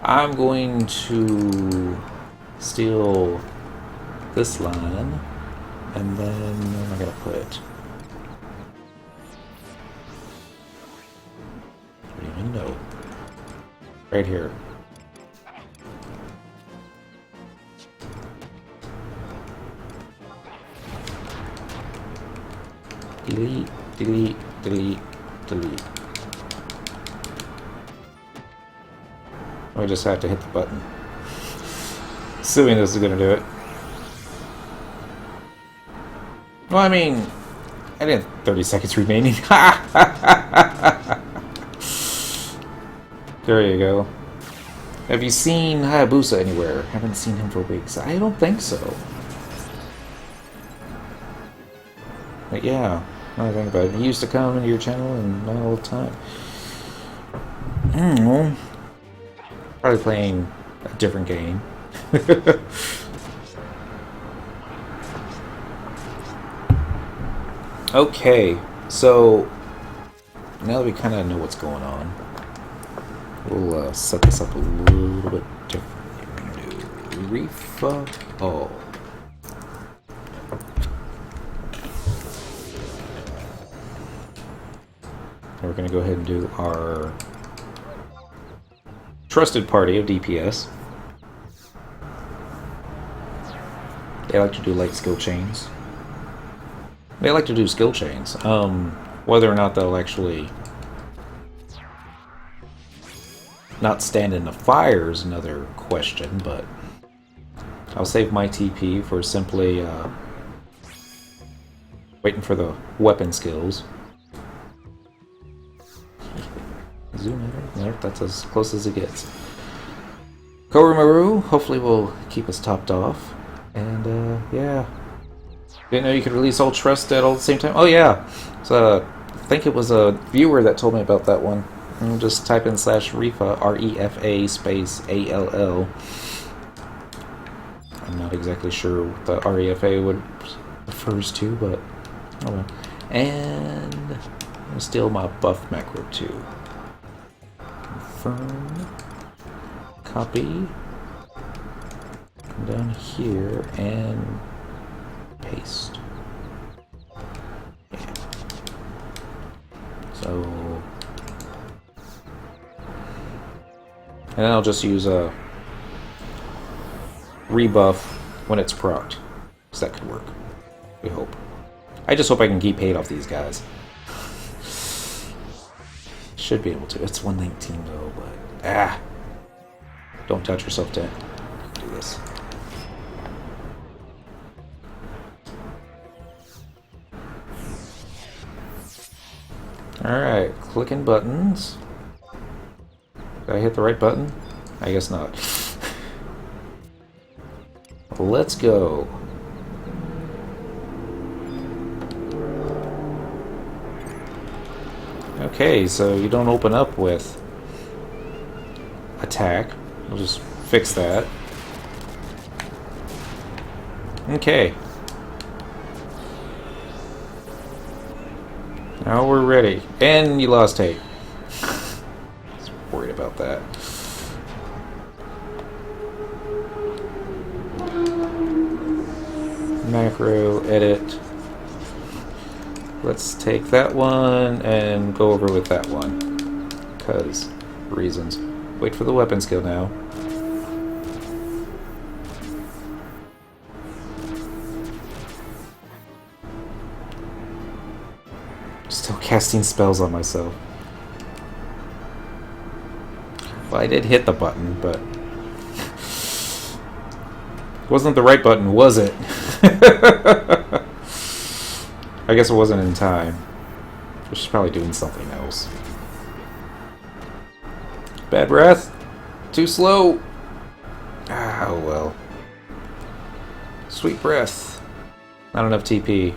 I'm going to steal this line, and then where am I going to put it? I don't even know. Right here. Delete, delete, delete, delete. I just have to hit the button. Assuming this is going to do it. Well, I mean, I didn't have 30 seconds remaining. There you go. Have you seen Hayabusa anywhere? Haven't seen him for weeks. I don't think so. But yeah, now I think about it. He used to come into your channel and not all the time. I don't know. Probably playing a different game. Okay, so now that we kind of know what's going on, we'll set this up a little bit differently. We're going to do refuck all. We're going to go ahead and do our trusted party of DPS. They like to do light skill chains. They like to do skill chains. Whether or not they'll actually not stand in the fire is another question, but I'll save my TP for simply waiting for the weapon skills. Zoom in. Nope, that's as close as it gets. Korumaru hopefully will keep us topped off. And yeah. Didn't know you could release all trust at all the same time. Oh yeah. So I think it was a viewer that told me about that one. And just type in /refa, R-E-F-A space A-L-L. I'm not exactly sure what the R-E-F-A would refers to, but oh well. And I'm gonna steal my buff macro too. Confirm. Copy. Come down here and paste. Yeah. So, and then I'll just use a rebuff when it's procced, so that could work. We hope. I just hope I can keep paid off these guys. Should be able to. It's 119 though, but don't touch yourself, Dent. Do this. Alright, clicking buttons. Did I hit the right button? I guess not. Let's go. Okay, so you don't open up with attack. We'll just fix that. Okay. Now we're ready. And you lost tape. I was worried about that. Macro, edit. Let's take that one and go over with that one. Because reasons. Wait for the weapon skill now. Still casting spells on myself. Well, I did hit the button, but it wasn't the right button, was it? I guess it wasn't in time. She's probably doing something else. Bad breath. Too slow. Ah, oh well. Sweet breath. Not enough TP.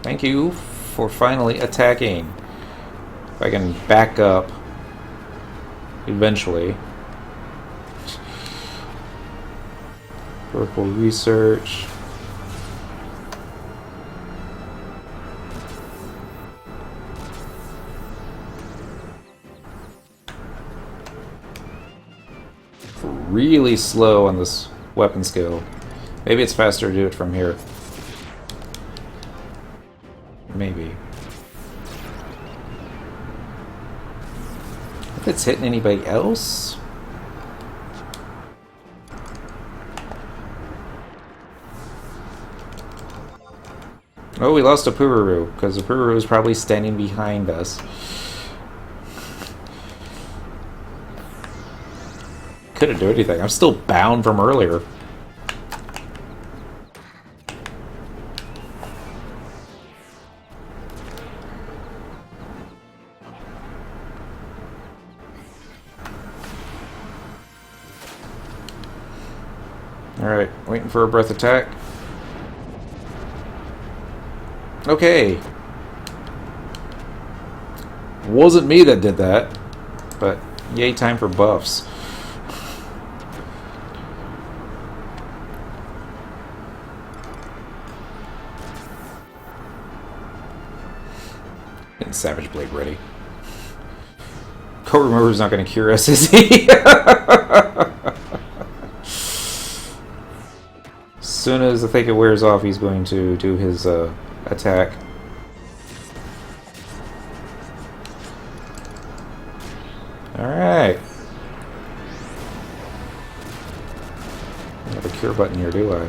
Thank you for finally attacking. If I can back up eventually. Purple research. Really slow on this weapon skill. Maybe it's faster to do it from here. Maybe. If it's hitting anybody else? Oh, we lost a Pururu, because the Pururu is probably standing behind us. Couldn't do anything. I'm still bound from earlier. Alright, waiting for a breath attack. Okay. Wasn't me that did that, but yay, time for buffs. Getting Savage Blade ready. Code Remover's not going to cure us, is he? As soon as I think it wears off, he's going to do his attack. Alright. I don't have a cure button here, do I?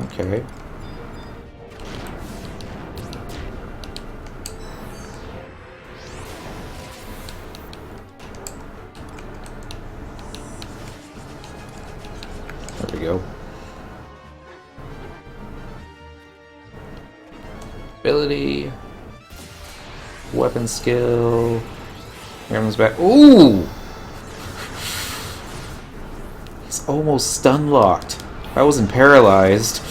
Okay. There we go. Ability. Weapon skill. Here comes back. Ooh! He's almost stun locked. I wasn't paralyzed.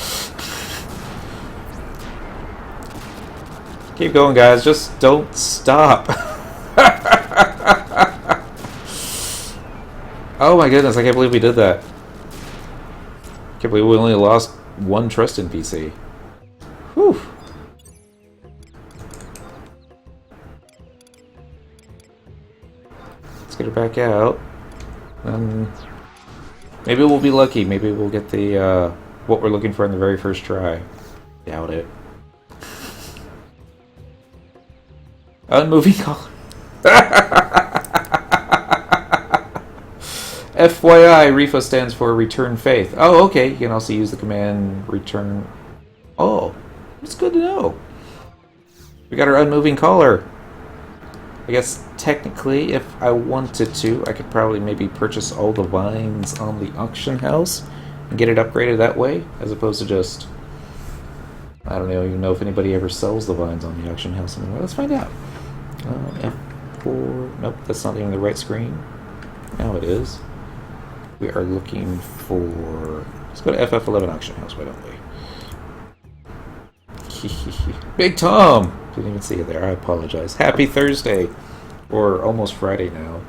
Keep going, guys. Just don't stop. Oh my goodness, I can't believe we did that. Can't believe we only lost one trust NPC. Whew. Let's get her back out. Maybe we'll be lucky. Maybe we'll get the what we're looking for in the very first try. Doubt it. Unmoving color. FYI, REFA stands for Return Faith. Oh, okay. You can also use the command return. Oh, that's good to know. We got our unmoving collar. I guess technically, if I wanted to, I could probably maybe purchase all the vines on the auction house and get it upgraded that way, as opposed to just... I don't even know if anybody ever sells the vines on the auction house anymore. Let's find out. F4... Nope, that's not even the right screen. Now it is. We are looking for... Let's go to FF11 auction house, why don't we? Big Tom! Didn't even see it there, I apologize. Happy Thursday! Or almost Friday now.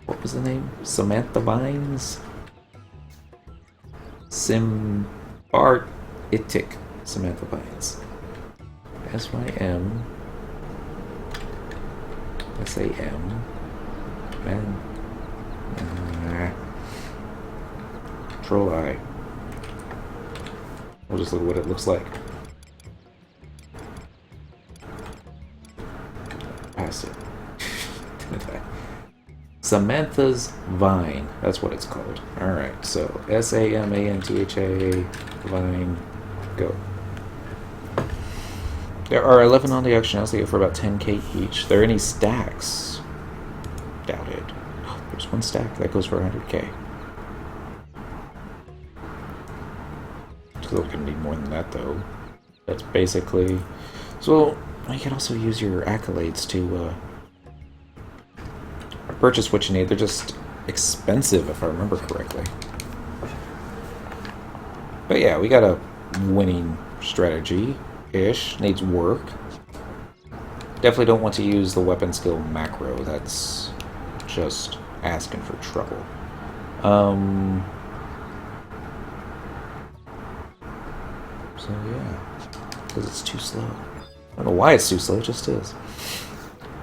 What was the name? Samantha Vines? Itic Samantha Vines. S-Y-M S-A-M Man. Control I. We'll just look at what it looks like. Pass it. Samantha's Vine. That's what it's called. Alright, so S-A-M-A-N-T-H-A Vine. Go. There are 11 on the auction house. They go for about 10k each. There are any stacks? Doubted. There's one stack that goes for 100k. Still gonna need more than that though. That's basically... So, you can also use your accolades to purchase what you need. They're just expensive, if I remember correctly. But yeah, we got a winning strategy-ish. Needs work. Definitely don't want to use the weapon skill macro. That's just asking for trouble. So yeah, because it's too slow. I don't know why it's too slow, it just is.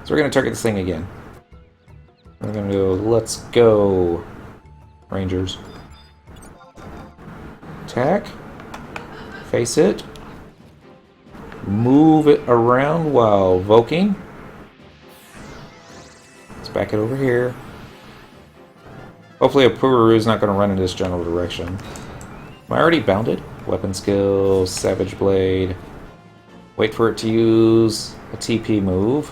So we're going to target this thing again. We're going to go, let's go, Rangers. Attack. Face it. Move it around while voking. Let's back it over here. Hopefully a Pururu's not going to run in this general direction. Am I already bounded? Weapon skill, Savage Blade. Wait for it to use a TP move.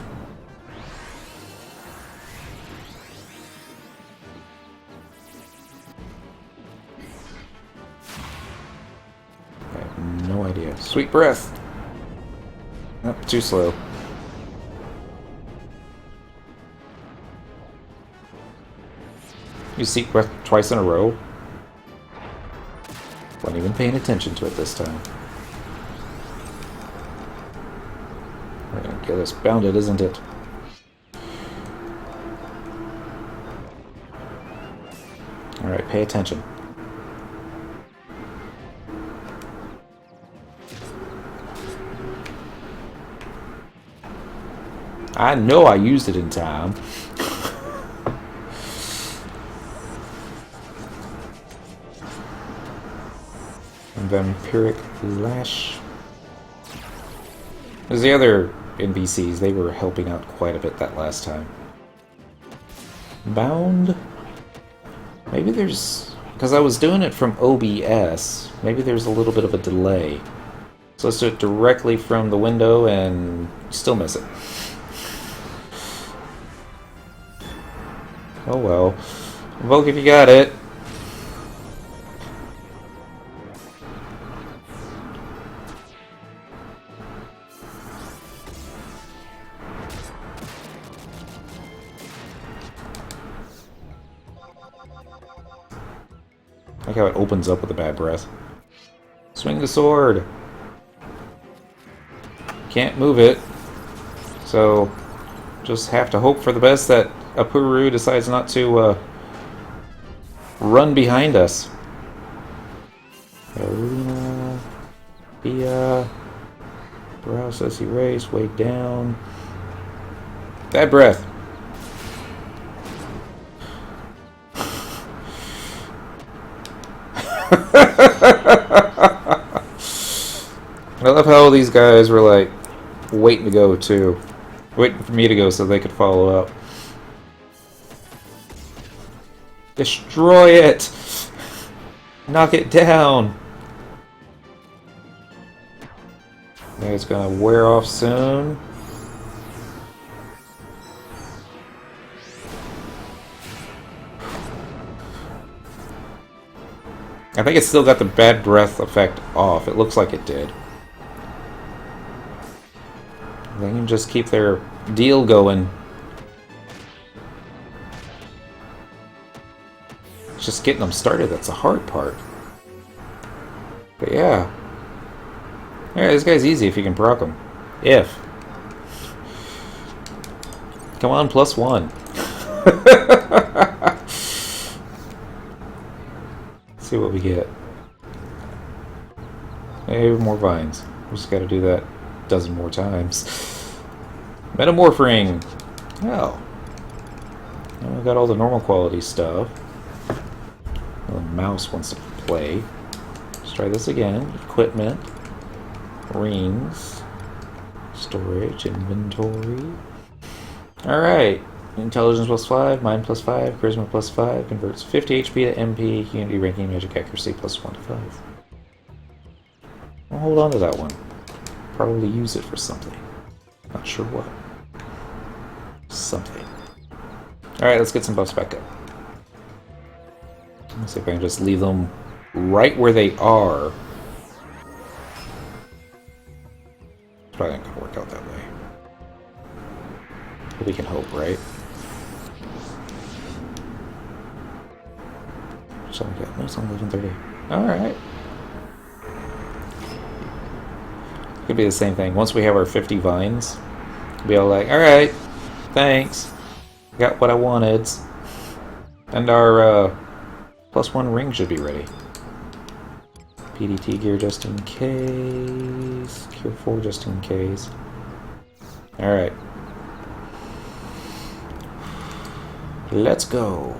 I have no idea. Sweet Breath! Nope, too slow. You Seek Breath twice in a row. Wasn't even paying attention to it this time. We're gonna get this bounded, isn't it? Alright, pay attention. I know I used it in time. Vampiric Lash. There's the other NPCs. They were helping out quite a bit that last time. Bound? Maybe there's... Because I was doing it from OBS. Maybe there's a little bit of a delay. So let's do it directly from the window and still miss it. Oh well. Invoke if you got it. I like how it opens up with a bad breath. Swing the sword. Can't move it. So just have to hope for the best that Apuru decides not to run behind us. Arena, Bia, process erase, way down. Bad breath. I love how these guys were like waiting to go too. Waiting for me to go so they could follow up. Destroy it! Knock it down! Yeah, it's gonna wear off soon. I think it's still got the bad breath effect off. It looks like it did. They can just keep their deal going. It's just getting them started that's the hard part. But yeah. Yeah, this guy's easy if you can proc him. If. Come on, +1. Let's see what we get. Hey, more vines. We just gotta do that a dozen more times. Metamorphing! Oh. Well, we got all the normal quality stuff. The mouse wants to play. Let's try this again. Equipment. Rings. Storage. Inventory. Alright. Intelligence +5, Mind +5, Charisma +5, converts 50 HP to MP, Unity ranking, Magic Accuracy +1 to 5. I'll hold on to that one. Probably use it for something. Not sure what. Something. Alright, let's get some buffs back up. Let's see if I can just leave them right where they are. It's probably not going to work out that way. But we can hope, right? Something like that. No, it's only 11:30. Alright. Could be the same thing. Once we have our 50 vines, we'll be all like, alright, thanks. Got what I wanted. And our +1 ring should be ready. PDT gear just in case. Cure 4 just in case. Alright. Let's go.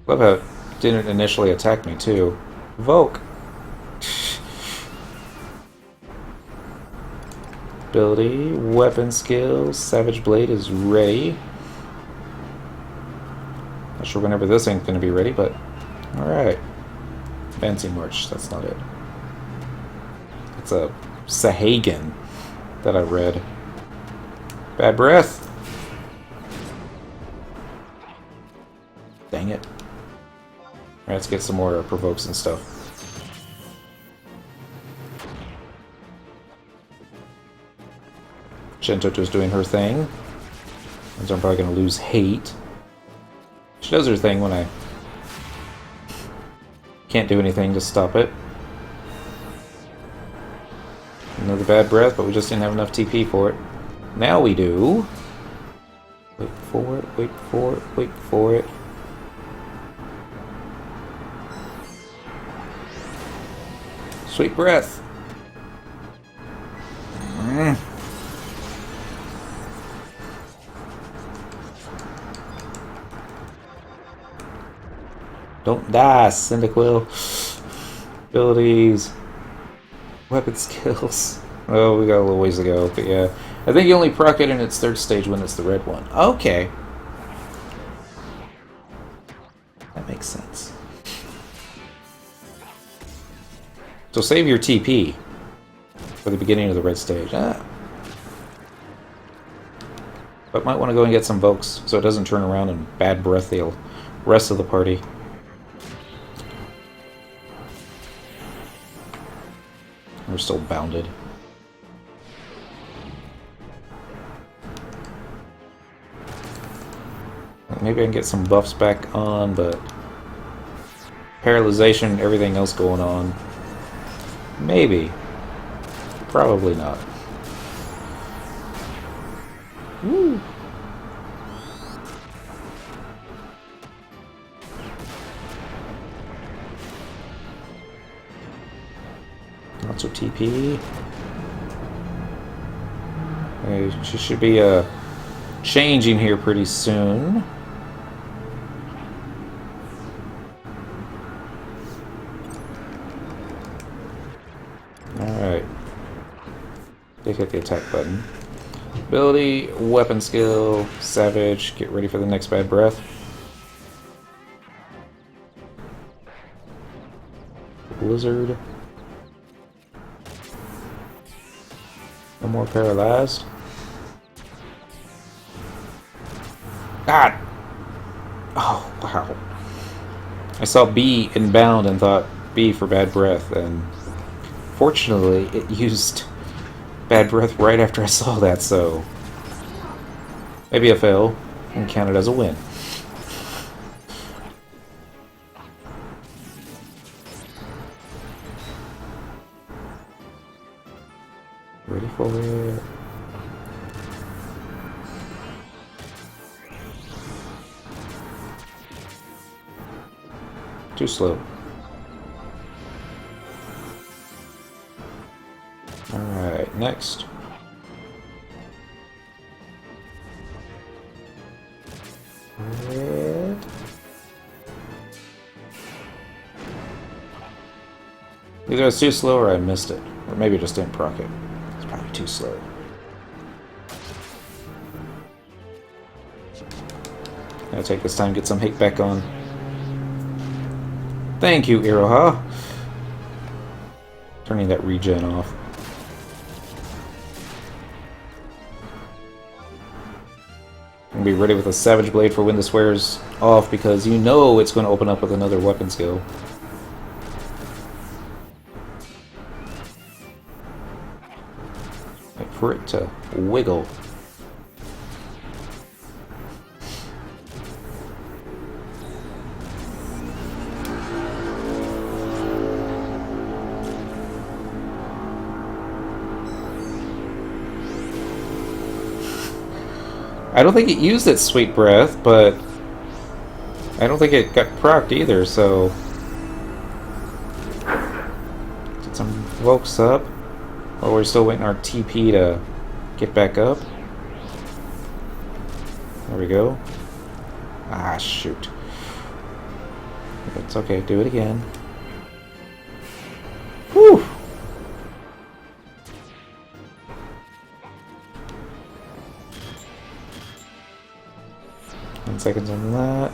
Love how it didn't initially attack me, too. Evoke! Ability, weapon skills, Savage Blade is ready. Not sure whenever this ain't gonna be ready, but alright. Advancing March, that's not it. It's a Sahagan that I read. Bad breath! Dang it. Alright, let's get some more provokes and stuff. Shintoto's doing her thing. And so I'm probably going to lose hate. She does her thing when I can't do anything to stop it. Another bad breath, but we just didn't have enough TP for it. Now we do. Wait for it, wait for it, wait for it. Sweet breath. Don't die, Cyndaquil. Abilities. Weapon skills. Oh, we got a little ways to go, but yeah. I think you only proc it in its third stage when it's the red one. Okay. That makes sense. So save your TP for the beginning of the red stage. But might want to go and get some Vokes so it doesn't turn around and bad breath the rest of the party. We're still bounded. Maybe I can get some buffs back on, but paralyzation and everything else going on. Maybe. Probably not. Woo! Lots of TP. She should be changing here pretty soon. Alright. Did hit the attack button. Ability, weapon skill, savage, get ready for the next bad breath. Blizzard. No more paralyzed. God! Oh, wow. I saw B in bound and thought B for bad breath, and fortunately it used bad breath right after I saw that, so maybe a fail and count it as a win. Ready for it. Too slow. Alright, next. Either it's too slow or I missed it. Or maybe I just didn't proc it. It's probably too slow. Gotta take this time to get some hate back on. Thank you, Iroha. Turning that regen off. And be ready with a Savage Blade for when this wears off, because you know it's going to open up with another weapon skill. Wait for it to wiggle. I don't think it used its sweet breath, but I don't think it got procced either, so... Get some folks up. While we're still waiting our TP to get back up. There we go. Ah, shoot. It's okay, do it again. Whew! 10 seconds on that.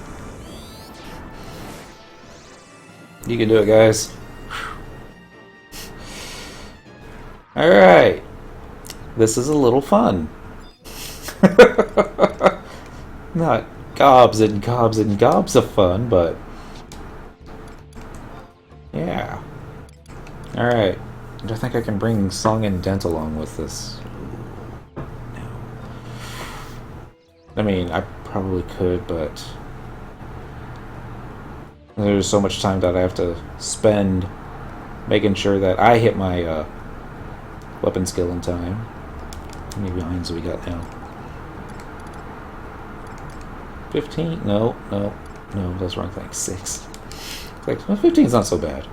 You can do it, guys. Alright. This is a little fun. Not gobs and gobs and gobs of fun, but... yeah. Alright. I think I can bring Song and Dent along with this. No. I mean, I probably could, but... there's so much time that I have to spend making sure that I hit my weapon skill in time. How many behinds do we got now? 15? No, that's the wrong thing. 6. Like, well, 15's not so bad.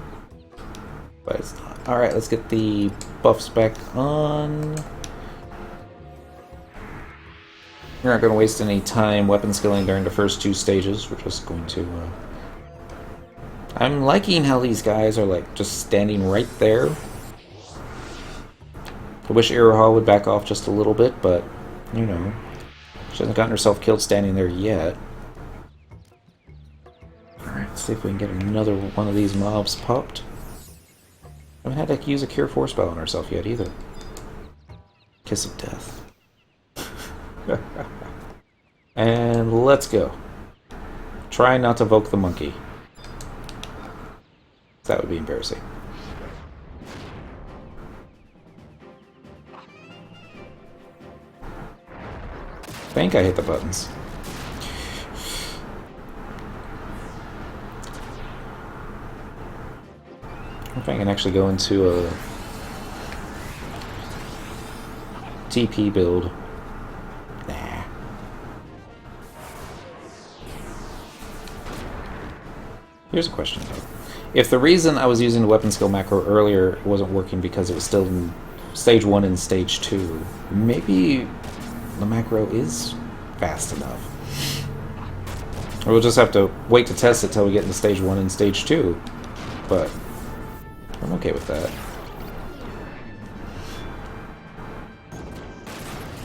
But it's not. Alright, let's get the buffs back on. We're not going to waste any time weapon skilling during the first 2 stages. We're just going to... I'm liking how these guys are like just standing right there. I wish Iroha would back off just a little bit, but, you know, she hasn't gotten herself killed standing there yet. Alright, let's see if we can get another one of these mobs popped. I haven't had to use a Cure 4 spell on herself yet either. Kiss of Death. And let's go. Try not to evoke the monkey. That would be embarrassing. I think I hit the buttons. I think I can actually go into a TP build. Nah. Here's a question though. If the reason I was using the weapon skill macro earlier wasn't working because it was still in stage 1 and stage 2, maybe the macro is fast enough. Or we'll just have to wait to test it till we get into stage 1 and stage 2. But I'm okay with that.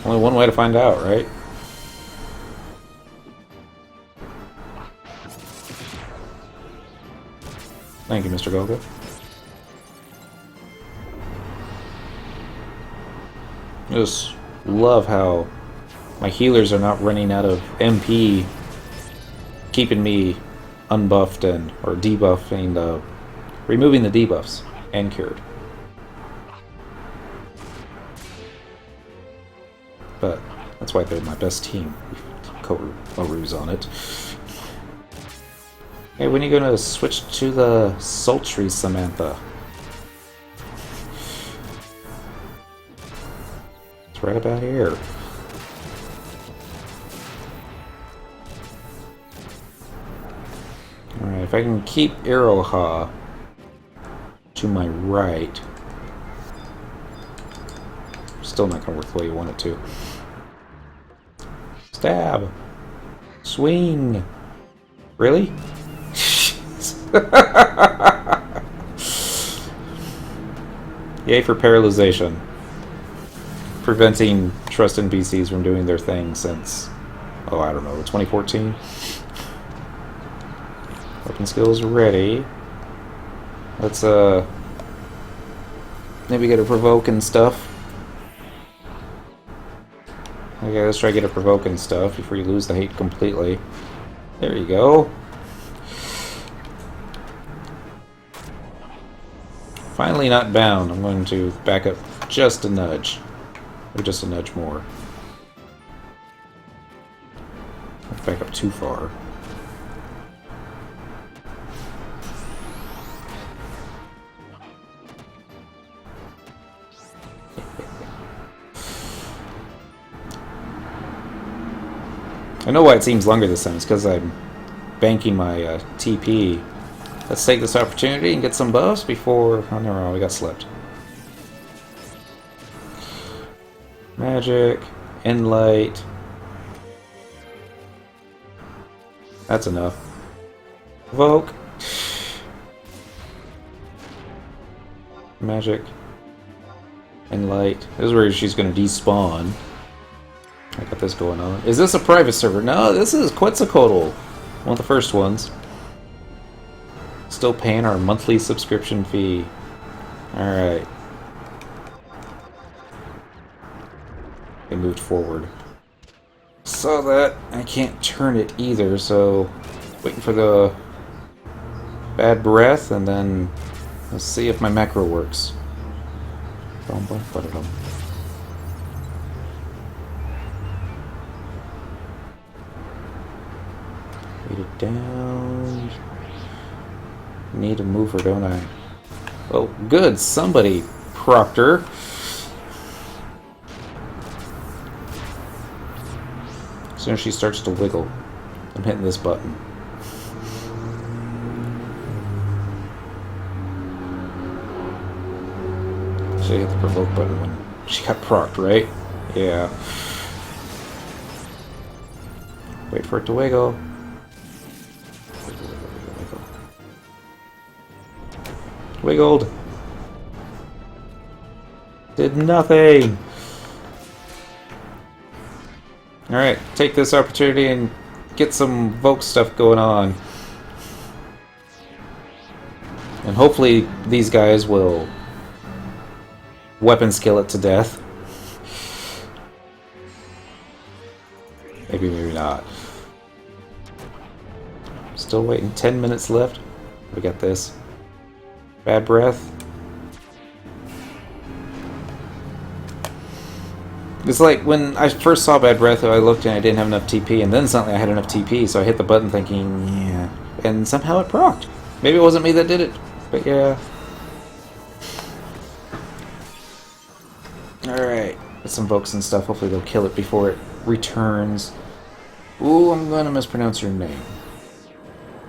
Only one way to find out, right? Thank you, Mr. Golga. I just love how my healers are not running out of MP, keeping me unbuffed and or debuffing the removing the debuffs and cured. But that's why they're my best team. Koru's on it. Hey, when are you gonna switch to the sultry Samantha? It's right about here. Alright, if I can keep Iroha to my right. Still not gonna work the way you want it to. Stab! Swing! Really? Yay for paralyzation. Preventing trust NPCs from doing their thing since, oh, I don't know, 2014? Weapon skills ready. Let's, maybe get a provoke and stuff. Okay, let's try to get a provoke and stuff before you lose the hate completely. There you go. Finally not bound. I'm going to back up just a nudge. Or just a nudge more. Don't back up too far. I know why it seems longer this time. It's because I'm banking my TP. Let's take this opportunity and get some buffs before... Oh, no, we got slipped. Magic, Enlight. That's enough. Evoke. Magic. Enlight. This is where she's going to despawn. I got this going on. Is this a private server? No, this is Quetzalcoatl. One of the first ones. Still paying our monthly subscription fee. Alright. It moved forward. Saw that. I can't turn it either, so waiting for the bad breath, and then let's see if my macro works. Weight it down. Need a mover, don't I? Oh, good. Somebody propped her. As soon as she starts to wiggle, I'm hitting this button. Should hit the provoke button when she got procced, right? Yeah. Wait for it to wiggle. Wiggled. Did nothing. Alright, take this opportunity and get some Vogue stuff going on. And hopefully these guys will weapon skill it to death. Maybe, maybe not. Still waiting. 10 minutes left. We got this. Bad breath. It's like when I first saw Bad Breath, I looked and I didn't have enough TP, and then suddenly I had enough TP, so I hit the button thinking, yeah. And somehow it procced. Maybe it wasn't me that did it, but yeah. Alright, let's invoke some stuff. Hopefully they'll kill it before it returns. Ooh, I'm going to mispronounce your name.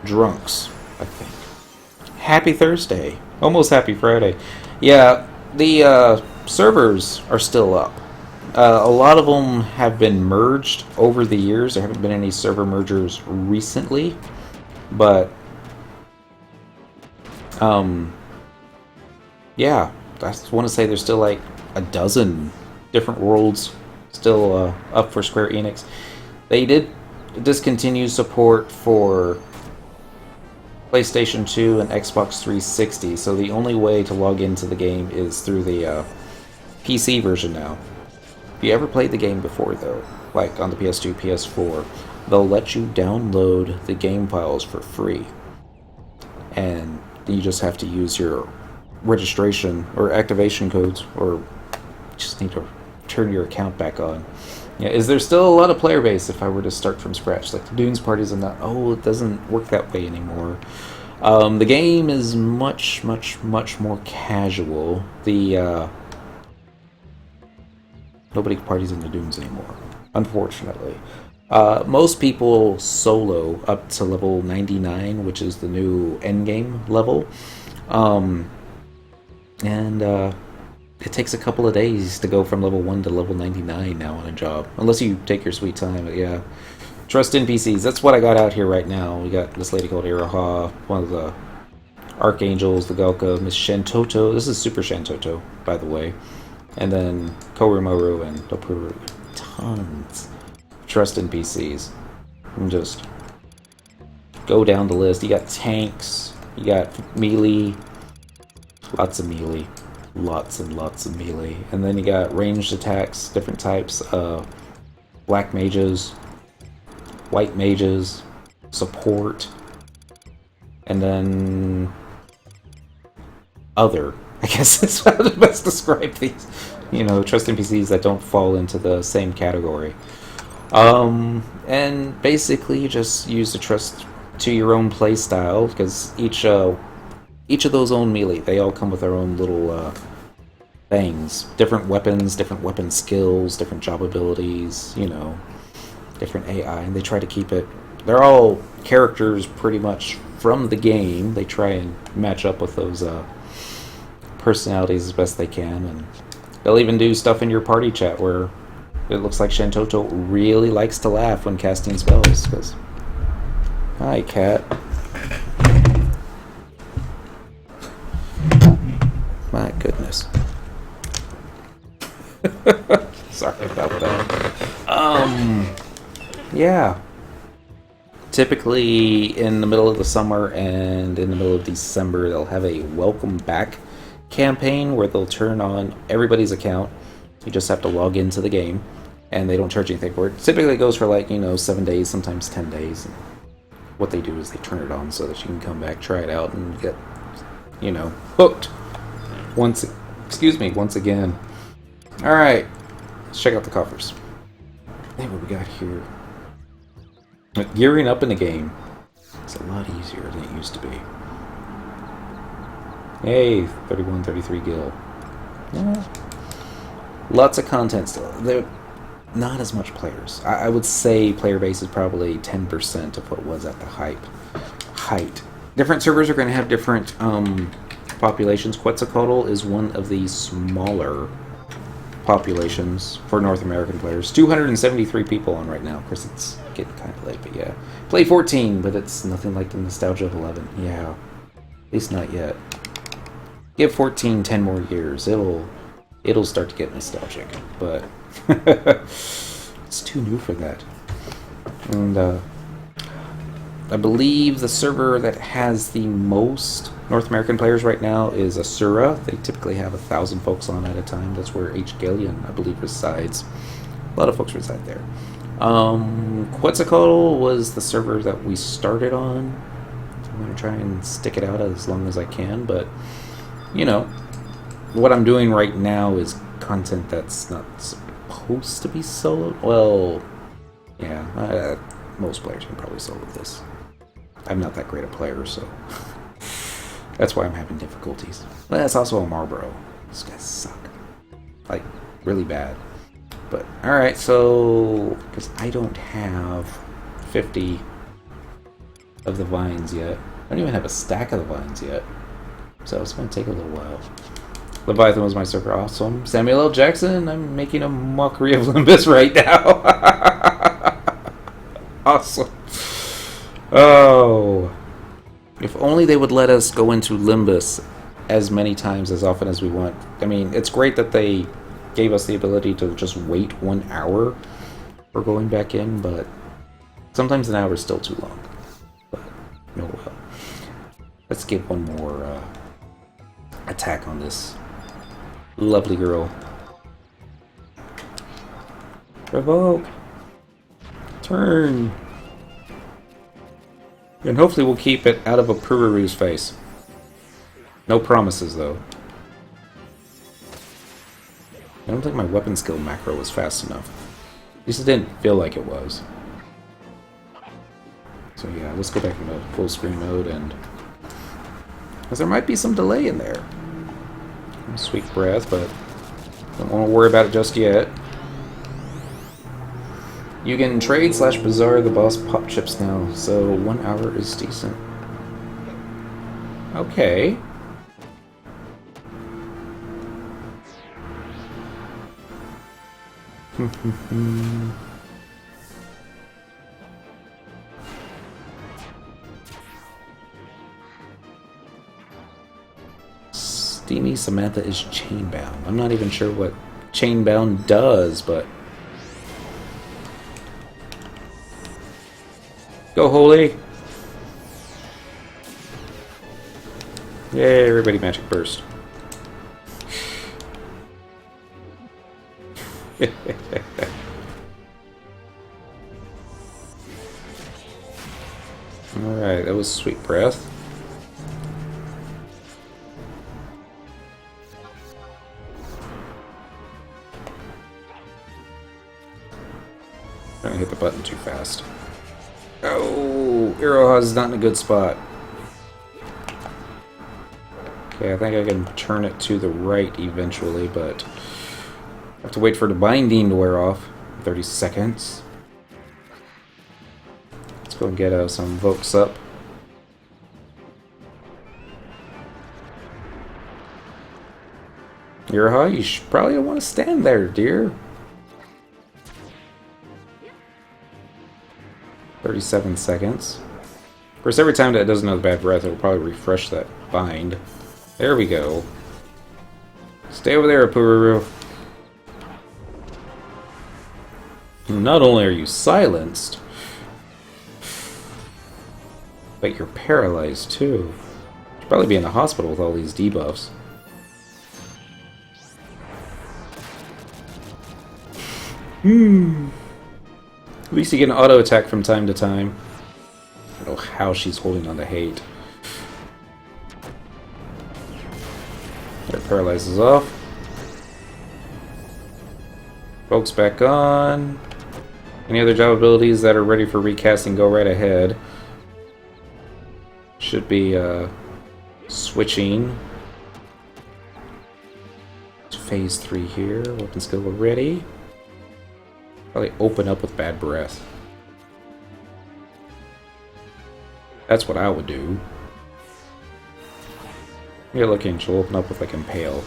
Drunks, I think. Happy Thursday. Almost happy Friday. Yeah, the servers are still up. A lot of them have been merged over the years. There haven't been any server mergers recently, but yeah, I just want to say there's still like a dozen different worlds still up for Square Enix. They did discontinue support for PlayStation 2 and Xbox 360, so the only way to log into the game is through the PC version now. If you ever played the game before, though, like on the PS2, PS4, they'll let you download the game files for free. And you just have to use your registration or activation codes, or just need to turn your account back on. Yeah, is there still a lot of player base if I were to start from scratch? Like the Dunes parties and that, oh, it doesn't work that way anymore. The game is much, much, much more casual. Nobody parties in the Dunes anymore, unfortunately. Most people solo up to level 99, which is the new endgame level. It takes a couple of days to go from level 1 to level 99 now on a job. Unless you take your sweet time, but yeah. Trust NPCs, that's what I got out here right now. We got this lady called Iraha, one of the Archangels, the Galka, Miss Shantoto. This is Super Shantoto, by the way. And then Korumaru and Dopuru. Tons of trust NPCs. And just go down the list. You got tanks, you got melee, lots of melee. Lots and lots of melee. And then you got ranged attacks, different types. Black mages, white mages, support, and then other. I guess that's how to best describe these. You know, trust NPCs that don't fall into the same category. And basically you just use the trust to your own play style, because each of those own melee, they all come with their own little things. Different weapons, different weapon skills, different job abilities, you know. different AI, and they try to keep it. They're all characters pretty much from the game. They try and match up with those personalities as best they can, and they'll even do stuff in your party chat where it looks like Shantoto really likes to laugh when casting spells. Because, hi, cat. My goodness. Sorry about that. Yeah. Typically, in the middle of the summer and in the middle of December, they'll have a welcome back campaign where they'll turn on everybody's account. You just have to log into the game, and they don't charge anything for it. Typically, it goes for 7 days, sometimes 10 days. And what they do is they turn it on so that you can come back, try it out, and get, hooked once again. All right, let's check out the coffers. Hey, what we got here? Gearing up in the game. It's a lot easier than it used to be. Hey, 31, 33 gil. Yeah. Lots of content still. They're not as much players. I would say player base is probably 10% of what was at the height. Different servers are going to have different populations. Quetzalcoatl is one of the smaller populations for North American players. 273 people on right now. Of course, it's getting kind of late, but yeah. Play 14, but it's nothing like the nostalgia of 11. Yeah, at least not yet. Give 14 10 more years. It'll start to get nostalgic, but it's too new for that. And I believe the server that has the most North American players right now is Asura. They typically have 1,000 folks on at a time. That's where H. Galleon, I believe, resides. A lot of folks reside there. Quetzalcoatl was the server that we started on. I'm going to try and stick it out as long as I can, but, what I'm doing right now is content that's not supposed to be solo. Well, yeah, most players can probably solo this. I'm not that great a player, so that's why I'm having difficulties. But that's also a Marlboro. These guys suck. Like, really bad. But, alright, so, because I don't have 50 of the vines yet. I don't even have a stack of the vines yet. So it's going to take a little while. Leviathan was my server. Awesome. Samuel L. Jackson, I'm making a mockery of Limbus right now. Awesome. Oh. If only they would let us go into Limbus as many times, as often as we want. I mean, it's great that they gave us the ability to just wait 1 hour for going back in, but sometimes an hour is still too long. But, no well. Let's get one more attack on this lovely girl. Provoke. Turn. And hopefully we'll keep it out of a Pururu's face. No promises, though. I don't think my weapon skill macro was fast enough. At least it didn't feel like it was. So yeah, let's go back into full screen mode, and because there might be some delay in there. Sweet breath, but don't want to worry about it just yet. You can trade / bazaar the boss pop chips now, so 1 hour is decent. Okay. Steamy Samantha is chainbound. I'm not even sure what chainbound does, but go Holy! Yay, everybody magic burst. Alright, that was sweet breath. Trying to hit the button too fast. Oh, Iroha's is not in a good spot. Okay, I think I can turn it to the right eventually, but I have to wait for the binding to wear off. 30 seconds. go and get some Vokes up. Iraha, you probably don't want to stand there, dear. 37 seconds. Of course, every time that it does another bad breath, it'll probably refresh that bind. There we go. Stay over there, Pururu. Not only are you silenced, but you're paralyzed too. You'd probably be in the hospital with all these debuffs. At least you get an auto attack from time to time. I don't know how she's holding on to hate. That paralyzes off. Folks back on. Any other job abilities that are ready for recasting, go right ahead. Should be switching. It's phase 3 here. Weapon skill ready. Probably open up with bad breath. That's what I would do. You're looking, she'll open up with like Impale.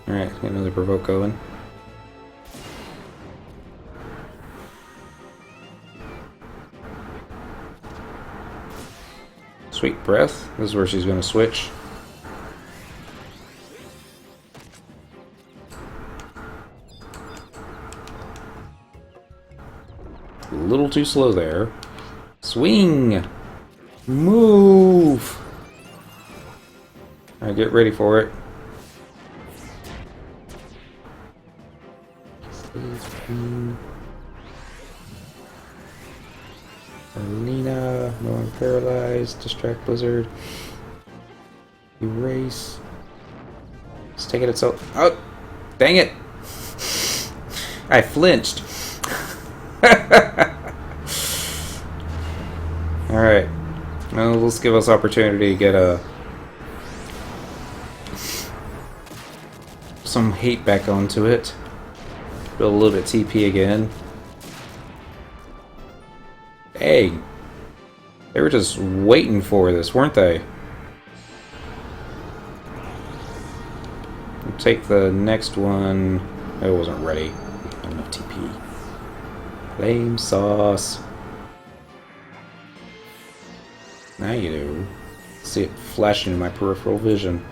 Alright, get another provoke going. Sweet breath. This is where she's going to switch. A little too slow there. Swing! Move! Alright, get ready for it. Alina, no one paralyzed, distract Blizzard. Erase. It's taking itself. Oh! Dang it! I flinched. Alright. Well, let's give us opportunity to get some hate back onto it. Build a little bit TP again. Dang. They were just waiting for this, weren't they? We'll take the next one. It wasn't ready. Not enough TP. Flame sauce. Now you do. See it flashing in my peripheral vision.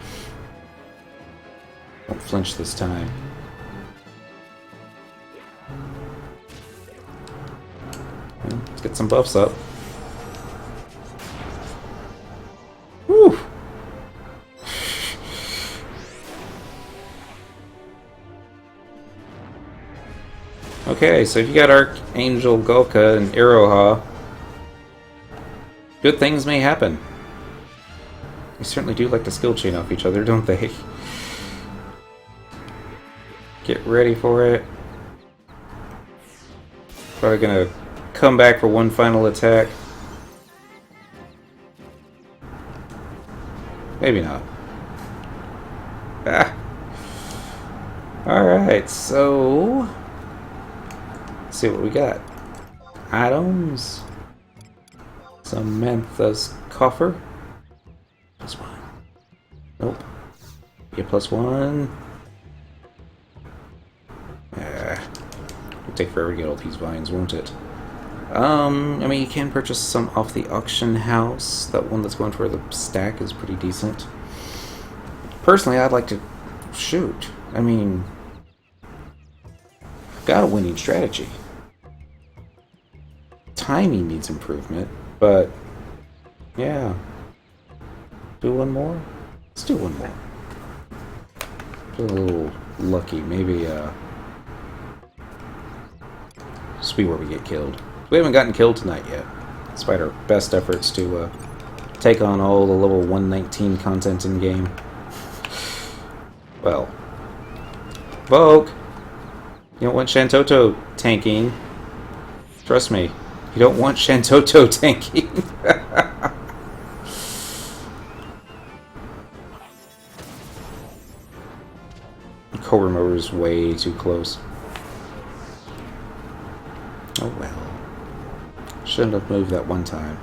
Don't flinch this time. Well, let's get some buffs up. Whew! Okay, so if you got Archangel Golka and Iroha, good things may happen. They certainly do like to skill chain off each other, don't they? Get ready for it. Probably gonna come back for one final attack. Maybe not. Ah. Alright, so let's see what we got. Items. Samantha's coffer. +1. Nope. Get +1. It'll take forever to get all these vines, won't it? I mean, you can purchase some off the auction house. That one that's going for the stack is pretty decent. Personally, I'd like to shoot. I mean, I've got a winning strategy. Timing needs improvement, but yeah. Do one more? Let's do one more. Feel a little lucky. Maybe, see where we get killed. We haven't gotten killed tonight yet, despite our best efforts to take on all the level 119 content in game. Well, Vogue, you don't want Shantoto tanking. Trust me, you don't want Shantoto tanking. Core remover is way too close. Shouldn't have moved that one time.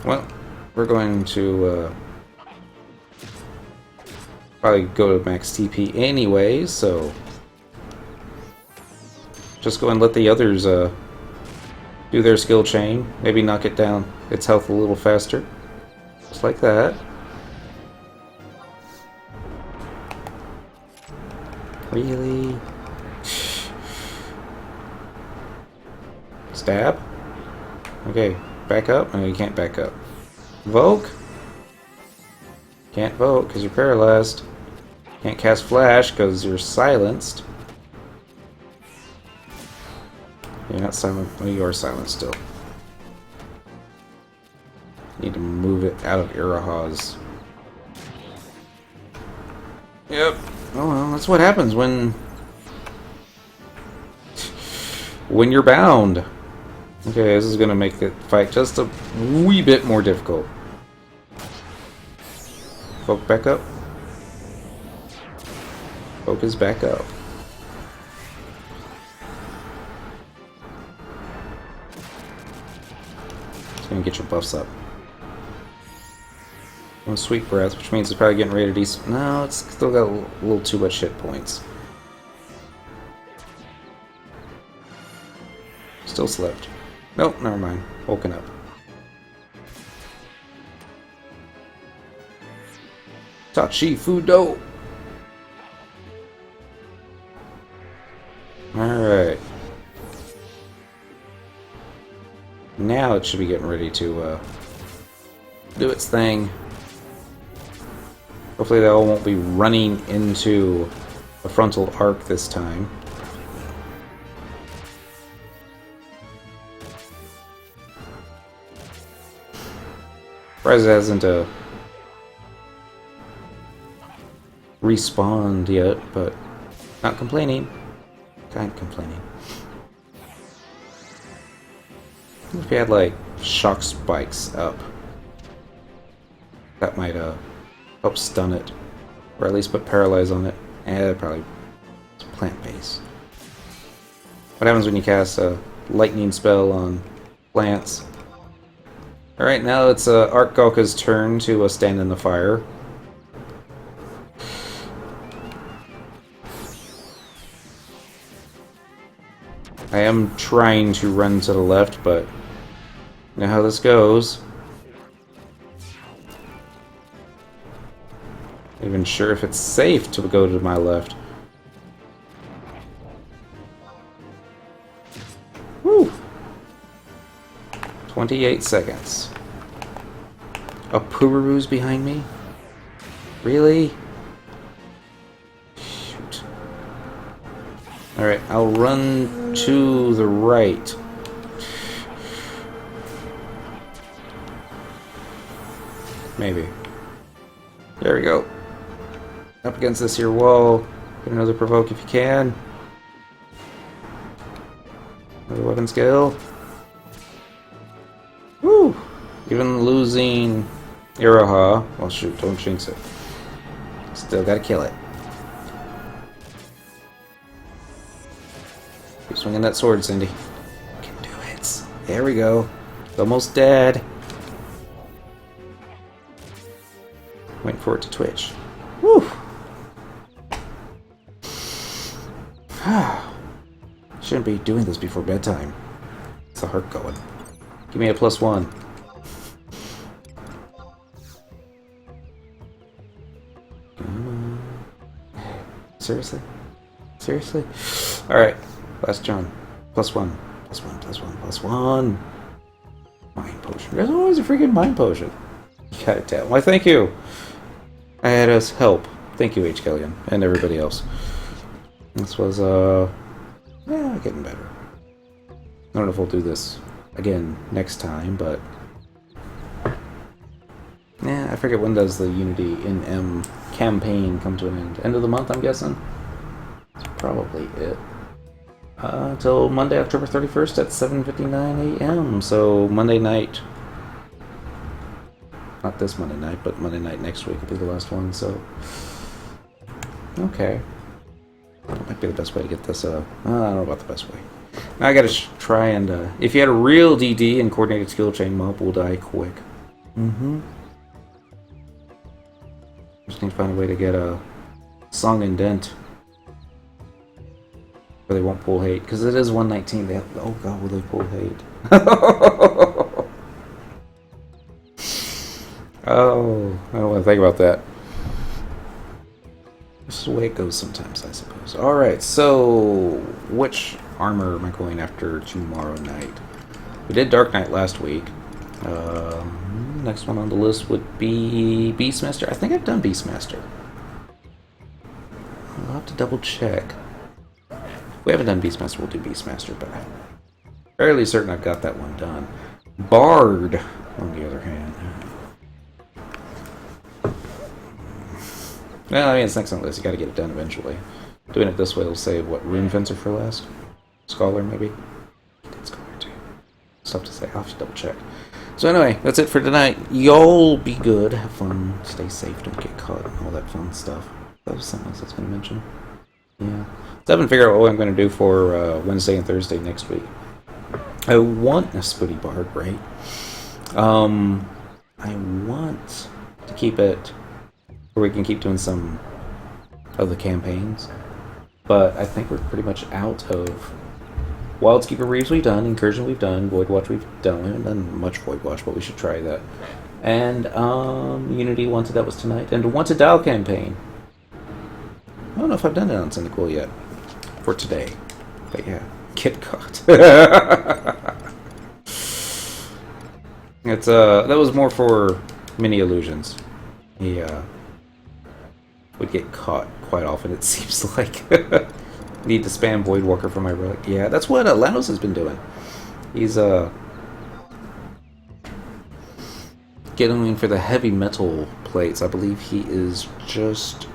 Well, we're going to probably go to max TP anyway, so just go and let the others do their skill chain. Maybe knock it down, its health a little faster. Just like that. Really? Stab? Okay, back up? No, you can't back up. Voke? Can't vote because you're paralyzed. Can't cast flash because you're silenced. You're not silent. Well, you are silent still. Need to move it out of Iraha's. Yep. Oh well, that's what happens when you're bound. Okay, this is gonna make the fight just a wee bit more difficult. Folk back up. Focus back up. It's gonna get your buffs up. One sweet breath, which means it's probably getting ready to decent. No, it's still got a little too much hit points. Still slept. Nope, never mind. Woken up. Tachi Fudo! Alright. Now it should be getting ready to do its thing. Hopefully they all won't be running into a frontal arc this time. Surprised it hasn't respawned yet, but not complaining. Kind of complaining. If we had like shock spikes up, that might help stun it, or at least put paralyze on it. And probably it's plant based. What happens when you cast a lightning spell on plants? Alright, now it's Arc Galka's turn to stand in the fire. I am trying to run to the left, but you know how this goes. Not even sure if it's safe to go to my left. Woo! 28 seconds. A Poobaroo's behind me? Really? Shoot. Alright, I'll run to the right. Maybe. There we go. Up against this here wall. Get another provoke if you can. Another weapon skill. Woo! Even losing Iraha. Well, shoot, don't jinx it. Still gotta kill it. Keep swinging that sword, Cindy. You can do it. There we go. It's almost dead. Wait for it to twitch. Woo! Shouldn't be doing this before bedtime. It's the heart going. Give me a +1. Seriously? Seriously? Alright. Last John. +1. +1. +1. +1. Mind potion. There's always a freaking mind potion. God damn. Why, thank you. I had us help. Thank you, H. Kellyan, and everybody else. This was, yeah, getting better. I don't know if we'll do this again next time, but yeah, I forget when does the Unity in M campaign come to an end. End of the month, I'm guessing. That's probably it. Until Monday, October 31st at 7:59 a.m. So Monday night. Not this Monday night, but Monday night next week will be the last one, so okay. That might be the best way to get this, I don't know about the best way. Now I gotta try and, if you had a real DD and coordinated skill chain, mob will die quick. Just need to find a way to get a song and dent. Where they won't pull hate. Because it is 119. They have, oh god, will they pull hate? Oh, I don't want to think about that. This is the way it goes sometimes, I suppose. Alright, so which armor am I going after tomorrow night? We did Dark Knight last week. Next one on the list would be Beastmaster. I think I've done Beastmaster. I'll have to double check. If we haven't done Beastmaster, we'll do Beastmaster, but I'm fairly certain I've got that one done. Bard, on the other hand. Well, I mean, it's next on the list. You gotta get it done eventually. Doing it this way will save, what, Rune Fencer for last? Scholar, maybe? Did Scholar too. It's tough to say. I'll have to double check. So anyway, that's it for tonight. Y'all be good. Have fun. Stay safe. Don't get caught. And all that fun stuff. That was something else I was going to mention. Yeah. So I haven't figured out what I'm going to do for Wednesday and Thursday next week. I want a Spooty Bard, right? I want to keep it where we can keep doing some of the campaigns. But I think we're pretty much out of Wildskeeper Reeves we've done, Incursion we've done, Void Watch we've done. We haven't done much Void Watch, but we should try that. And Unity Wanted, that was tonight. And Wanted Dial campaign. I don't know if I've done it on Cyndaquil yet for today. But yeah, get caught. It's that was more for mini illusions. He would get caught quite often, it seems like. Need to spam Voidwalker for my relic. Yeah, that's what Lanos has been doing. He's getting for the heavy metal plates. I believe he is just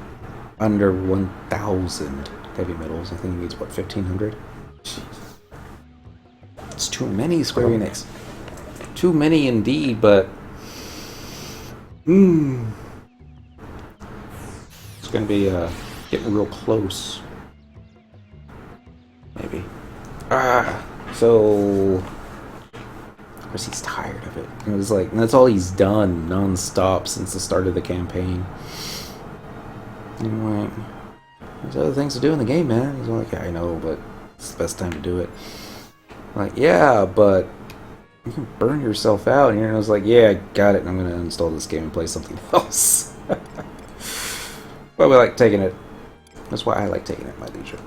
under 1,000 heavy metals. I think he needs, what, 1,500? It's too many, Square Enix. Too many indeed, but it's gonna be getting real close. Maybe. So of course he's tired of it. It was like, that's all he's done non-stop since the start of the campaign. Anyway, there's other things to do in the game, man. He's like, yeah, I know, but it's the best time to do it. I'm like, yeah, but you can burn yourself out. And I was like, yeah, I got it, and I'm gonna install this game and play something else. But we like taking it. That's why I like taking it at my leisure.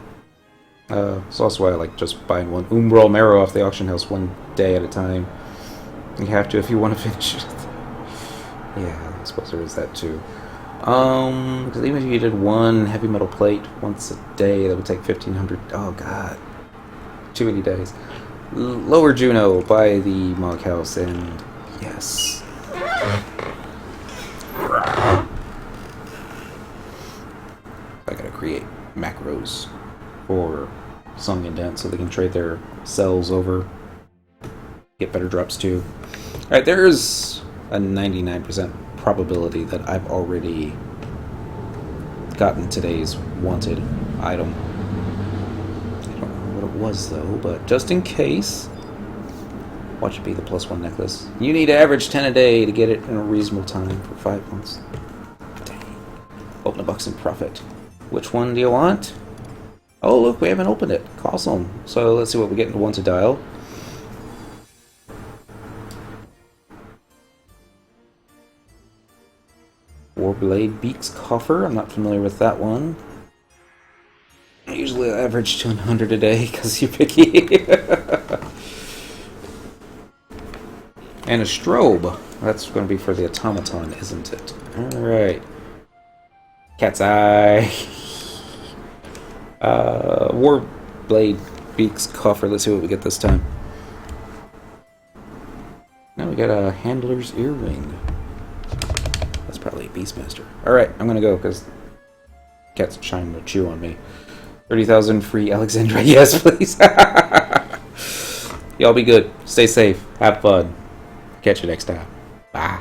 It's also why I like just buying one Umbral Marrow off the auction house one day at a time. You have to if you want to finish it. Yeah, I suppose there is that too. Because even if you did one heavy metal plate once a day, that would take 1,500. Oh god, too many days. Lower Juno by the Mog House, and yes. I gotta create macros for Song and Dent so they can trade their cells over, get better drops too. Alright, there's a 99% probability that I've already gotten today's wanted item. I don't know what it was though, but just in case, watch it be the +1 necklace. You need to average 10 a day to get it in a reasonable time for 5 months. Dang. Open a box and profit. Which one do you want? Oh, look, we haven't opened it. Awesome. So let's see what we get into Wanted Dial. Warblade Beaks Coffer. I'm not familiar with that one. I usually average 200 a day because you're picky. And a strobe. That's going to be for the automaton, isn't it? Alright. Cat's Eye. Warblade Beaks Coffer. Let's see what we get this time. Now we got a Handler's Earring. That's probably a Beastmaster. Alright, I'm gonna go because cat's trying to chew on me. 30,000 free Alexandra. Yes, please. Y'all be good. Stay safe. Have fun. Catch you next time. Bye.